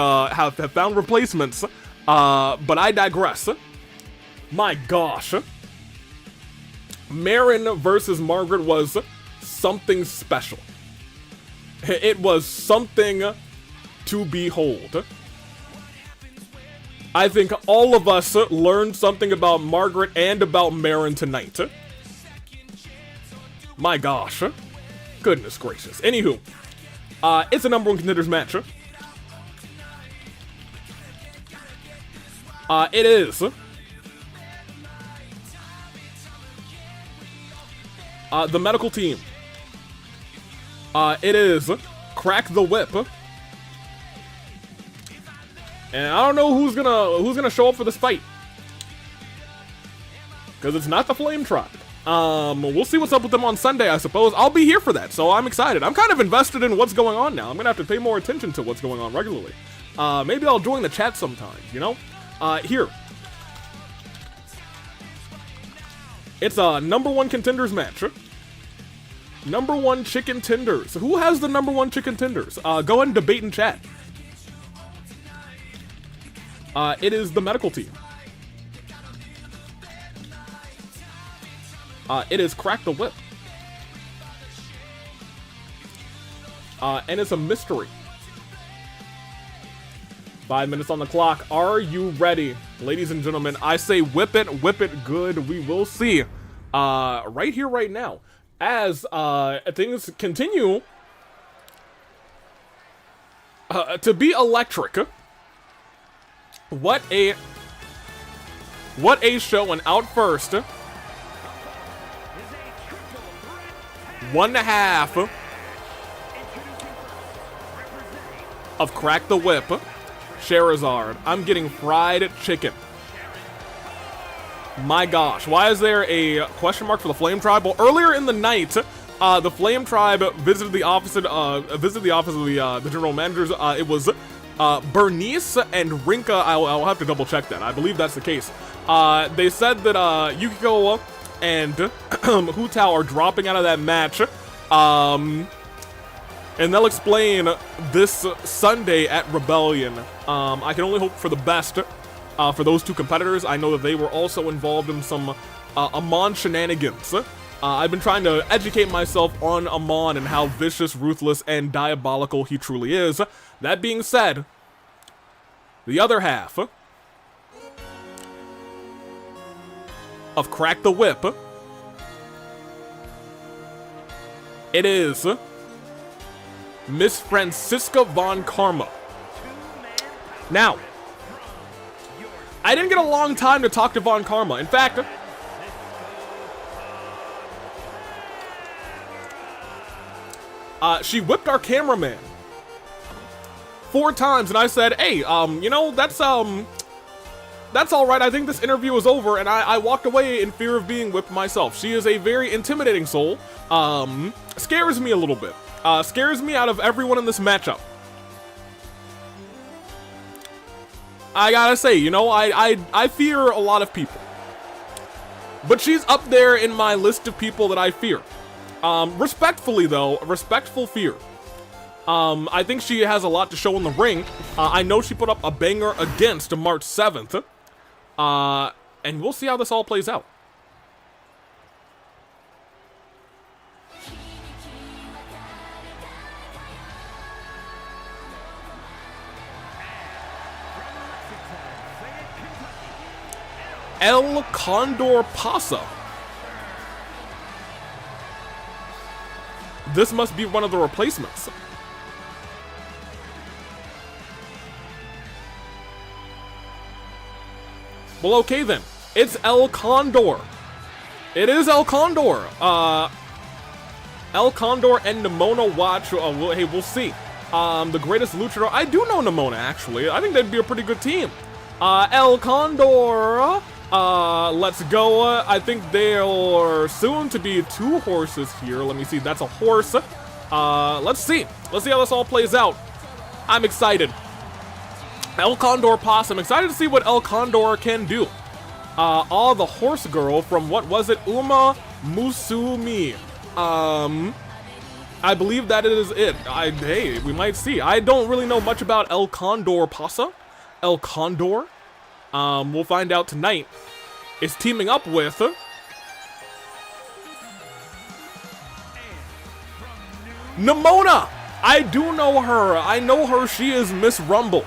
[SPEAKER 1] replacements. But I digress. My gosh. Merrin versus Margaret was something special. It was something to behold. I think all of us learned something about Margaret and about Merrin tonight. My gosh. Goodness gracious. Anywho, it's a number 1 contenders match. It is the medical team. It is Crack the Whip. And I don't know who's gonna show up for this fight. Because it's not the Flame Tribe. We'll see what's up with them on Sunday, I suppose. I'll be here for that, so I'm excited. I'm kind of invested in what's going on now. I'm gonna have to pay more attention to what's going on regularly. Maybe I'll join the chat sometimes, you know? Here. It's a #1 contenders match. #1 chicken tenders. Who has the #1 chicken tenders? Go ahead and debate in chat. It is the medical team. It is Crack the Whip. And it's a mystery. 5 minutes on the clock. Are you ready? Ladies and gentlemen, I say whip it good. We will see. Right here, right now. As things continue to be electric. What a show, and out first. 1.5 of Crack the Whip. Charizard. I'm getting fried chicken. My gosh, why is there a question mark for the Flame Tribe? Well, earlier in the night, the Flame Tribe visited the office of the general managers. It was Bernice and Rinka. I'll have to double check that. I believe that's the case. They said that Yukiko and Q-Taro are dropping out of that match. And they'll explain this Sunday at Rebellion. I can only hope for the best for those two competitors. I know that they were also involved in some Amon shenanigans. I've been trying to educate myself on Amon and how vicious, ruthless, and diabolical he truly is. That being said, the other half of Crack the Whip, it is Miss Franziska von Karma. Now, I didn't get a long time to talk to Von Karma. In fact, she whipped our cameraman 4 times, and I said, hey, you know, that's all right. I think this interview is over, and I walked away in fear of being whipped myself. She is a very intimidating soul. Scares me a little bit. Scares me out of everyone in this matchup. I gotta say, you know, I fear a lot of people. But she's up there in my list of people that I fear. Respectfully, though, respectful fear. I think she has a lot to show in the ring. I know she put up a banger against March 7th. And we'll see how this all plays out. El Condor Pasa. This must be one of the replacements. Well, okay then. It's El Condor. It is El Condor. El Condor and Nimona watch. Hey, we'll see. The greatest luchador. I do know Nimona, actually. I think they'd be a pretty good team. El Condor. Let's go. I think there are soon to be 2 horses here. Let me see. That's a horse. Let's see. Let's see how this all plays out. I'm excited. El Condor Possum. Excited to see what El Condor can do. The horse girl from, what was it? Uma Musumi. I believe that is it. Hey, we might see. I don't really know much about El Condor Pasa. El Condor. We'll find out tonight. Is teaming up with Nimona. I do know her. I know her. She is Miss Rumble.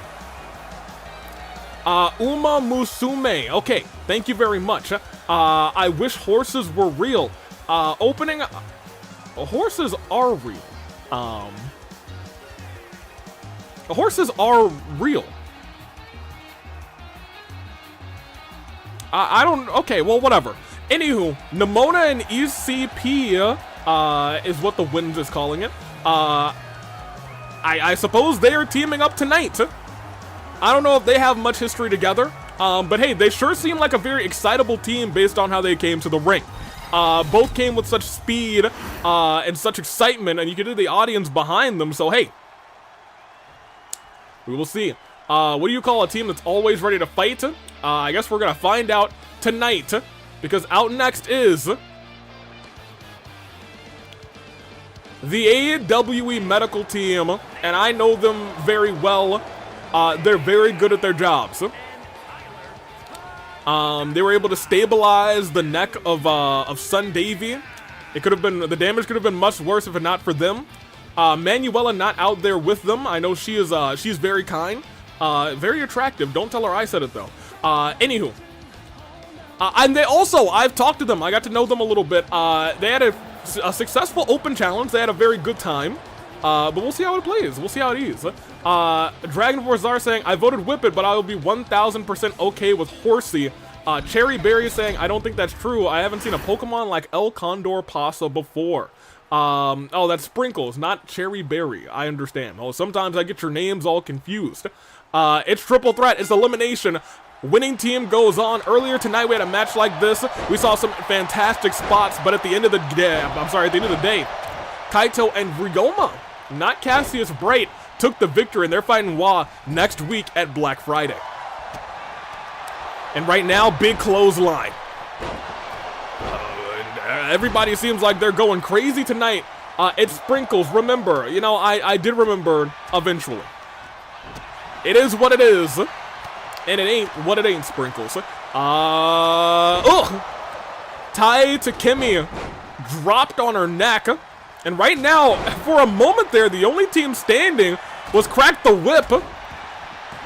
[SPEAKER 1] Uma Musume. Okay, thank you very much. I wish horses were real. Opening. Horses are real. Horses are real. I don't. Okay, well, whatever. Anywho, Nimona and ECP is what the Winds is calling it. I suppose they are teaming up tonight. I don't know if they have much history together, but hey, they sure seem like a very excitable team based on how they came to the ring. Both came with such speed and such excitement, and you can hear the audience behind them, so hey. We will see. What do you call a team that's always ready to fight? I guess we're going to find out tonight, because out next is the AWE medical team, and I know them very well. They're very good at their jobs. They were able to stabilize the neck of Sun Davy. It could have been, the damage could have been much worse if not for them. Manuela not out there with them. I know she is, she's very kind, very attractive. Don't tell her I said it though. Anywho. And they also, I've talked to them. I got to know them a little bit. They had a successful open challenge. They had a very good time. But we'll see how it plays. We'll see how it is. Dragon Force Czar saying, I voted Whip It, but I will be 1000% okay with Horsey. Cherry Berry saying, I don't think that's true. I haven't seen a Pokemon like El Condor Pasa before. Oh, that's Sprinkles, not Cherry Berry. I understand. Oh, sometimes I get your names all confused. It's Triple Threat. It's Elimination. Winning team goes on. Earlier tonight, we had a match like this. We saw some fantastic spots, but at the end of the day, Kaito and Ryoma, not Cassius Bright, took the victory, and they're fighting Wa next week at Black Friday. And right now, big clothesline. Everybody seems like they're going crazy tonight. It's Sprinkles. Remember, you know, I did remember eventually. It is what it is, and it ain't what it ain't, Sprinkles. Tai Takemi dropped on her neck. And right now, for a moment there, the only team standing was Crack the Whip.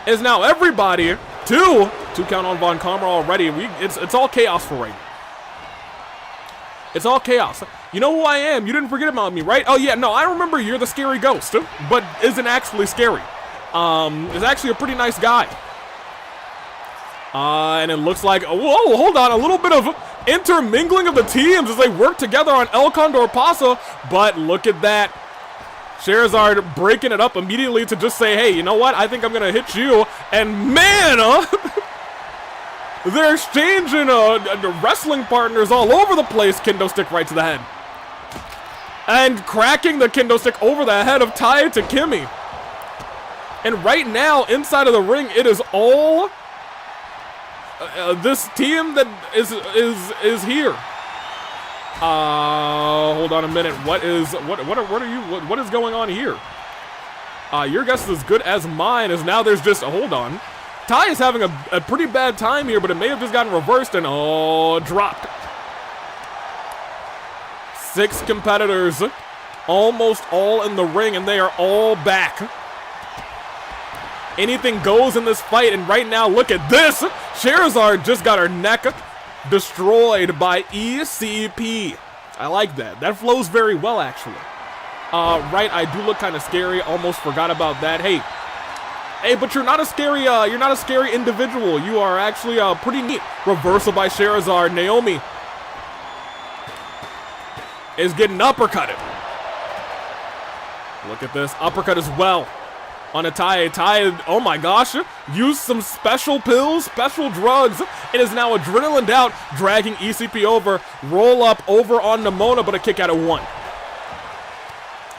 [SPEAKER 1] Is now everybody, two count on Von Karma already. It's all chaos for right now. It's all chaos. You know who I am? You didn't forget about me, right? Oh yeah, no, I remember you're the scary ghost, but isn't actually scary. Is actually a pretty nice guy. And it looks like, whoa, hold on, a little bit of intermingling of the teams as they work together on El Condor Pasa, but look at that. Charizard breaking it up immediately to just say, hey, you know what? I think I'm going to hit you. And man, they're exchanging wrestling partners all over the place. Kendo stick right to the head. And cracking the kendo stick over the head of Tai Takemi. And right now, inside of the ring, it is all this team that is here. Hold on a minute. What is going on here? Your guess is as good as mine. As now there's just hold on. Tai is having a pretty bad time here, but it may have just gotten reversed and dropped. 6 competitors, almost all in the ring, and they are all back. Anything goes in this fight, and right now, look at this. Charizard just got her neck destroyed by ECP. I like that. That flows very well, actually. Right, I do look kind of scary. Almost forgot about that. Hey, but you're not a scary individual. You are actually pretty neat. Reversal by Charizard. Naomi is getting uppercutted. Look at this uppercut as well. On a Tai, oh my gosh, used some special pills, special drugs. It is now adrenaline out, dragging ECP over, roll up over on Nimona, but a kick out of 1.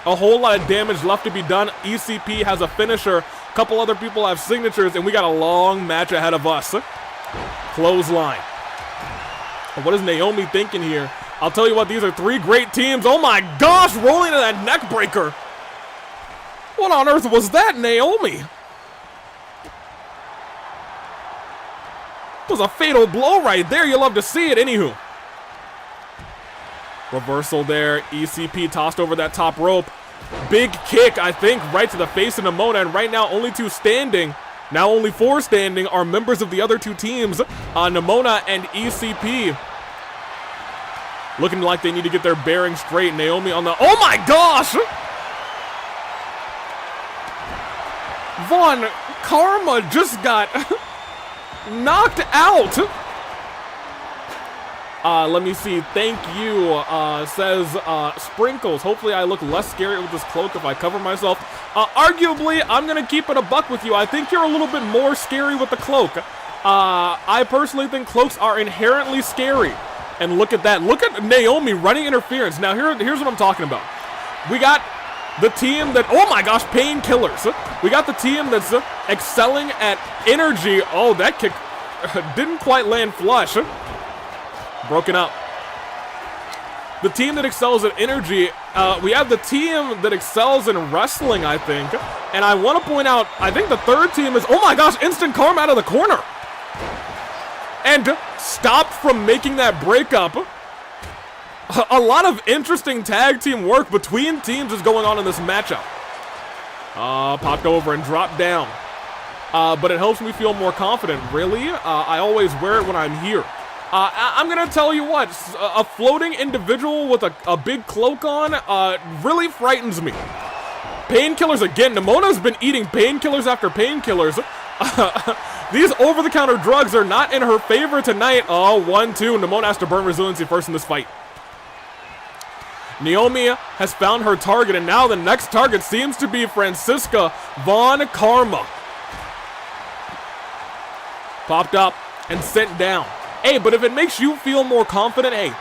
[SPEAKER 1] A whole lot of damage left to be done. ECP has a finisher, a couple other people have signatures, and we got a long match ahead of us. Clothesline. What is Naomi thinking here? I'll tell you what, these are 3 great teams. Oh my gosh, rolling into that neck breaker. What on earth was that, Naomi? It was a fatal blow right there. You love to see it. Anywho. Reversal there. ECP tossed over that top rope. Big kick, I think, right to the face of Nimona. And right now, only 2 standing. Now only 4 standing are members of the other 2 teams. Nimona and ECP. Looking like they need to get their bearings straight. Naomi on the... Oh my gosh! Von Karma just got knocked out. Let me see. Thank you, says Sprinkles. Hopefully I look less scary with this cloak if I cover myself. Arguably, I'm going to keep it a buck with you. I think you're a little bit more scary with the cloak. I personally think cloaks are inherently scary. And look at that. Look at Naomi running interference. Now, here's what I'm talking about. We got the team that, oh my gosh, painkillers. We got the team that's excelling at energy. Oh, that kick didn't quite land flush. Broken up. The team that excels at energy, we have the team that excels in wrestling, I think. And I want to point out, I think the third team is, oh my gosh, instant karma out of the corner. And stopped from making that breakup. A lot of interesting tag team work between teams is going on in this matchup. Popped over and dropped down. But it helps me feel more confident. Really? I always wear it when I'm here. I'm gonna tell you what, a floating individual with a big cloak on really frightens me. Painkillers again. Nemona's been eating painkillers after painkillers. These over-the-counter drugs are not in her favor tonight. Oh, 1-2. Nemona has to burn resiliency first in this fight. Naomi has found her target, and now the next target seems to be Francisca Von Karma. Popped up and sent down. Hey, but if it makes you feel more confident, hey,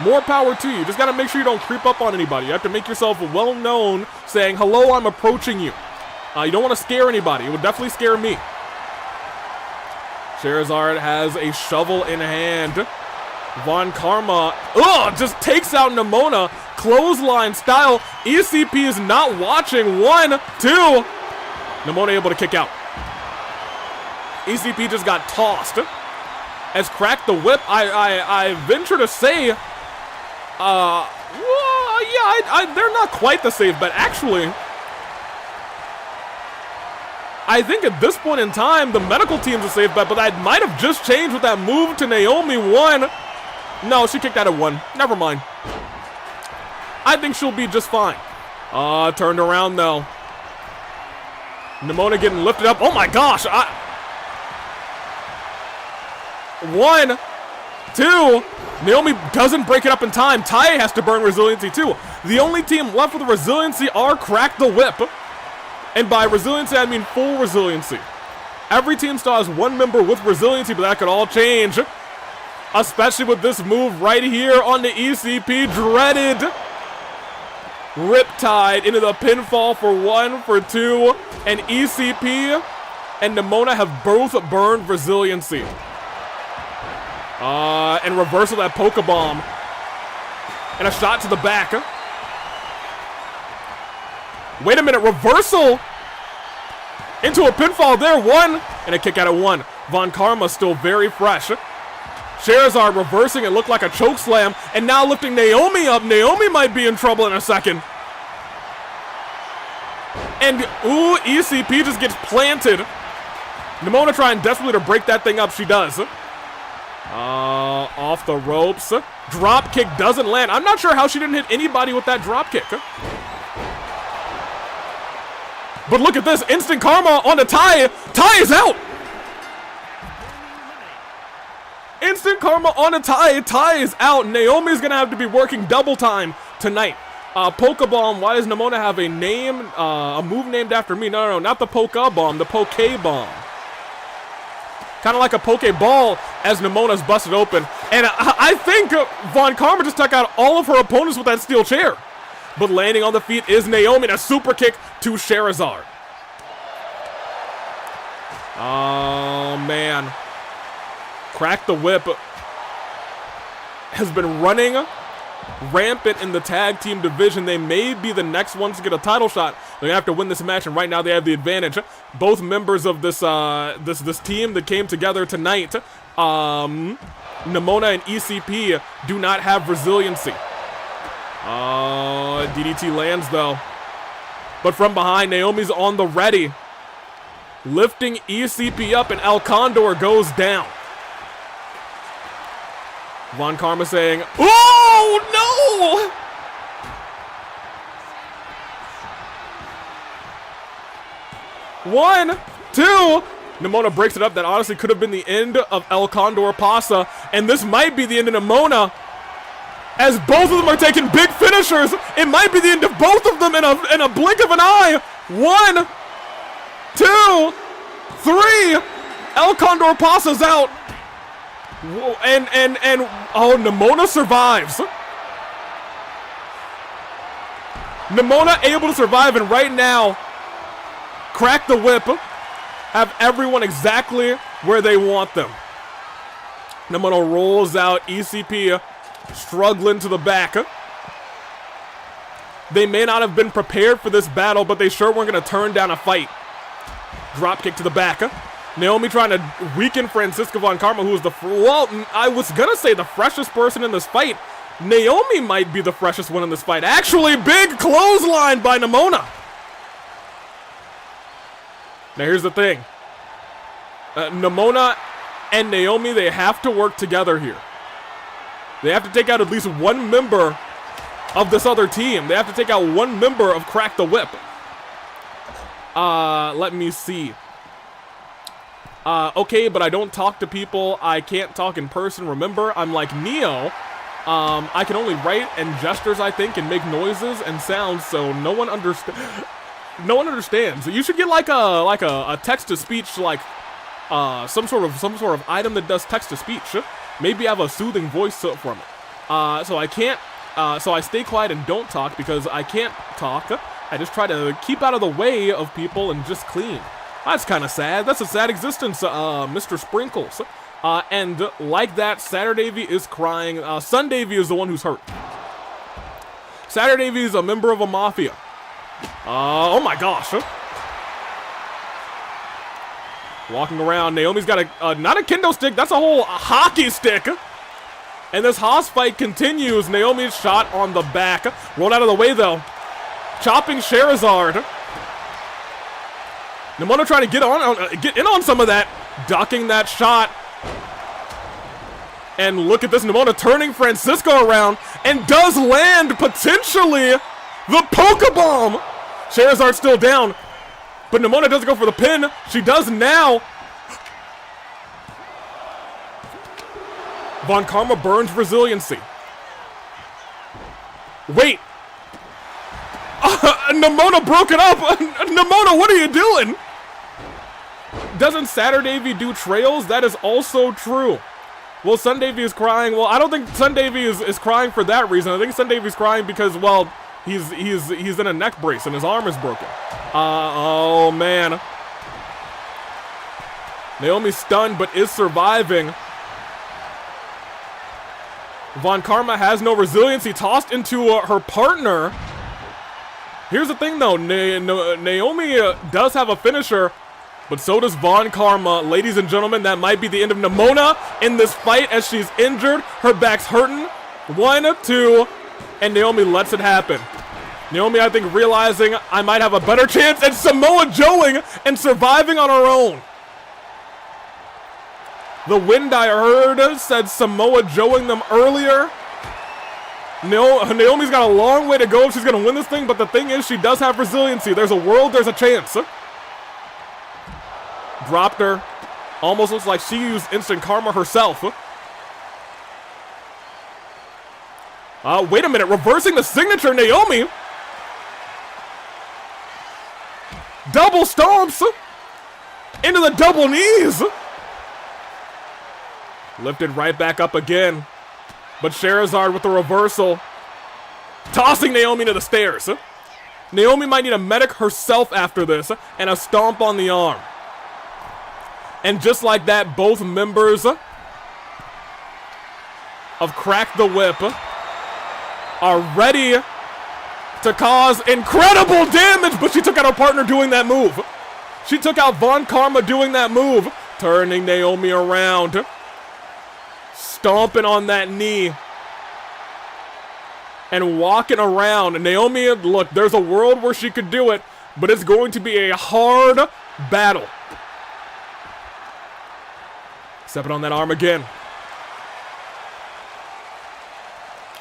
[SPEAKER 1] more power to you. Just got to make sure you don't creep up on anybody. You have to make yourself well known, saying, hello, I'm approaching you. You don't want to scare anybody. It would definitely scare me. Charizard has a shovel in hand. Von Karma, just takes out Nemona. Clothesline style. ECP is not watching. 1, 2. Nemona able to kick out. ECP just got tossed. Has cracked the whip. I venture to say, well, yeah, they're not quite the safe bet. Actually, I think at this point in time, the medical team's a safe bet, but that might have just changed with that move to Naomi. 1. No, she kicked out at 1. Never mind. I think she'll be just fine. Turned around, though. Nemona getting lifted up. Oh, my gosh. 1, 2. Naomi doesn't break it up in time. Tai has to burn resiliency, too. The only team left with resiliency are Crack the Whip. And by resiliency, I mean full resiliency. Every team still has one member with resiliency, but that could all change. Especially with this move right here on the ECP. Dreaded. Riptide into the pinfall for 1, for 2. And ECP and Nemona have both burned resiliency. And reversal that Pokebomb. And a shot to the back. Wait a minute, reversal into a pinfall there. 1, and a kick out at 1. Von Karma still very fresh. Charizard reversing it, looked like a choke slam, and now lifting Naomi up. Naomi might be in trouble in a second. And, ooh, ECP just gets planted. Nemona trying desperately to break that thing up. She does. Off the ropes. Drop kick doesn't land. I'm not sure how she didn't hit anybody with that drop kick. But look at this. Instant karma on the Tai. Tai is out. Instant karma on a Tai. Tai is out. Naomi's going to have to be working double time tonight. Pokebomb. Why does Nemona have a name, a move named after me? No, not the Pokebomb. The Pokebomb. Kind of like a Pokeball as Nemona's busted open. And I think Von Karma just took out all of her opponents with that steel chair. But landing on the feet is Naomi, and a super kick to Charizard. Oh, man. Crack the Whip has been running rampant in the tag team division. They may be the next ones to get a title shot. They're going to have to win this match, and right now they have the advantage. Both members of this this team that came together tonight, Nemona and ECP, do not have resiliency. DDT lands, though. But from behind, Naomi's on the ready. Lifting ECP up, and El Condor goes down. Von Karma saying, oh, no! One, two, Nimona breaks it up. That honestly could have been the end of El Condor Pasa. And this might be the end of Nimona. As both of them are taking big finishers. It might be the end of both of them in a blink of an eye. 1, 2, 3. El Condor Pasa's out. And oh, Nimona survives. Nimona able to survive, and right now, Crack the Whip have everyone exactly where they want them. Nimona rolls out, ECP struggling to the back. They may not have been prepared for this battle, but they sure weren't going to turn down a fight. Drop kick to the back. Naomi trying to weaken Francisca Von Karma, who is I was going to say the freshest person in this fight. Naomi might be the freshest one in this fight. Actually, big clothesline by Nimona. Now here's the thing. Nimona and Naomi, they have to work together here. They have to take out at least one member of this other team. They have to take out one member of Crack the Whip. Let me see. Okay, but I don't talk to people. I can't talk in person. Remember, I'm like Neo. I can only write and gestures, I think, and make noises and sounds, so no one understands. You should get like a text-to-speech, like some sort of item that does text-to-speech. Maybe have a soothing voice from it. So I can't. So I stay quiet and don't talk because I can't talk. I just try to keep out of the way of people and just clean. That's kind of sad. That's a sad existence, Mr. Sprinkles. And like that, Saturdavy is crying. Sundavy is the one who's hurt. Saturdavy is a member of a mafia. Oh my gosh. Walking around, Naomi's got not a kendo stick, that's a whole hockey stick. And this Haas fight continues. Naomi's shot on the back. Rolled out of the way though. Chopping Sherazard. Nimona trying to get in on some of that. Ducking that shot. And look at this, Nimona turning Francisco around and does land, potentially, the Pokebomb! Sherazard's still down, but Nimona doesn't go for the pin. She does now. Von Karma burns resiliency. Wait. Nimona broke it up! Nimona, what are you doing? Doesn't Saturdavy do trails? That is also true. Well, Sundavy is crying. Well, I don't think Sundavy is crying for that reason. I think Sundavy's crying because, well, he's in a neck brace and his arm is broken. Oh man. Naomi's stunned but is surviving. Von Karma has no resiliency, tossed into her partner. Here's the thing though, Naomi does have a finisher, but so does Von Karma. Ladies and gentlemen, that might be the end of Nimona in this fight as she's injured. Her back's hurting. 1, 2, and Naomi lets it happen. Naomi, I think, realizing I might have a better chance, and Samoa Joeing and surviving on her own. The wind I heard said Samoa Joeing them earlier. Naomi's got a long way to go if she's going to win this thing, but the thing is, she does have resiliency. There's a world, there's a chance. Dropped her. Almost looks like she used instant karma herself. Wait a minute. Reversing the signature, Naomi. Double stomps. Into the double knees. Lifted right back up again. But Sherazard with the reversal. Tossing Naomi to the stairs. Naomi might need a medic herself after this. And a stomp on the arm. And just like that, both members of Crack the Whip are ready to cause incredible damage, but she took out her partner doing that move. She took out Von Karma doing that move, turning Naomi around, stomping on that knee, and walking around. Naomi, look, there's a world where she could do it, but it's going to be a hard battle. Stepping on that arm again.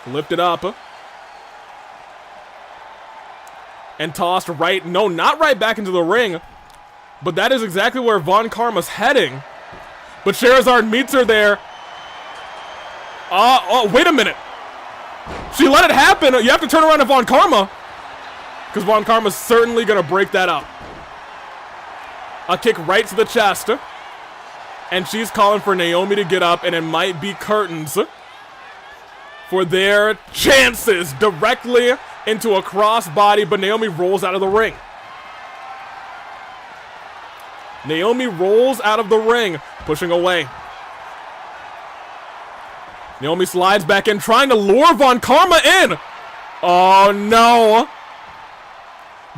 [SPEAKER 1] Lift it up. And tossed right, no, not right back into the ring. But that is exactly where Von Karma's heading. But Scheherazade meets her there. Oh, wait a minute. She let it happen. You have to turn around to Von Karma. Because Von Karma's certainly going to break that up. A kick right to the chest. And she's calling for Naomi to get up, and it might be curtains for their chances directly into a crossbody, but Naomi rolls out of the ring. Naomi rolls out of the ring, pushing away. Naomi slides back in, trying to lure Von Karma in. Oh, no.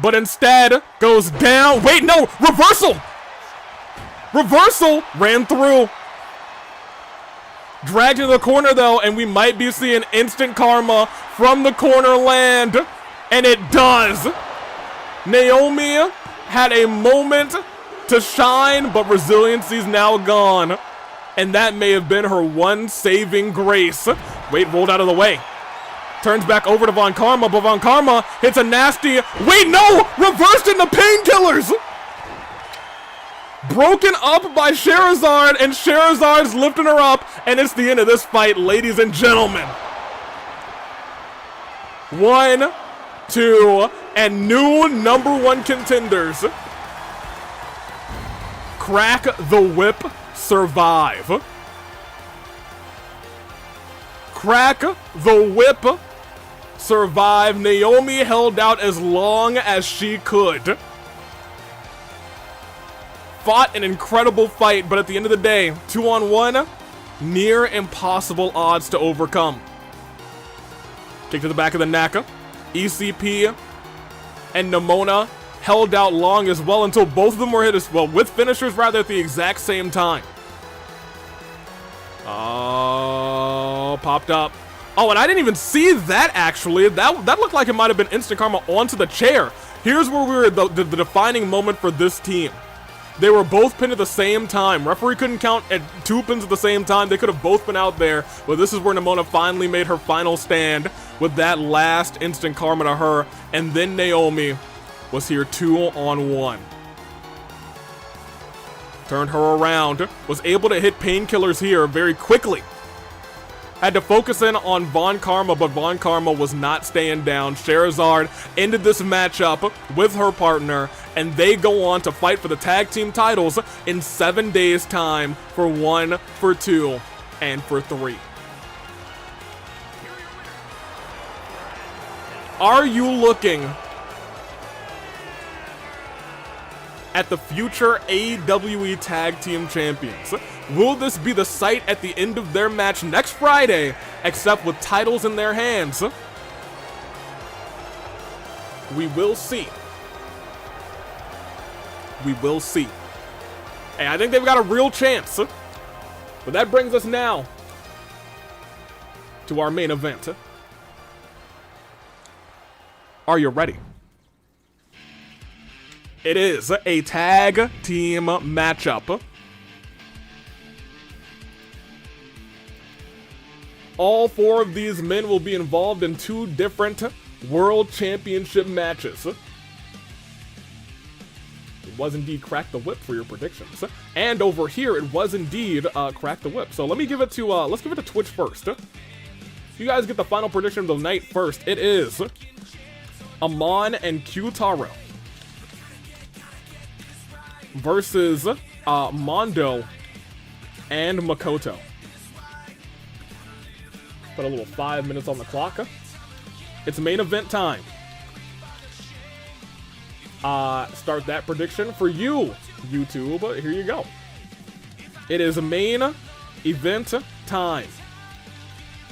[SPEAKER 1] But instead, goes down. Wait, no, reversal. Reversal ran through. Dragged to the corner, though, and we might be seeing instant karma from the corner land. And it does. Naomi had a moment to shine, but resiliency's now gone. And that may have been her one saving grace. Wait, rolled out of the way. Turns back over to Von Karma, but Von Karma hits a nasty... Wait, no! Reversed into painkillers! Broken up by Scheherazade, and Scheherazade's lifting her up, and it's the end of this fight, ladies and gentlemen. 1, 2, and new #1 contenders. Crack the whip, survive. Crack the whip, survive. Naomi held out as long as she could. Fought an incredible fight, but at the end of the day, 2-on-1, near impossible odds to overcome. Kick to the back of the neck. ECP and Nimona held out long as well until both of them were hit as well, with finishers rather, at the exact same time. Oh, popped up. Oh, and I didn't even see that, actually. That looked like it might have been instant karma onto the chair. Here's where we were the defining moment for this team. They were both pinned at the same time. Referee couldn't count at 2 pins at the same time. They could have both been out there. But this is where Nimona finally made her final stand with that last instant karma to her. And then Naomi was here 2-on-1. Turned her around. Was able to hit painkillers here very quickly. Had to focus in on Von Karma, but Von Karma was not staying down. Scheherazade ended this matchup with her partner, and they go on to fight for the tag team titles in 7 days' time for 1, for 2, and for 3. Are you looking at the future AWE Tag Team Champions? Will this be the sight at the end of their match next Friday, except with titles in their hands? We will see. We will see. Hey, I think they've got a real chance. But that brings us now to our main event. Are you ready? It is a tag team matchup. All 4 of these men will be involved in 2 different World Championship matches. It was indeed Crack the Whip for your predictions. And over here, it was indeed Crack the Whip. So let me give it to, let's give it to Twitch first. You guys get the final prediction of the night first. It is Amon and Q-Taro versus Mondo and Makoto. Put a little 5 minutes on the clock. It's main event time. Start that prediction for you, YouTube. Here you go. It is main event time.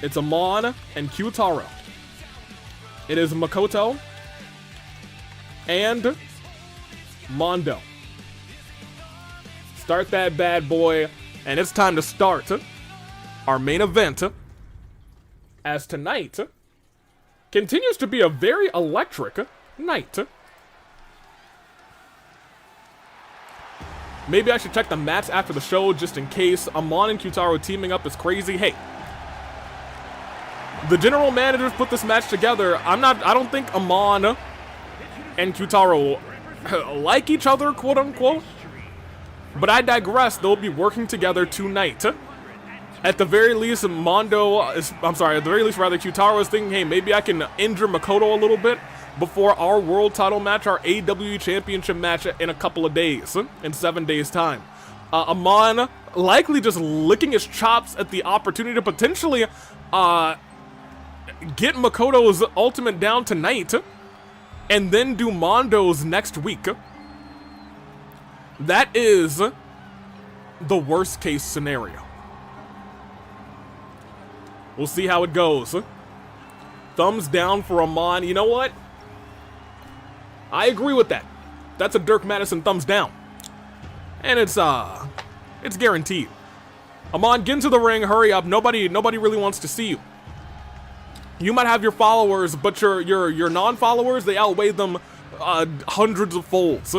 [SPEAKER 1] It's Amon and Q-Taro. It is Makoto and Mondo. Start that bad boy, and it's time to start our main event, as tonight continues to be a very electric night. Maybe I should check the mats after the show just in case. Amon and Q-Taro teaming up is crazy. Hey, the general managers put this match together. I don't think Amon and Q-Taro like each other, quote unquote. But I digress. They'll be working together tonight. At the very least, at the very least, Q-Taro is thinking, hey, maybe I can injure Makoto a little bit before our world title match, our AWE championship match in a couple of days, in 7 days' time. Amon likely just licking his chops at the opportunity to potentially get Makoto's ultimate down tonight, and then do Mondo's next week. That is the worst case scenario. We'll see how it goes. Thumbs down for Amon. You know what? I agree with that. That's a Dirk Madison thumbs down. And it's guaranteed. Amon, get into the ring, hurry up. Nobody really wants to see you. You might have your followers, but your non-followers, they outweigh them hundreds of folds.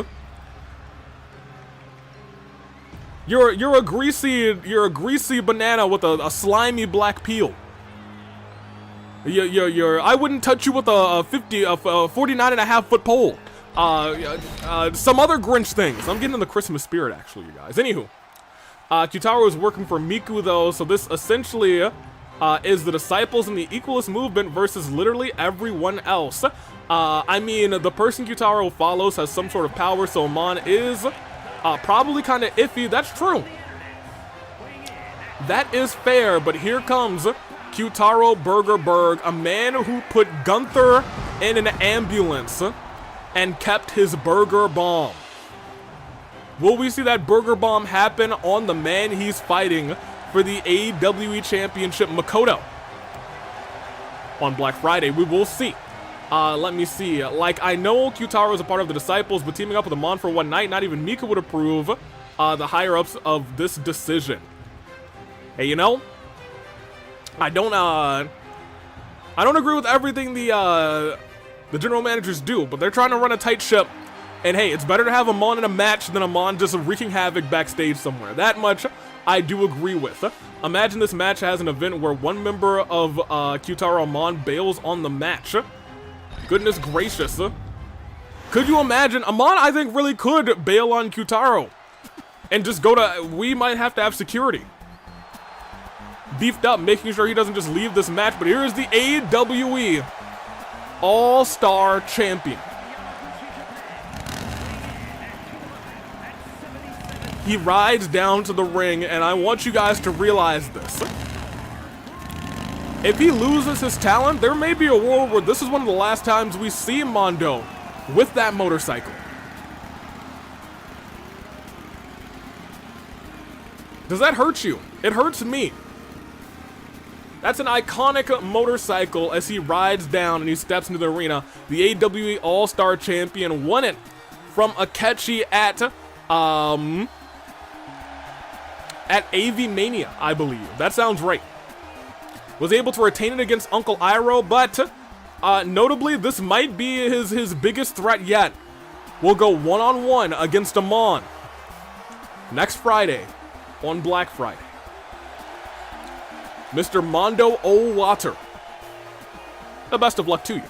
[SPEAKER 1] You're a greasy banana with a slimy black peel. I wouldn't touch you with a 49.5 foot pole. Some other Grinch things. I'm getting in the Christmas spirit, actually, you guys. Anywho, Q-Taro is working for Miku, though, so this essentially is the Disciples in the Equalist movement versus literally everyone else. I mean, the person Q-Taro follows has some sort of power, so Amon is probably kind of iffy. That's true. That is fair, but here comes Q-Taro Burgerberg, a man who put Gunther in an ambulance and kept his burger bomb. Will we see that burger bomb happen on the man he's fighting for the AWE Championship, Makoto? On Black Friday, we will see. Let me see. Like, I know Q-Taro is a part of the Disciples, but teaming up with Amon for one night, not even Miku would approve the higher-ups of this decision. Hey, you know, I don't agree with everything the general managers do, but they're trying to run a tight ship. And hey, it's better to have Amon in a match than Amon just wreaking havoc backstage somewhere. That much I do agree with. Imagine this match has an event where one member of Q-Taro Amon bails on the match. Goodness gracious. Could you imagine? Amon, I think, really could bail on Q-Taro and just go to, we might have to have security beefed up, making sure he doesn't just leave this match. But here is the AWE All-Star Champion. He rides down to the ring, and I want you guys to realize this. If he loses his talent, there may be a world where this is one of the last times we see Mondo with that motorcycle. Does that hurt you? It hurts me. That's an iconic motorcycle as he rides down and he steps into the arena. The AWE All-Star Champion won it from Akechi at AV Mania, I believe. That sounds right. Was able to retain it against Uncle Iroh, but notably, this might be his biggest threat yet. We'll go one-on-one against Amon next Friday on Black Friday. Mr. Mondo Owwater, the best of luck to you.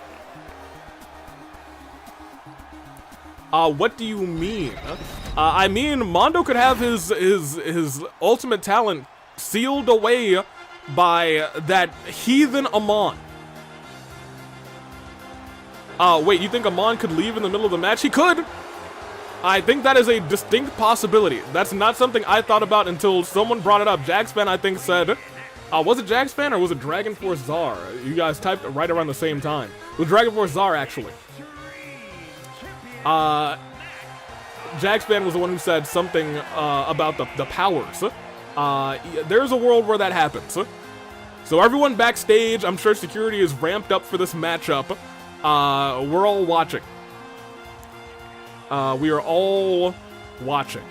[SPEAKER 1] What do you mean? I mean, Mondo could have his ultimate talent sealed away by that heathen Amon. Wait, you think Amon could leave in the middle of the match? He could! I think that is a distinct possibility. That's not something I thought about until someone brought it up. Jagspan, I think, said, was it Jagspan or was it Dragon Force Czar? You guys typed it right around the same time. It was Dragon Force Czar, actually. Jagspan was the one who said something about the powers. There's a world where that happens. So everyone backstage, I'm sure security is ramped up for this matchup. We're all watching. We are all watching.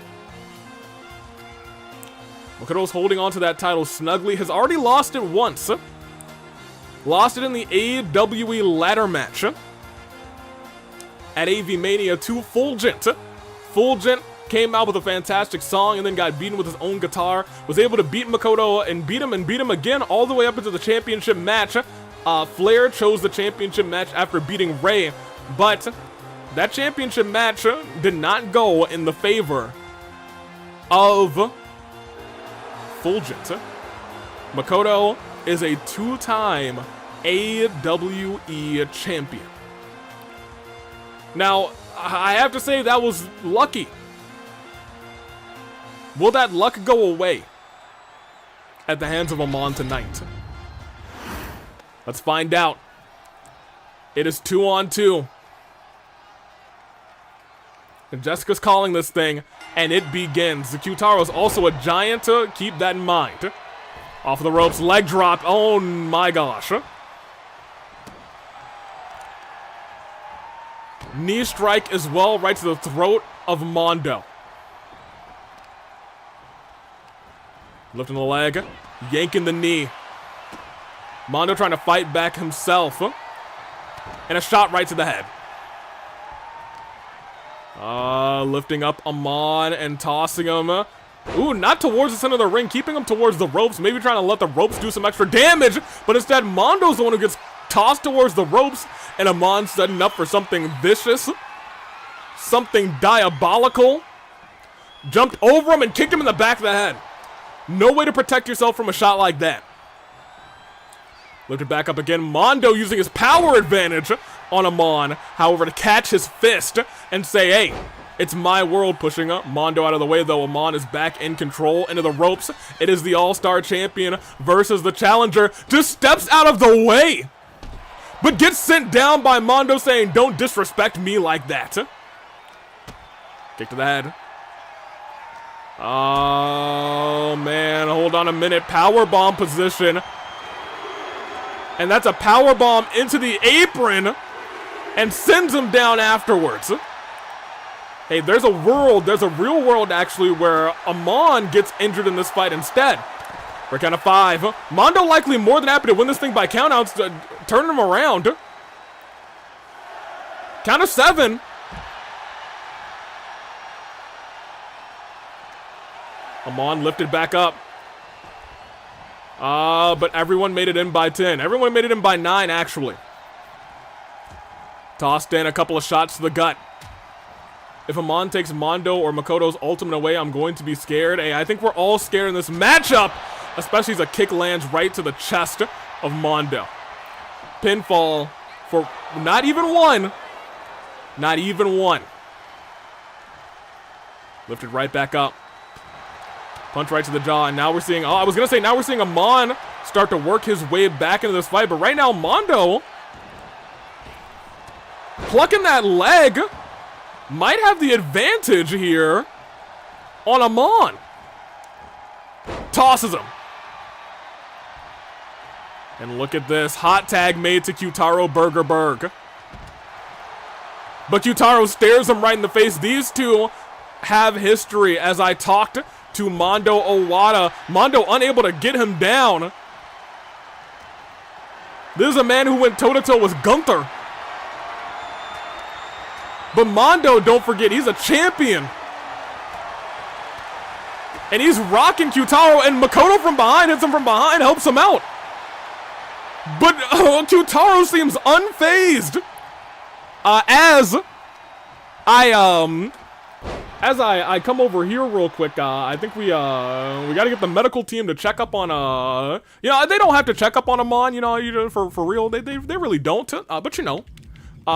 [SPEAKER 1] Makoto's holding on to that title snugly. Has already lost it once. Lost it in the AWE ladder match at AV Mania to Fulgent. Fulgent came out with a fantastic song and then got beaten with his own guitar. Was able to beat Makoto and beat him again all the way up into the championship match. Flair chose the championship match after beating Ray, but that championship match did not go in the favor of Fulgent, Makoto is a 2-time AWE champion. Now, I have to say that was lucky. Will that luck go away at the hands of Amon tonight? Let's find out. It is 2-on-2. And Jessica's calling this thing, and it begins. The Q-Taro is also a giant, to keep that in mind. Off the ropes, leg drop. Oh my gosh. Knee strike as well, right to the throat of Mondo. Lifting the leg, yanking the knee. Mondo trying to fight back himself. And a shot right to the head. Lifting up Amon and tossing him. Ooh, not towards the center of the ring, keeping him towards the ropes. Maybe trying to let the ropes do some extra damage. But instead, Mondo's the one who gets tossed towards the ropes. And Amon setting up for something vicious. Something diabolical. Jumped over him and kicked him in the back of the head. No way to protect yourself from a shot like that. Lifted back up again. Mondo using his power advantage on Amon. However, to catch his fist and say, hey, it's my world, pushing up. Mondo out of the way, though. Amon is back in control into the ropes. It is the All-Star Champion versus the Challenger. Just steps out of the way. But gets sent down by Mondo saying, don't disrespect me like that. Kick to the head. Oh, man. Hold on a minute. Powerbomb position. And that's a powerbomb into the apron. And sends him down afterwards. Hey, there's a real world actually where Amon gets injured in this fight instead. For count of 5. Mondo likely more than happy to win this thing by countouts, turning him around. Count of 7. Amon lifted back up. But everyone made it in by 10. Everyone made it in by 9, actually. Tossed in a couple of shots to the gut. If Amon takes Mondo or Makoto's ultimate away, I'm going to be scared. Hey, I think we're all scared in this matchup. Especially as a kick lands right to the chest of Mondo. Pinfall for not even one. Not even one. Lifted right back up. Punch right to the jaw, and now we're seeing, now we're seeing Amon start to work his way back into this fight, but right now Mondo plucking that leg might have the advantage here on Amon. Tosses him. And look at this, hot tag made to Q-Taro Berg. But Q-Taro stares him right in the face. These two have history, as I talked to Mondo Owada. Mondo unable to get him down. This is a man who went toe-to-toe with Gunther. But Mondo, don't forget, he's a champion. And he's rocking Q-Taro, and Makoto from behind hits him from behind, helps him out. But Q-Taro seems unfazed. As I come over here real quick, I think we gotta get the medical team to check up on they don't have to check up on Amon, for real. They really don't. But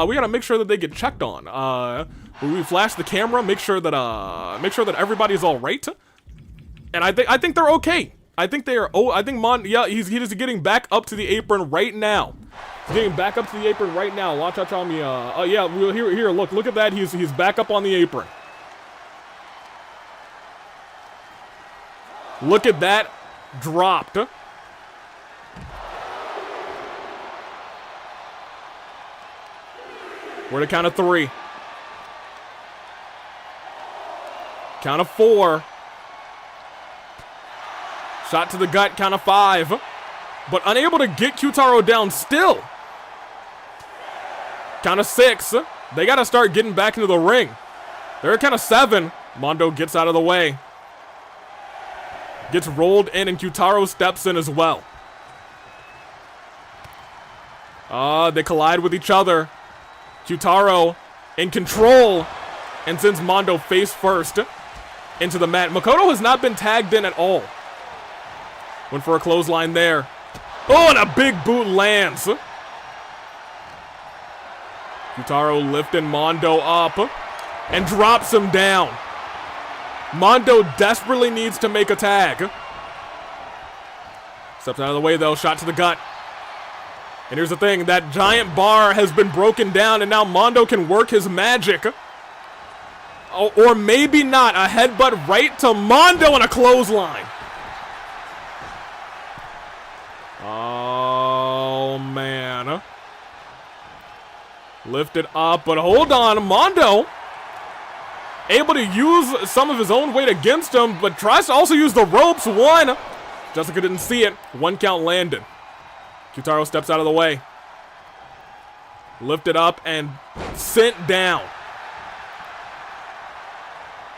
[SPEAKER 1] we gotta make sure that they get checked on. We flash the camera, make sure that everybody's all right. And I think they're okay. I think they are. Oh, I think he's getting back up to the apron right now. He's getting back up to the apron right now. Watch out, tell me. Here. Look at that. He's back up on the apron. Look at that. Dropped. We're at a count of 3. Count of 4. Shot to the gut, count of 5. But unable to get Q-Taro down still. Count of 6. They gotta start getting back into the ring. They're at count of 7. Mondo gets out of the way. Gets rolled in, and Q-Taro steps in as well. They collide with each other. Q-Taro in control and sends Mondo face first. into the mat. Makoto has not been tagged in at all. Went for a clothesline there. Oh, and a big boot lands. Q-Taro lifting Mondo up and drops him down. Mondo desperately needs to make a tag. Steps out of the way though, shot to the gut. And here's the thing, that giant bar has been broken down and now Mondo can work his magic. Oh, or maybe not, a headbutt right to Mondo and a clothesline. Oh, man. Lifted up, but hold on, Mondo able to use some of his own weight against him, but tries to also use the ropes. One. Jessica didn't see it. 1 count landed. Q-Taro steps out of the way. Lifted up and sent down.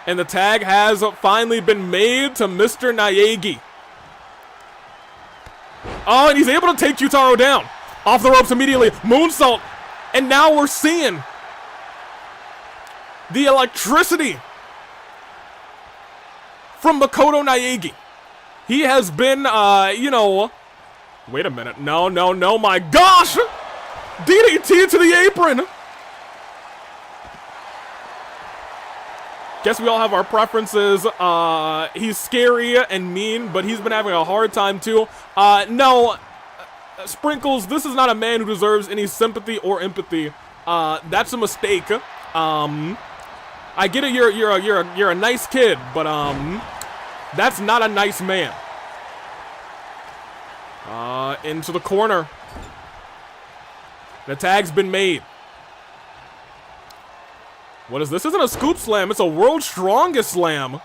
[SPEAKER 1] And the tag has finally been made to Mr. Naegi. Oh, and he's able to take Q-Taro down. Off the ropes immediately. Moonsault. And now we're seeing the electricity from Makoto Naegi. He has been, you know... Wait a minute. No, my gosh! DDT to the apron! Guess we all have our preferences. He's scary and mean, but he's been having a hard time too. No, Sprinkles, this is not a man who deserves any sympathy or empathy. That's a mistake. I get it, you're a nice kid, but that's not a nice man. Into the corner. The tag's been made. What is this? This isn't a scoop slam, it's a world's strongest slam.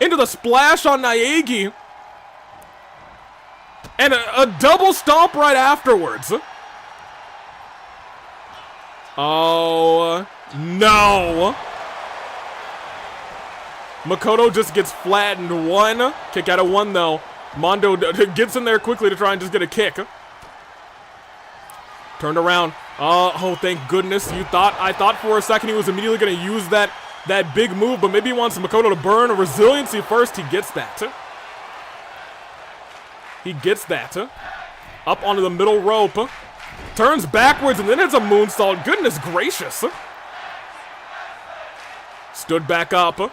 [SPEAKER 1] Into the splash on Naegi. And a double stomp right afterwards. Oh, no. Makoto just gets flattened. 1. Kick out of 1, though. Mondo gets in there quickly to try and just get a kick. Turned around. Oh, thank goodness. I thought for a second he was immediately going to use that big move, but maybe he wants Makoto to burn a resiliency first. He gets that. He gets that. Up onto the middle rope. Turns backwards and then hits a moonsault. Goodness gracious. Stood back up.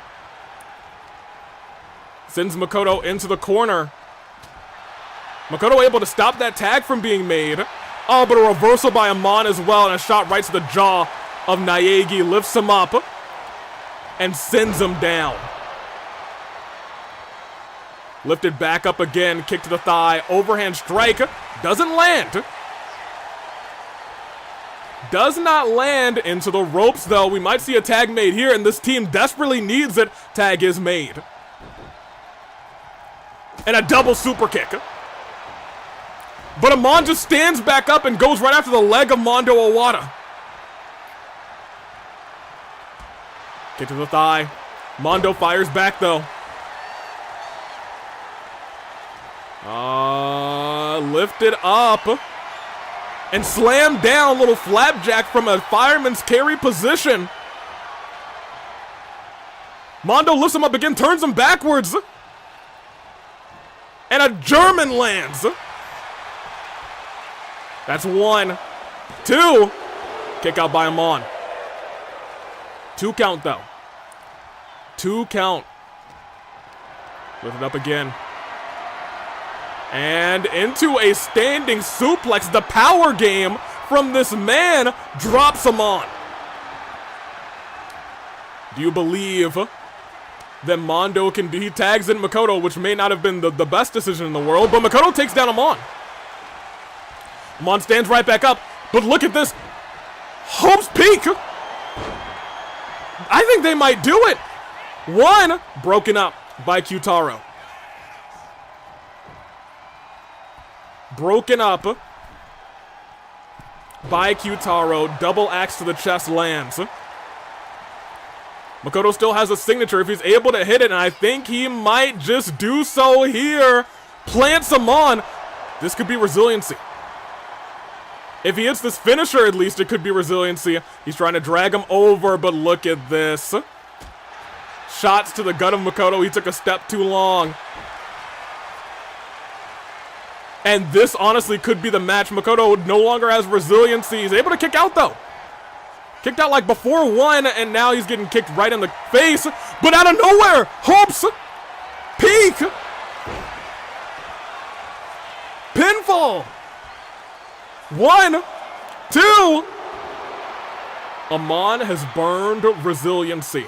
[SPEAKER 1] Sends Makoto into the corner. Makoto able to stop that tag from being made. Oh, but a reversal by Amon as well, and a shot right to the jaw of Naegi. Lifts him up and sends him down. Lifted back up again, kick to the thigh, overhand strike. Doesn't land. Does not land into the ropes, though. We might see a tag made here, and this team desperately needs it. Tag is made. And a double super kick. But Amon just stands back up and goes right after the leg of Mondo Owada. Kick to the thigh. Mondo fires back, though. Lifted up. And slammed down. Little flapjack from a fireman's carry position. Mondo lifts him up again, turns him backwards. And a German lands. That's 1. 2. Kick out by Amon. 2 count, though. 2 count. Lift it up again. And into a standing suplex. The power game from this man drops Amon. Do you believe that Mondo can do? He tags in Makoto, which may not have been the best decision in the world, but Makoto takes down Amon. Amon stands right back up, but look at this. Hope's Peak. I think they might do it. 1, broken up by Q-Taro. Broken up by Q-Taro. Double axe to the chest lands. Makoto still has a signature if he's able to hit it, and I think he might just do so here. Plants him on. This could be resiliency. If he hits this finisher, at least it could be resiliency. He's trying to drag him over, but look at this. Shots to the gut of Makoto. He took a step too long. And this honestly could be the match. Makoto no longer has resiliency. He's able to kick out though. Kicked out like before one, and now he's getting kicked right in the face. But out of nowhere, hopes, peak, pinfall. 1, 2. Amon has burned resiliency.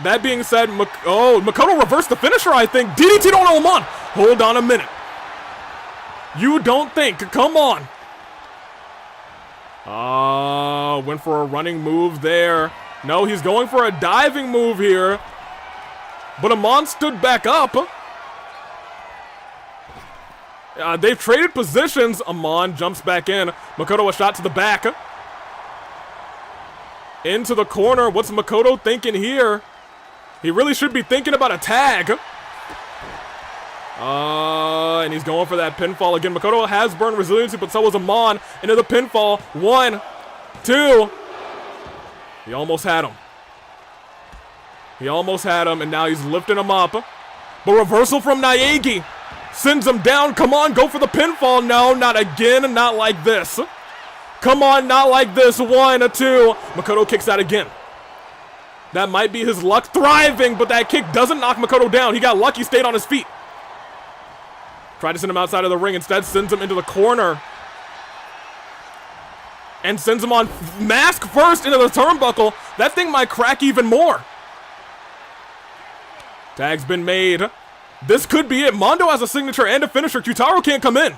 [SPEAKER 1] That being said, Makoto reversed the finisher, I think. DDT don't know Amon. Hold on a minute. You don't think. Come on. Went for a running move there. No, he's going for a diving move here. But Amon stood back up. They've traded positions. Amon jumps back in. Makoto a shot to the back. Into the corner. What's Makoto thinking here? He really should be thinking about a tag. And he's going for that pinfall again. Makoto has burned resiliency, but so was Amon. Into the pinfall. 1, 2. He almost had him. He almost had him, and now he's lifting him up. But reversal from Naegi. Sends him down. Come on, go for the pinfall. No, not again. Not like this. Come on, not like this. 1, 2. Makoto kicks out again. That might be his luck thriving, but that kick doesn't knock Makoto down. He got lucky, stayed on his feet. Tried to send him outside of the ring. Instead, sends him into the corner. And sends him on mask first into the turnbuckle. That thing might crack even more. Tag's been made. This could be it. Mondo has a signature and a finisher. Q-Taro can't come in.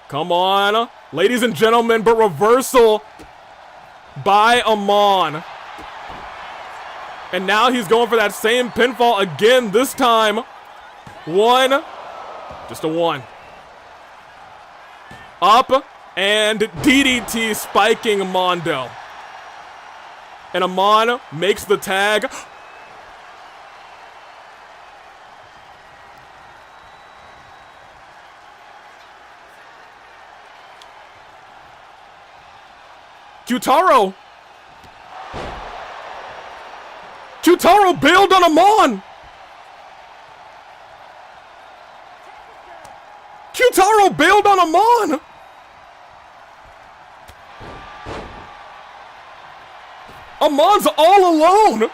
[SPEAKER 1] Come on, ladies and gentlemen, but reversal by Amon. And now he's going for that same pinfall again, this time. 1, just a 1. Up, and DDT spiking Mondo. And Amon makes the tag. Q-Taro! Q-Taro bailed on Amon! Q-Taro bailed on Amon! Amon's all alone!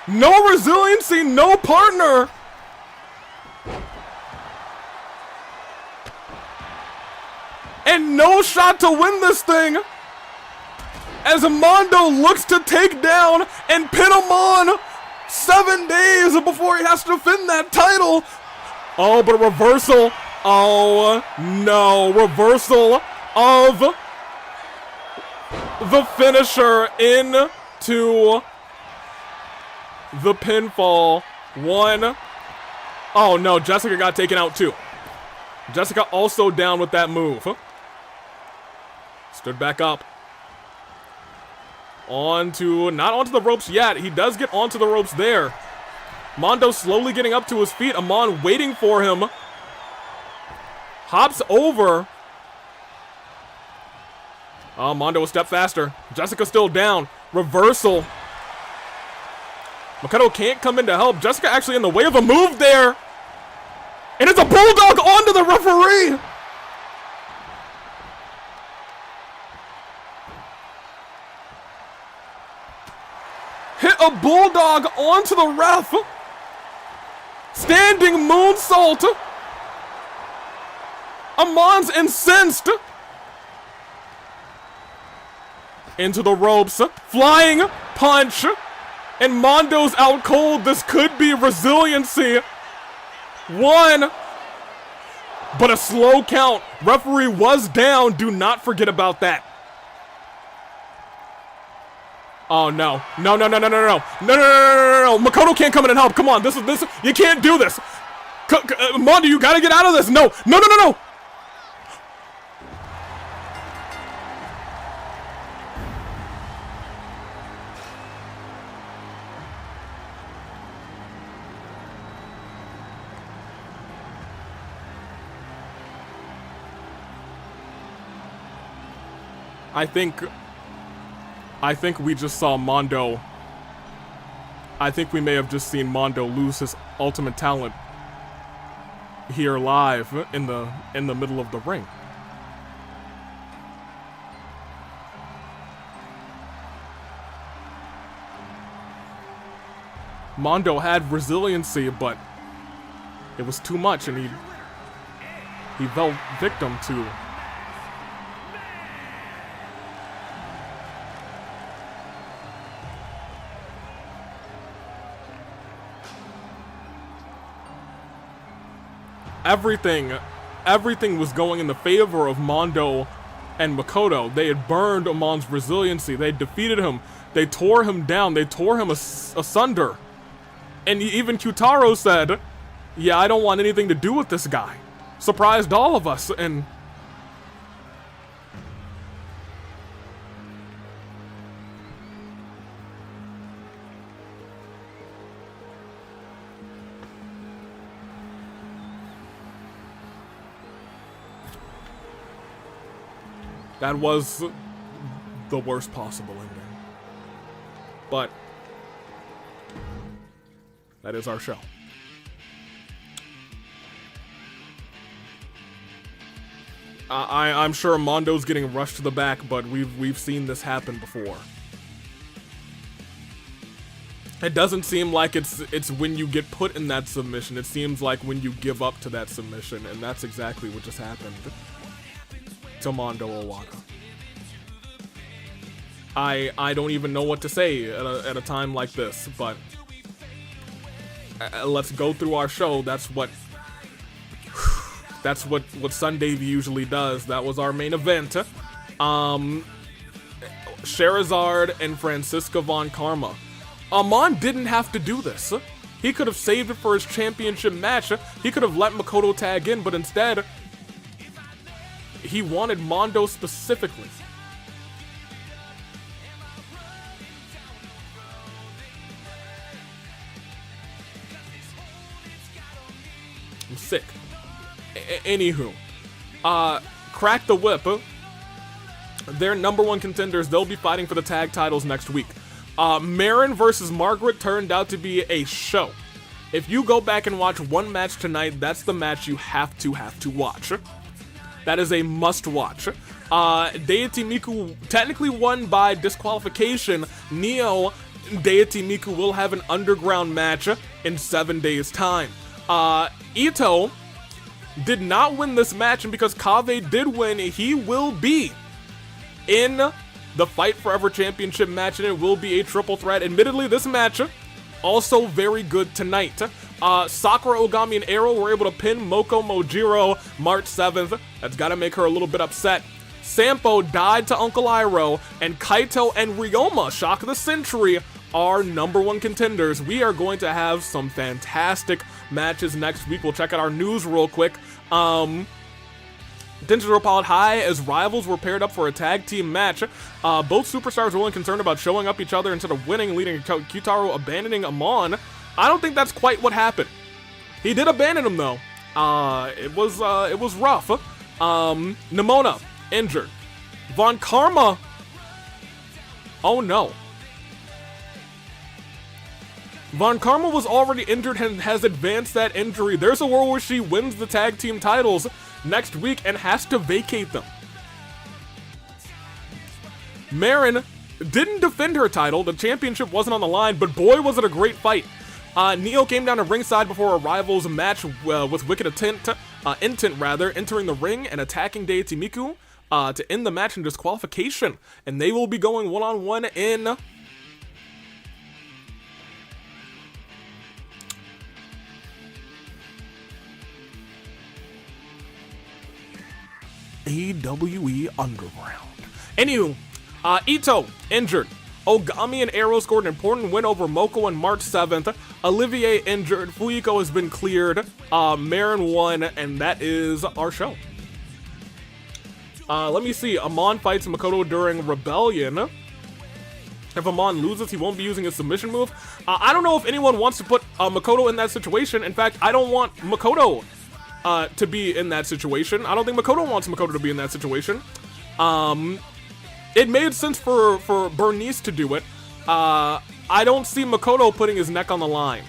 [SPEAKER 1] No resiliency, no partner! And no shot to win this thing! As Mondo looks to take down and pin Amon 7 days before he has to defend that title. Oh, but a reversal. Oh, no. Reversal of the finisher into the pinfall. 1. Oh, no. Jessica got taken out, too. Jessica also down with that move. Stood back up. Not onto the ropes yet. He does get onto the ropes there. Mondo slowly getting up to his feet. Amon waiting for him. Hops over. Mondo a step faster. Jessica still down. Reversal. Makoto can't come in to help. Jessica actually in the way of a move there. And it's a bulldog onto the referee. Hit a bulldog onto the ref. Standing moonsault. Amon's incensed. Into the ropes. Flying punch. And Mondo's out cold. This could be resiliency. 1. But a slow count. Referee was down. Do not forget about that. Oh, no. No. No. Makoto can't come in and help. Come on. This. You can't do this. Mondo, you gotta get out of this. No. I think we just saw Mondo. I think we may have just seen Mondo lose his ultimate talent here live in the middle of the ring. Mondo had resiliency, but it was too much, and he fell victim to everything was going in the favor of Mondo and Makoto. They had burned Amon's resiliency. They defeated him. They tore him down. They tore him asunder. And even Q-Taro said, yeah, I don't want anything to do with this guy. Surprised all of us, and that was the worst possible ending. But that is our show. I'm sure Mondo's getting rushed to the back, but we've seen this happen before. It doesn't seem like it's when you get put in that submission. It seems like when you give up to that submission, and that's exactly what just happened to Mondo Owada. I don't even know what to say at a time like this, but let's go through our show. That's what Sunday usually does. That was our main event. Sherazard and Francisca Von Karma. Amon didn't have to do this. He could have saved it for his championship match. He could have let Makoto tag in, but instead, he wanted Mondo specifically. I'm sick. Anywho, Crack the Whip. They're #1 contenders. They'll be fighting for the tag titles next week. Merrin versus Margaret turned out to be a show. If you go back and watch one match tonight, that's the match you have to watch. That is a must watch. Deity Miku technically won by disqualification. Neo Deity Miku will have an underground match in 7 days' time. Itto did not win this match, and because Kaveh did win, he will be in the Fight Forever Championship match, and it will be a triple threat. Admittedly, this match also very good tonight. Sakura, Ogami, and Arrow were able to pin Moko Mojiro March 7th. That's gotta make her a little bit upset. Sampo died to Uncle Iroh, and Kaito and Ryoma, Shock of the Century, are #1 contenders. We are going to have some fantastic matches next week. We'll check out our news real quick. Tensions were piled high as rivals were paired up for a tag team match. Both superstars were only concerned about showing up each other instead of winning, leading to Q-Taro abandoning Amon. I don't think that's quite what happened. He did abandon him though. It was rough. Nimona injured. Von Karma. Oh no. Von Karma was already injured and has advanced that injury. There's a world where she wins the tag team titles next week and has to vacate them. Merrin didn't defend her title. The championship wasn't on the line, but boy was it a great fight. Neo came down to ringside before a rivals match with Wicked Intent, entering the ring and attacking Deity Miku to end the match in disqualification. And they will be going one-on-one in AWE Underground. Anywho, Itto injured. Ogami and Arrow scored an important win over Moko on March 7th. Olivier injured. Fuyuko has been cleared. Merrin won, and that is our show. Let me see. Amon fights Makoto during Rebellion. If Amon loses, he won't be using his submission move. I don't know if anyone wants to put Makoto in that situation. In fact, I don't want Makoto to be in that situation. I don't think Makoto wants Makoto to be in that situation. it made sense for Bernice to do it. I don't see Makoto putting his neck on the line.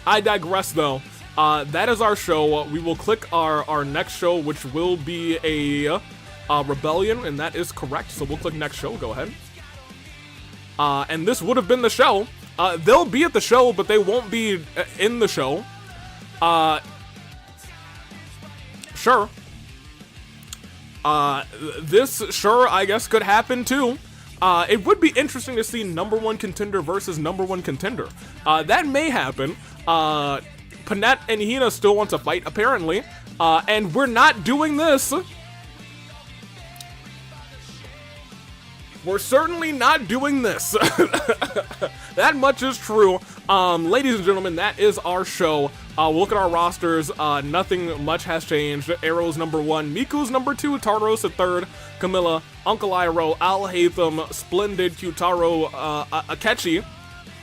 [SPEAKER 1] I digress, though. That is our show. We will click our next show, which will be a Rebellion, and that is correct. So we'll click next show. Go ahead. And this would have been the show. They'll be at the show, but they won't be in the show. Sure. This, sure, I guess could happen too. It would be interesting to see number 1 contender versus number 1 contender. That may happen. Panette and Hina still want to fight, apparently. And we're not doing this. We're certainly not doing this. That much is true. Ladies and gentlemen, that is our show. We'll look at our rosters. Nothing much has changed. Arrow's number 1, Miku's number 2, Tartaros at 3rd, Camilla, Uncle Iroh, Al Hatham, Splendid, Q-Taro, Akechi,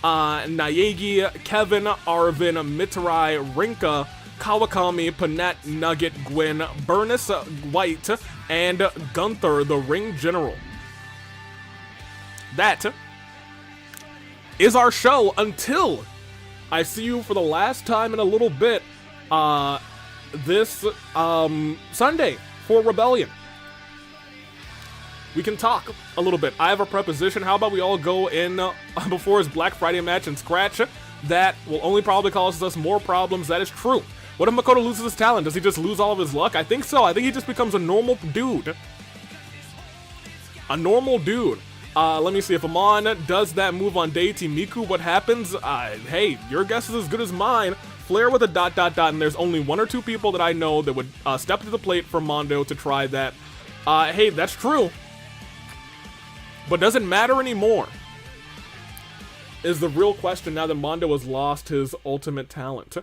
[SPEAKER 1] Naegi, Kevin, Arvin, Mitarai, Rinka, Kawakami, Panette, Nugget, Gwen, Burnus, White, and Gunther, the Ring General. That is our show until I see you for the last time in a little bit this Sunday for Rebellion. We can talk a little bit. I have a preposition. How about we all go in before his Black Friday match and scratch? That will only probably cause us more problems. That is true. What if Makoto loses his talent? Does he just lose all of his luck? I think so. I think he just becomes a normal dude. A normal dude. Let me see, if Amon does that move on Deity Miku, what happens? Hey, your guess is as good as mine. Flair with a ... and there's only 1 or 2 people that I know that would step to the plate for Mondo to try that. Hey, that's true. But does it matter anymore? Is the real question now that Mondo has lost his ultimate talent.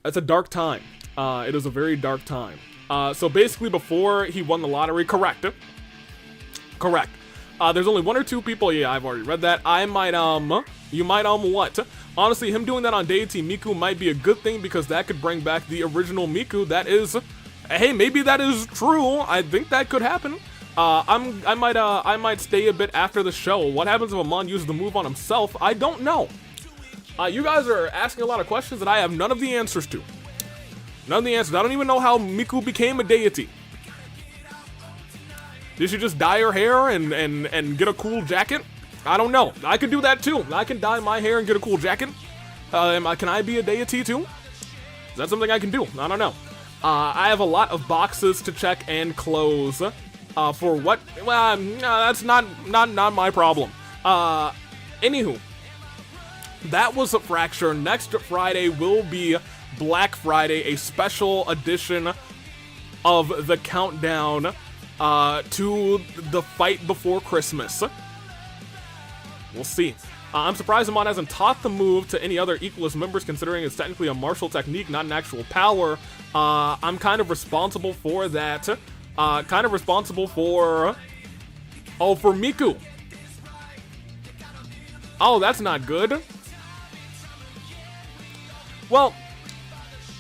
[SPEAKER 1] It's a dark time. It is a very dark time. So basically before he won the lottery, correct. There's only 1 or 2 people. Yeah, I've already read that. I might, you might, what? Honestly, him doing that on Deity Miku might be a good thing because that could bring back the original Miku. That is, hey, maybe that is true. I think that could happen. I might stay a bit after the show. What happens if Amon uses the move on himself? I don't know. You guys are asking a lot of questions that I have none of the answers to. None of the answers. I don't even know how Miku became a deity. Did she just dye her hair and get a cool jacket? I don't know. I could do that too. I can dye my hair and get a cool jacket. Can I be a deity too? Is that something I can do? I don't know. I have a lot of boxes to check and close. For what? Well, that's not my problem. Anywho, that was a Fracture. Next Friday will be Black Friday, a special edition of the countdown to the fight before Christmas. We'll see. I'm surprised Amon hasn't taught the move to any other Equalist members, considering it's technically a martial technique, not an actual power. I'm kind of responsible for that. For Miku. Oh, that's not good. Well,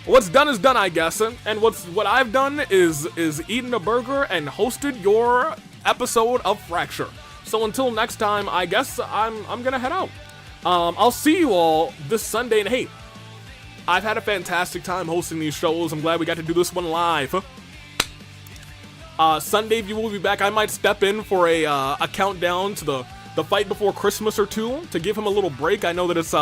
[SPEAKER 1] what's done is done, I guess. And what I've done is eaten a burger and hosted your episode of Fracture. So until next time, I guess I'm gonna head out. I'll see you all this Sunday. And hey, I've had a fantastic time hosting these shows. I'm glad we got to do this one live. Sunday, if you will be back, I might step in for a countdown to the fight before Christmas or two to give him a little break. I know that it's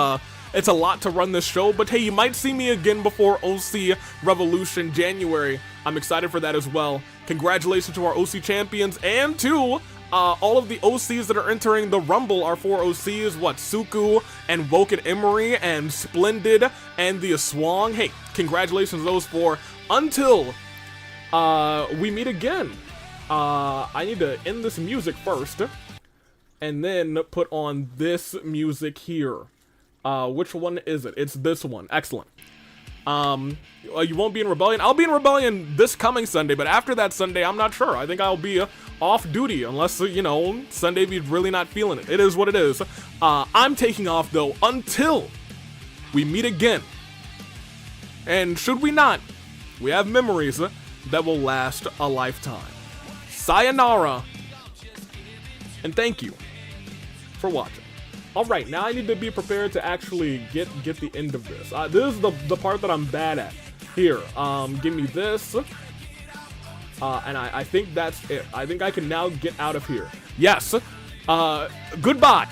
[SPEAKER 1] a lot to run this show, but hey, you might see me again before OC Revolution January. I'm excited for that as well. Congratulations to our OC champions and to all of the OCs that are entering the Rumble. Our 4 OCs, Suku and Woken Emery and Splendid and the Aswang. Hey, congratulations to those 4. Until we meet again. I need to end this music first and then put on this music here. Which one is it? It's this one. Excellent. You won't be in Rebellion? I'll be in Rebellion this coming Sunday, but after that Sunday, I'm not sure. I think I'll be off duty unless, Sunday be really not feeling it. It is what it is. I'm taking off, though, until we meet again. And should we not, we have memories. that will last a lifetime. Sayonara, and thank you for watching. Alright, now I need to be prepared to actually get the end of this. This is the part that I'm bad at. Here, give me this. And I think that's it. I think I can now get out of here. Yes. Goodbye.